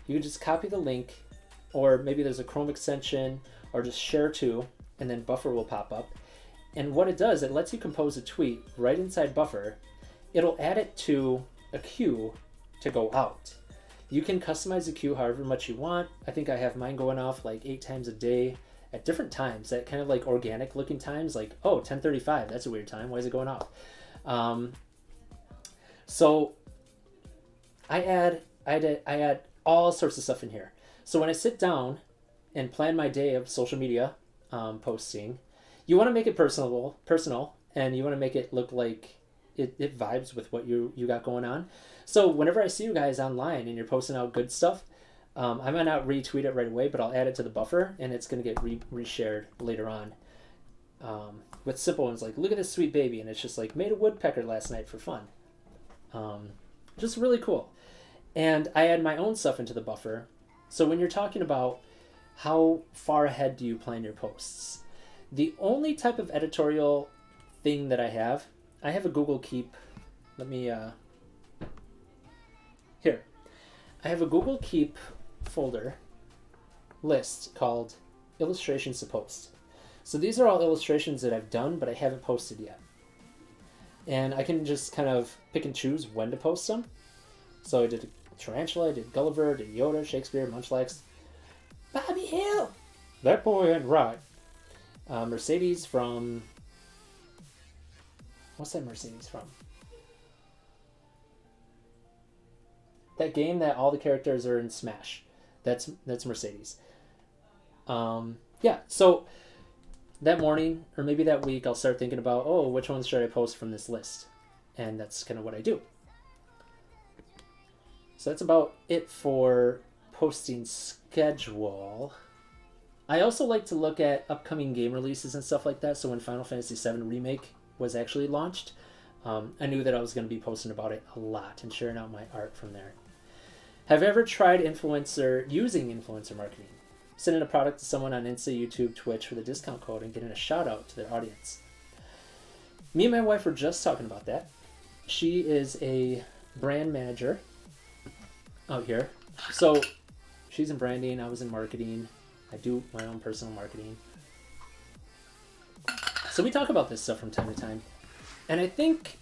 You can just copy the link, or maybe there's a Chrome extension, or just share to, and then Buffer will pop up. And what it does, it lets you compose a tweet right inside Buffer. It'll add it to a queue to go out. You can customize the queue however much you want. I think I have mine going off like 8 times a day at different times, at kind of like organic looking times, like, oh, 10:35, that's a weird time. Why is it going off? So I add all sorts of stuff in here. So when I sit down and plan my day of social media posting, you want to make it personal, and you want to make it look like it vibes with what you got going on. So whenever I see you guys online and you're posting out good stuff, I might not retweet it right away, but I'll add it to the buffer, and it's going to get reshared later on. With simple ones like, look at this sweet baby, and it's just like, made a woodpecker last night for fun. Just really cool. And I add my own stuff into the buffer. So when you're talking about how far ahead do you plan your posts, the only type of editorial thing that I have a Google Keep. Let me, here. I have a Google Keep folder list called Illustrations to Post. So these are all illustrations that I've done, but I haven't posted yet. And I can just kind of pick and choose when to post them. So I did Tarantula, I did Gulliver, I did Yoda, Shakespeare, Munchlax, Bobby Hill. That boy ain't right. Mercedes from... What's that Mercedes from? That game that all the characters are in Smash. That's Mercedes. Yeah, so that morning, or maybe that week, I'll start thinking about, oh, which ones should I post from this list? And that's kind of what I do. So that's about it for posting schedule. I also like to look at upcoming game releases and stuff like that. So when Final Fantasy VII Remake was actually launched, I knew that I was going to be posting about it a lot and sharing out my art from there. Have you ever tried using influencer marketing? Sending a product to someone on Insta, YouTube, Twitch with a discount code and getting a shout out to their audience. Me and my wife were just talking about that. She is a brand manager out here. So she's in branding, I was in marketing. I do my own personal marketing. So we talk about this stuff from time to time. And I think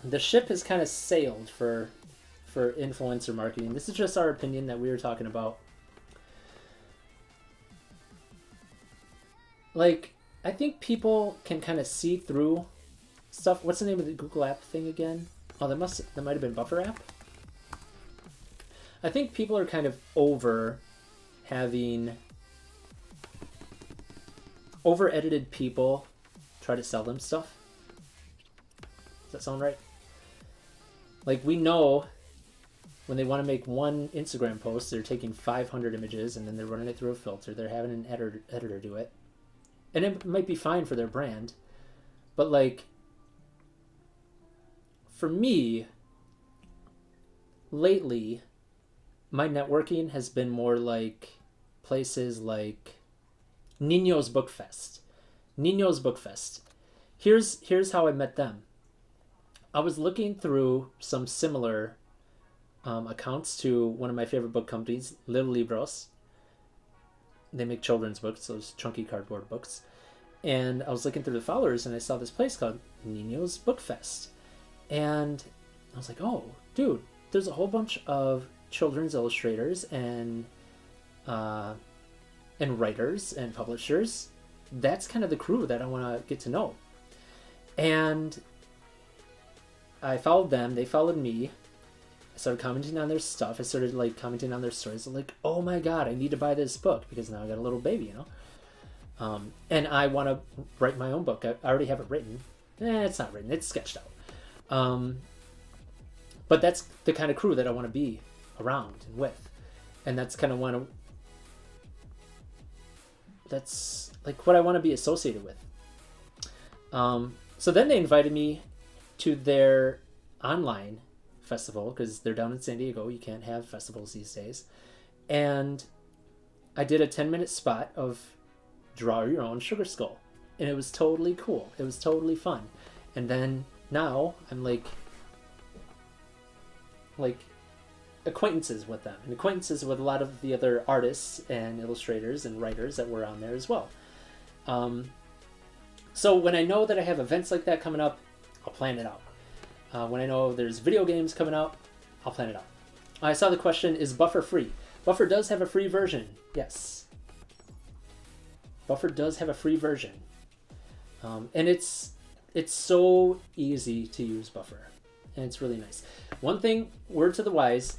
the ship has kind of sailed for influencer marketing. This is just our opinion that we were talking about. Like, I think people can kind of see through stuff. What's the name of the Google app thing again? Oh, that might have been Buffer app. I think people are kind of over edited people try to sell them stuff. Does that sound right? Like, we know when they want to make one Instagram post, they're taking 500 images and then they're running it through a filter. They're having an editor do it. And it might be fine for their brand. But, like, for me, lately, my networking has been more like places like Nino's Book Fest. Nino's Book Fest. Here's how I met them. I was looking through some similar accounts to one of my favorite book companies, Little Libros. They make children's books, those chunky cardboard books. And I was looking through the followers and I saw this place called Nino's Book Fest. And I was like, oh, dude, there's a whole bunch of children's illustrators and writers and publishers. That's kind of the crew that I want to get to know. And I followed them. They followed me. I started commenting on their stuff. I started like commenting on their stories. I'm like, oh my God, I need to buy this book because now I got a little baby, you know? And I want to write my own book. I already have it written. It's not written. It's sketched out. But that's the kind of crew that I want to be around and with. And that's kind of that's like what I want to be associated with. So then they invited me to their online festival because they're down in San Diego. You can't have festivals these days. And I did a 10-minute spot of draw your own sugar skull. And it was totally cool. It was totally fun. And then now I'm like acquaintances with them and acquaintances with a lot of the other artists and illustrators and writers that were on there as well. So when I know that I have events like that coming up, I'll plan it out. When I know there's video games coming out, I'll plan it out. I saw the question, is Buffer free? Buffer does have a free version. Yes. Buffer does have a free version. And it's so easy to use Buffer. And it's really nice. One thing, word to the wise,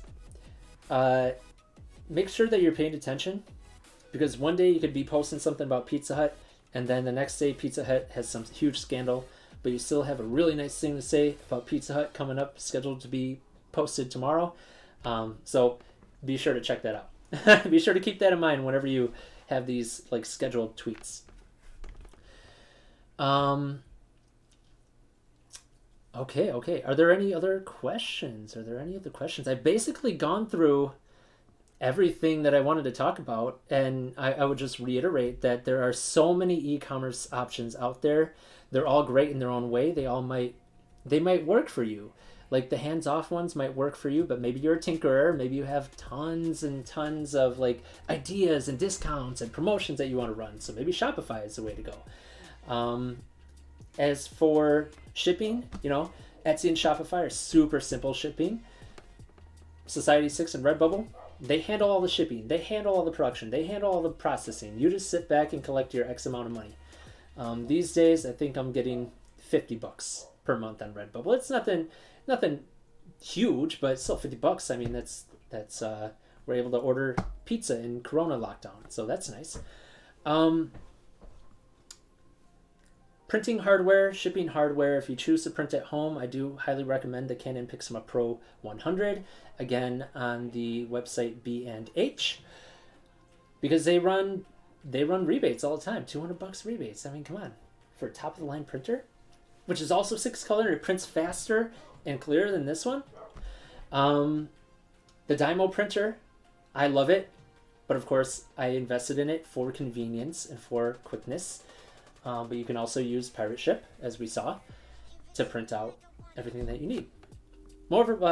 make sure that you're paying attention, because one day you could be posting something about Pizza Hut, and then the next day Pizza Hut has some huge scandal, but you still have a really nice thing to say about Pizza Hut coming up, scheduled to be posted tomorrow. So be sure to check that out. Be sure to keep that in mind whenever you have these like scheduled tweets. Okay. Are there any other questions? I've basically gone through everything that I wanted to talk about, and I would just reiterate that there are so many e-commerce options out there. They're all great in their own way. They might work for you. Like the hands-off ones might work for you, but maybe you're a tinkerer. Maybe you have tons and tons of like ideas and discounts and promotions that you want to run. So maybe Shopify is the way to go. As for shipping, Etsy and Shopify are super simple shipping. Society6 and Redbubble, they handle all the shipping. They handle all the production. They handle all the processing. You just sit back and collect your X amount of money. These days, I think I'm getting $50 per month on Redbubble. It's nothing huge, but still $50. I mean, that's we're able to order pizza in Corona lockdown, so that's nice. Printing hardware, shipping hardware. If you choose to print at home, I do highly recommend the Canon Pixma Pro 100. Again, on the website B&H, because they run rebates all the time. $200 rebates. I mean, come on, for a top of the line printer, which is also 6-color and it prints faster and clearer than this one. The Dymo printer, I love it, but of course I invested in it for convenience and for quickness. But you can also use Pirate Ship, as we saw, to print out everything that you need. More of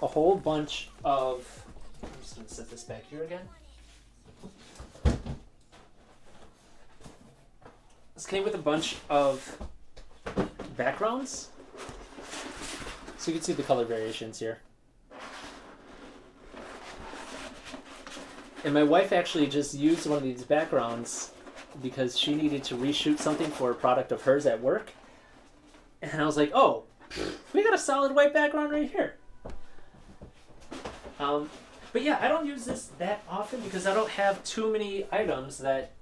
a whole bunch of. I'm just going to set this back here again. This came with a bunch of backgrounds, so you can see the color variations here. And my wife actually just used one of these backgrounds because she needed to reshoot something for a product of hers at work. And I was like, oh, we got a solid white background right here. But yeah, I don't use this that often because I don't have too many items that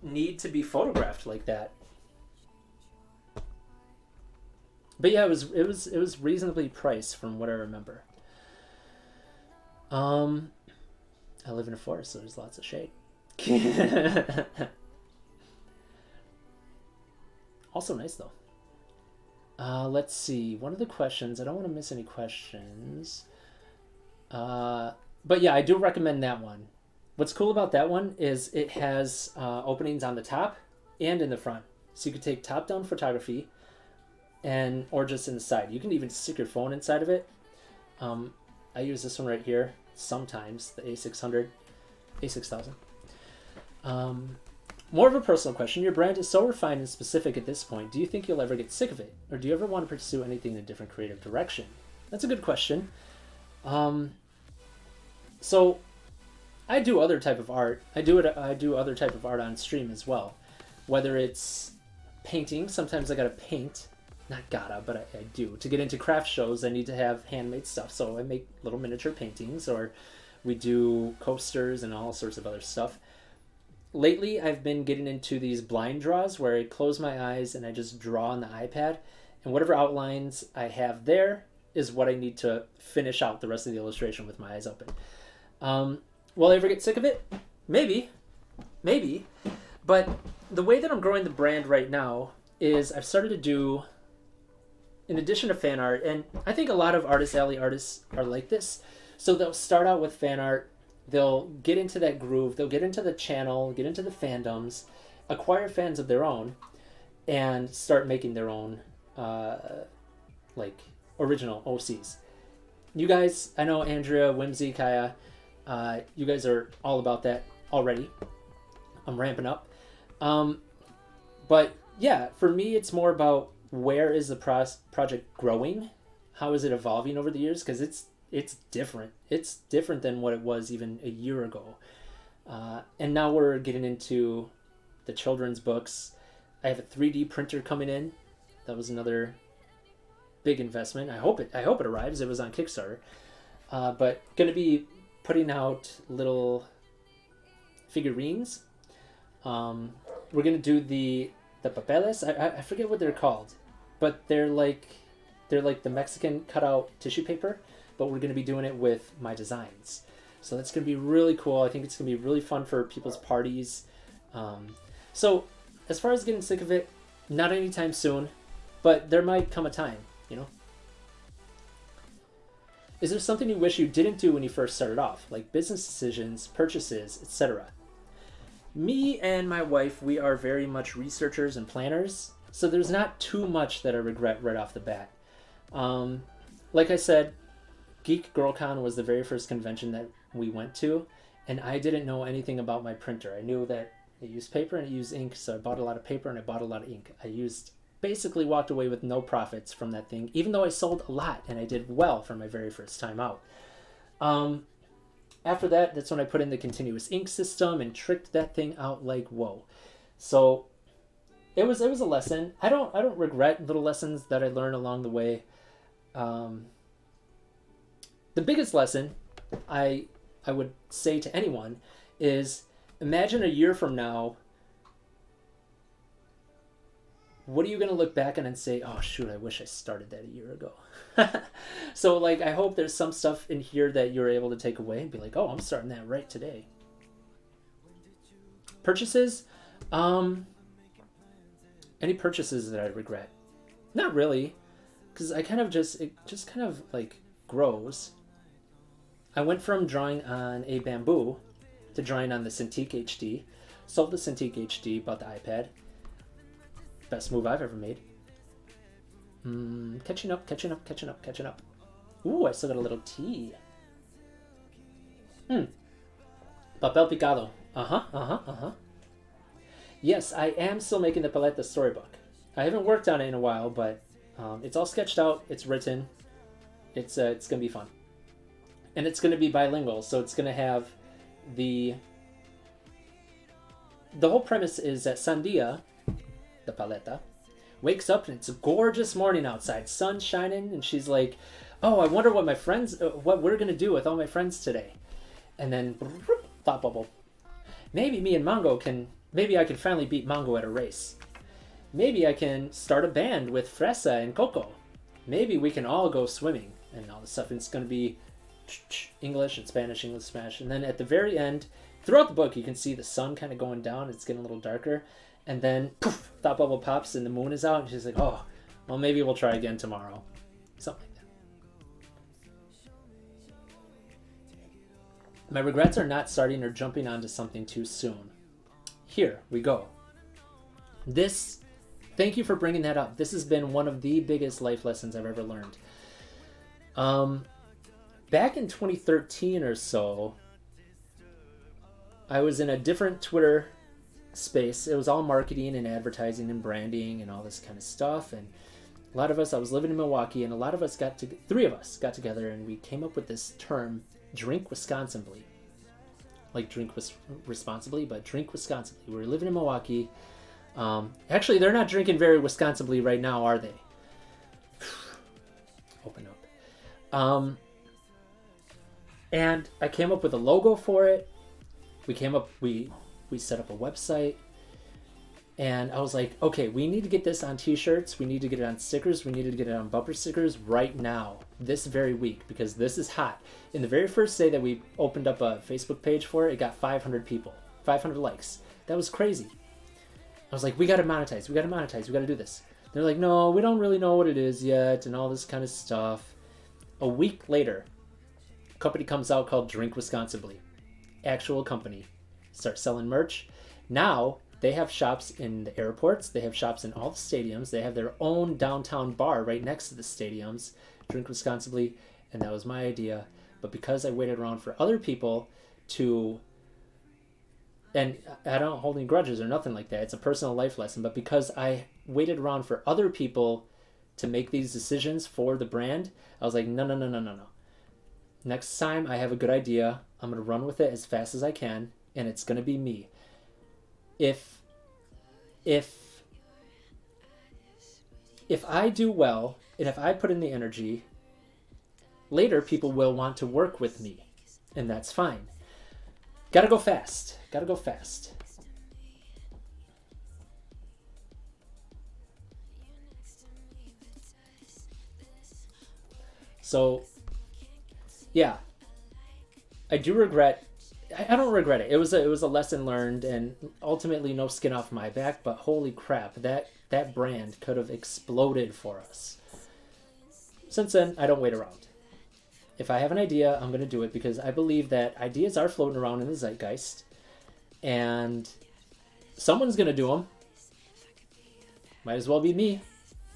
need to be photographed like that. But yeah, it was reasonably priced from what I remember. I live in a forest, so there's lots of shade. Also nice though. Let's see. One of the questions, I don't want to miss any questions. But yeah, I do recommend that one. What's cool about that one is it has openings on the top and in the front, so you could take top-down photography and or just in the side. You can even stick your phone inside of it. I use this one right here sometimes, the A600, A6000. More of a personal question. Your brand is so refined and specific at this point. Do you think you'll ever get sick of it? Or do you ever want to pursue anything in a different creative direction? That's a good question. So I do other type of art. I do other type of art on stream as well. Whether it's painting, sometimes I gotta paint. Not gotta, but I do. To get into craft shows, I need to have handmade stuff. So I make little miniature paintings, or we do coasters and all sorts of other stuff. Lately, I've been getting into these blind draws where I close my eyes and I just draw on the iPad, and whatever outlines I have there is what I need to finish out the rest of the illustration with my eyes open. Will I ever get sick of it? Maybe. But the way that I'm growing the brand right now is I've started to do, in addition to fan art, and I think a lot of Artist Alley artists are like this. So they'll start out with fan art, they'll get into that groove, they'll get into the channel, get into the fandoms, acquire fans of their own, and start making their own like original OCs. You guys, I know Andrea, Whimsy, Kaya, you guys are all about that already. I'm ramping up. But yeah, for me, it's more about where is the project growing? How is it evolving over the years? Because it's different. It's different than what it was even a year ago. And now we're getting into the children's books. I have a 3D printer coming in. That was another big investment. I hope it arrives. It was on Kickstarter. But going to be putting out little figurines. We're going to do the papeles. I forget what they're called, but they're like the Mexican cutout tissue paper, but we're going to be doing it with my designs. So that's going to be really cool. I think it's going to be really fun for people's parties. So as far as getting sick of it, not anytime soon, but there might come a time, you know? Is there something you wish you didn't do when you first started off, like business decisions, purchases, etc.? Me and my wife, we are very much researchers and planners, so there's not too much that I regret right off the bat. Like I said, Geek GirlCon was the very first convention that we went to, and I didn't know anything about my printer. I knew that it used paper and it used ink, so I bought a lot of paper and I bought a lot of ink. Basically walked away with no profits from that thing, even though I sold a lot and I did well for my very first time out. After that, that's when I put in the continuous ink system and tricked that thing out like whoa. So it was a lesson. I don't regret little lessons that I learned along the way. The biggest lesson I would say to anyone is, imagine a year from now, what are you going to look back on and say, oh shoot, I wish I started that a year ago? So like, I hope there's some stuff in here that you're able to take away and be like, oh, I'm starting that right today. Purchases, any purchases that I regret? Not really, because it just kind of like grows. I went from drawing on a bamboo to drawing on the Cintiq HD. Sold the Cintiq HD, bought the iPad. Best move I've ever made. Catching up. Ooh, I still got a little tea. Papel picado. Yes, I am still making the Paleta storybook. I haven't worked on it in a while, but it's all sketched out. It's written. It's gonna be fun, and it's gonna be bilingual. So it's gonna have the whole premise is that Sandia, the Paleta, wakes up and it's a gorgeous morning outside, sun shining, and she's like, oh, I wonder what we're gonna do with all my friends today. And then thought bubble, maybe I can finally beat Mango at a race. Maybe I can start a band with Fresa and Coco. Maybe we can all go swimming and all this stuff. And it's gonna be English and Spanish, and then at the very end, throughout the book, you can see the sun kind of going down. It's getting a little darker. And then, poof, thought bubble pops and the moon is out. And she's like, oh, well, maybe we'll try again tomorrow. Something like My regrets are not starting or jumping onto something too soon. Here we go. This, thank you for bringing that up. This has been one of the biggest life lessons I've ever learned. Back in 2013 or so, I was in a different Twitter space. It was all marketing and advertising and branding and all this kind of stuff. And a lot of us, I was living in Milwaukee, and a lot of us three of us got together, and we came up with this term, drink Wisconsinably. Like drink responsibly, but drink Wisconsinably. We were living in Milwaukee. Actually, they're not drinking very Wisconsinably right now, are they? Open up. And I came up with a logo for it. We set up a website, and I was like, okay, we need to get this on t-shirts, we need to get it on stickers, we need to get it on bumper stickers right now, this very week, because this is hot. In the very first day that we opened up a Facebook page for it, it got 500 people, 500 likes. That was crazy. I was like, we got to monetize, we got to do this. They're like, no, we don't really know what it is yet, and all this kind of stuff. A week later, a company comes out called Drink Wisconsinably. Actual company. Start selling merch. Now they have shops in the airports, they have shops in all the stadiums, they have their own downtown bar right next to the stadiums. Drink Wisconsinably. And that was my idea. But because I waited around for other people to, and I don't hold any grudges or nothing like that, it's a personal life lesson, but because I waited around for other people to make these decisions for the brand, I was like, no. Next time I have a good idea, I'm going to run with it as fast as I can, and it's going to be me. If I do well, and if I put in the energy, later people will want to work with me, and that's fine. Gotta go fast. So, yeah, I do regret. I don't regret it. It was a lesson learned, and ultimately no skin off my back. But holy crap, that brand could have exploded for us. Since then, I don't wait around. If I have an idea, I'm going to do it, because I believe that ideas are floating around in the zeitgeist, and someone's going to do them. Might as well be me.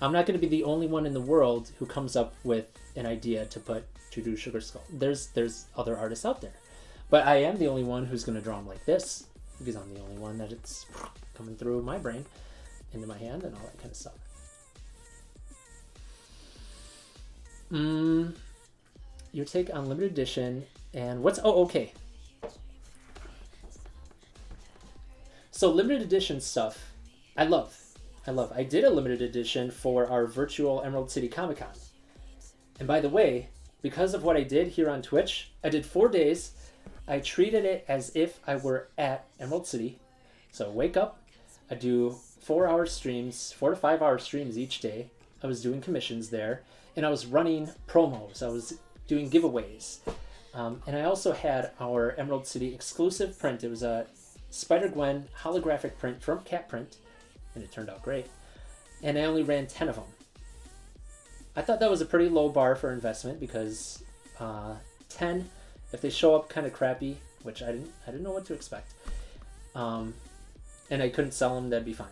I'm not going to be the only one in the world who comes up with an idea to do Sugar Skull. There's other artists out there. But I am the only one who's going to draw them like this, because I'm the only one that it's coming through my brain, into my hand, and all that kind of stuff. Your take on limited edition and what's... Oh, okay. So limited edition stuff, I love. I did a limited edition for our virtual Emerald City Comic Con. And by the way, because of what I did here on Twitch, I did 4 days. I treated it as if I were at Emerald City. So I wake up, I do 4 to 5 hour streams each day. I was doing commissions there, and I was running promos. I was doing giveaways. And I also had our Emerald City exclusive print. It was a Spider-Gwen holographic print from Cat Print, and it turned out great. And I only ran 10 of them. I thought that was a pretty low bar for investment, because 10, if they show up kind of crappy, which I didn't know what to expect, and I couldn't sell them, that'd be fine.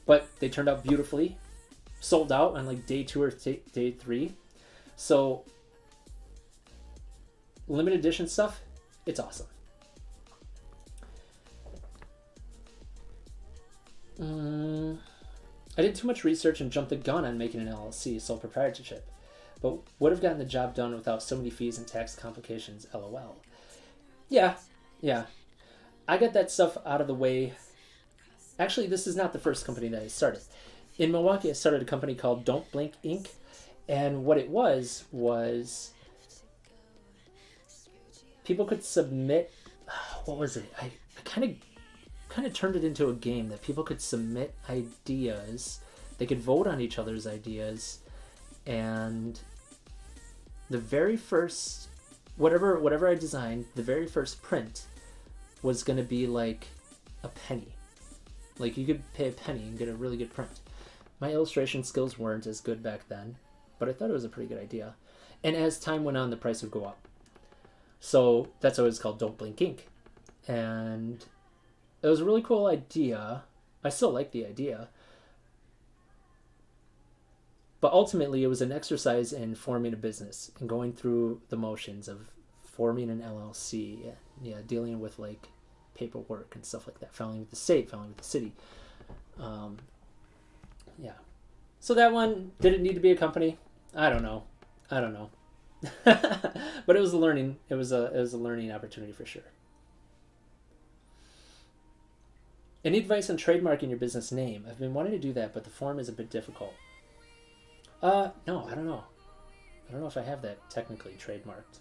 But they turned out beautifully, sold out on like day 2 or day 3. So limited edition stuff, it's awesome. I did too much research and jumped the gun on making an LLC, sole proprietorship, but would have gotten the job done without so many fees and tax complications, LOL. Yeah. I got that stuff out of the way. Actually, this is not the first company that I started. In Milwaukee, I started a company called Don't Blink Inc. And what it was people could submit, what was it? I kind of turned it into a game that people could submit ideas. They could vote on each other's ideas, and the very first whatever I designed, the very first print was going to be like a penny. Like you could pay a penny and get a really good print. My illustration skills weren't as good back then, but I thought it was a pretty good idea. And as time went on, the price would go up. So that's why it's called Don't Blink Ink. And it was a really cool idea. I still like the idea. But ultimately, it was an exercise in forming a business and going through the motions of forming an LLC. Yeah, dealing with like paperwork and stuff like that, filing with the state, filing with the city. Yeah. So that one, did it need to be a company? I don't know. But it was a learning. It was a learning opportunity for sure. Any advice on trademarking your business name? I've been wanting to do that, but the form is a bit difficult. No, I don't know. I don't know if I have that technically trademarked.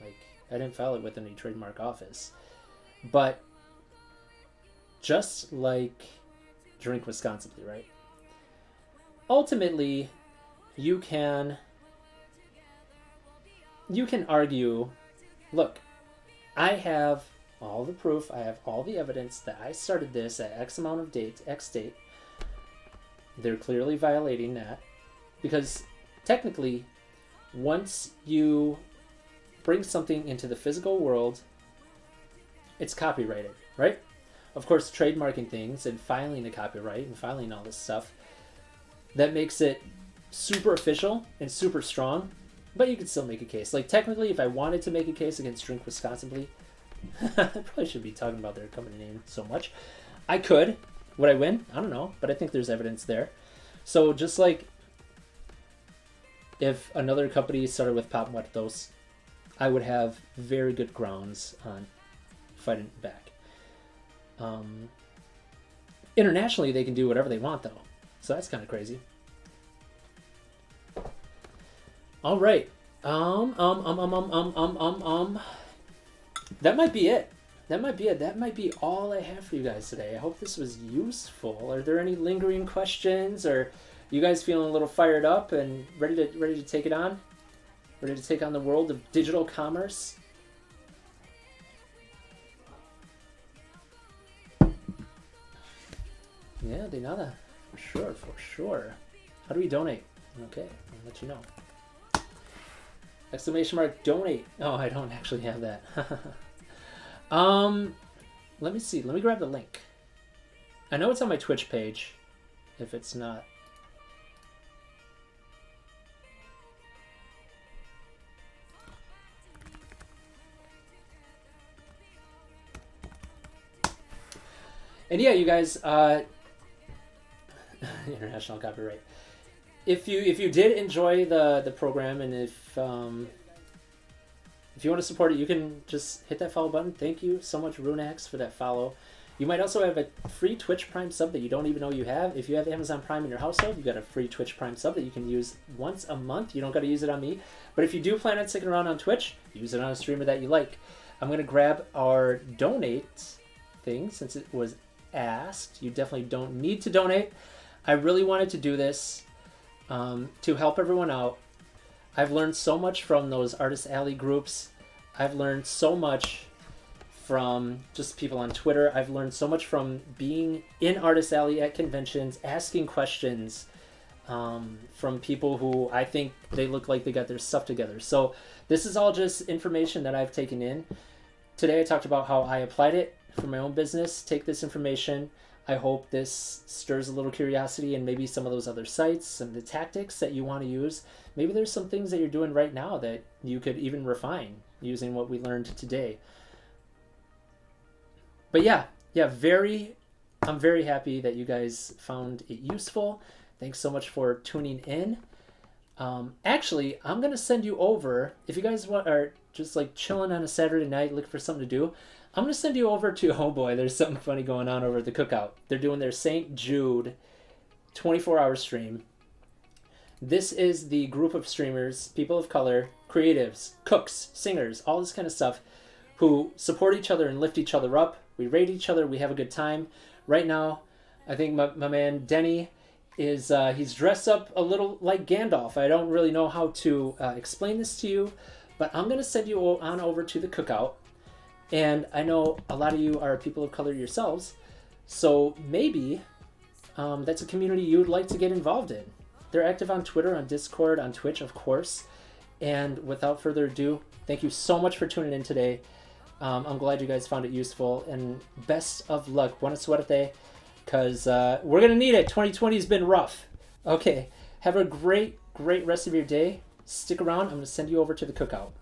Like, I didn't file it with any trademark office. But just like Drink Responsibly, right? Ultimately, you can argue, look, I have all the proof, I have all the evidence that I started this at X amount of date, X date. They're clearly violating that. Because technically, once you bring something into the physical world, it's copyrighted, right? Of course, trademarking things and filing the copyright and filing all this stuff, that makes it super official and super strong, but you can still make a case. Like, technically, if I wanted to make a case against Drink Responsibly, I probably should be talking about their company name so much. I could. Would I win? I don't know, but I think there's evidence there. So just like if another company started with Pop Muertos, I would have very good grounds on fighting back. Internationally, they can do whatever they want, though. So that's kind of crazy. All right. That might be it. That might be all I have for you guys today. I hope this was useful. Are there any lingering questions, or you guys feeling a little fired up and ready to take it on? Ready to take on the world of digital commerce? Yeah, de nada. For sure. How do we donate? Okay, I'll let you know. Exclamation mark donate. Oh, I don't actually have that. Let me see. Let me grab the link. I know it's on my Twitch page. If it's not. And yeah, you guys, international copyright. If you did enjoy the program, and if you want to support it, you can just hit that follow button. Thank you so much, Runax, for that follow. You might also have a free Twitch Prime sub that you don't even know you have. If you have Amazon Prime in your household, you've got a free Twitch Prime sub that you can use once a month. You don't got to use it on me. But if you do plan on sticking around on Twitch, use it on a streamer that you like. I'm going to grab our donate thing since it was asked. You definitely don't need to donate. I really wanted to do this to help everyone out. I've learned so much from those Artist Alley groups. I've learned so much from just people on Twitter. I've learned so much from being in Artist Alley at conventions, asking questions from people who I think they look like they got their stuff together. So this is all just information that I've taken in. Today I talked about how I applied it for my own business. Take this information. I hope this stirs a little curiosity, and maybe some of those other sites, some of the tactics that you want to use. Maybe there's some things that you're doing right now that you could even refine using what we learned today. But yeah, I'm very happy that you guys found it useful. Thanks so much for tuning in. Actually, I'm going to send you over, if you guys are just like chilling on a Saturday night looking for something to do, I'm going to send you over to, oh boy, there's something funny going on over at the Cookout. They're doing their St. Jude 24-hour stream. This is the group of streamers, people of color, creatives, cooks, singers, all this kind of stuff, who support each other and lift each other up. We rate each other. We have a good time. Right now, I think my man Denny is he's dressed up a little like Gandalf. I don't really know how to explain this to you, but I'm going to send you on over to the Cookout. And I know a lot of you are people of color yourselves, so maybe that's a community you would like to get involved in. They're active on Twitter, on Discord, on Twitch, of course. And without further ado, thank you so much for tuning in today. I'm glad you guys found it useful, and best of luck. Buena suerte, because we're going to need it. 2020 has been rough. Okay, have a great rest of your day. Stick around. I'm going to send you over to the cookout.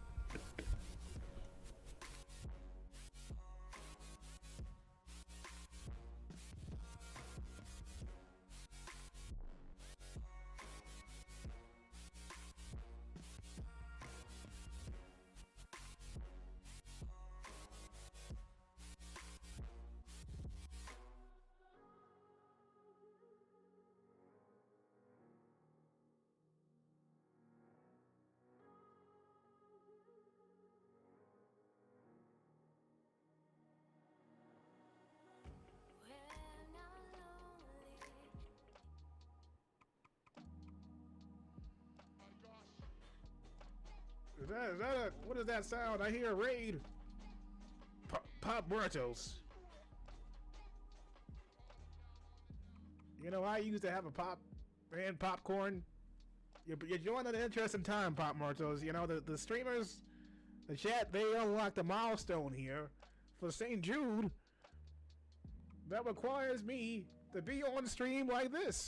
What is that sound? I hear a raid. Pop Muertos. You know, I used to have a pop and popcorn. You're joining an interesting time, Pop Muertos. You know, the streamers, the chat, they unlocked a milestone here for St. Jude that requires me to be on stream like this.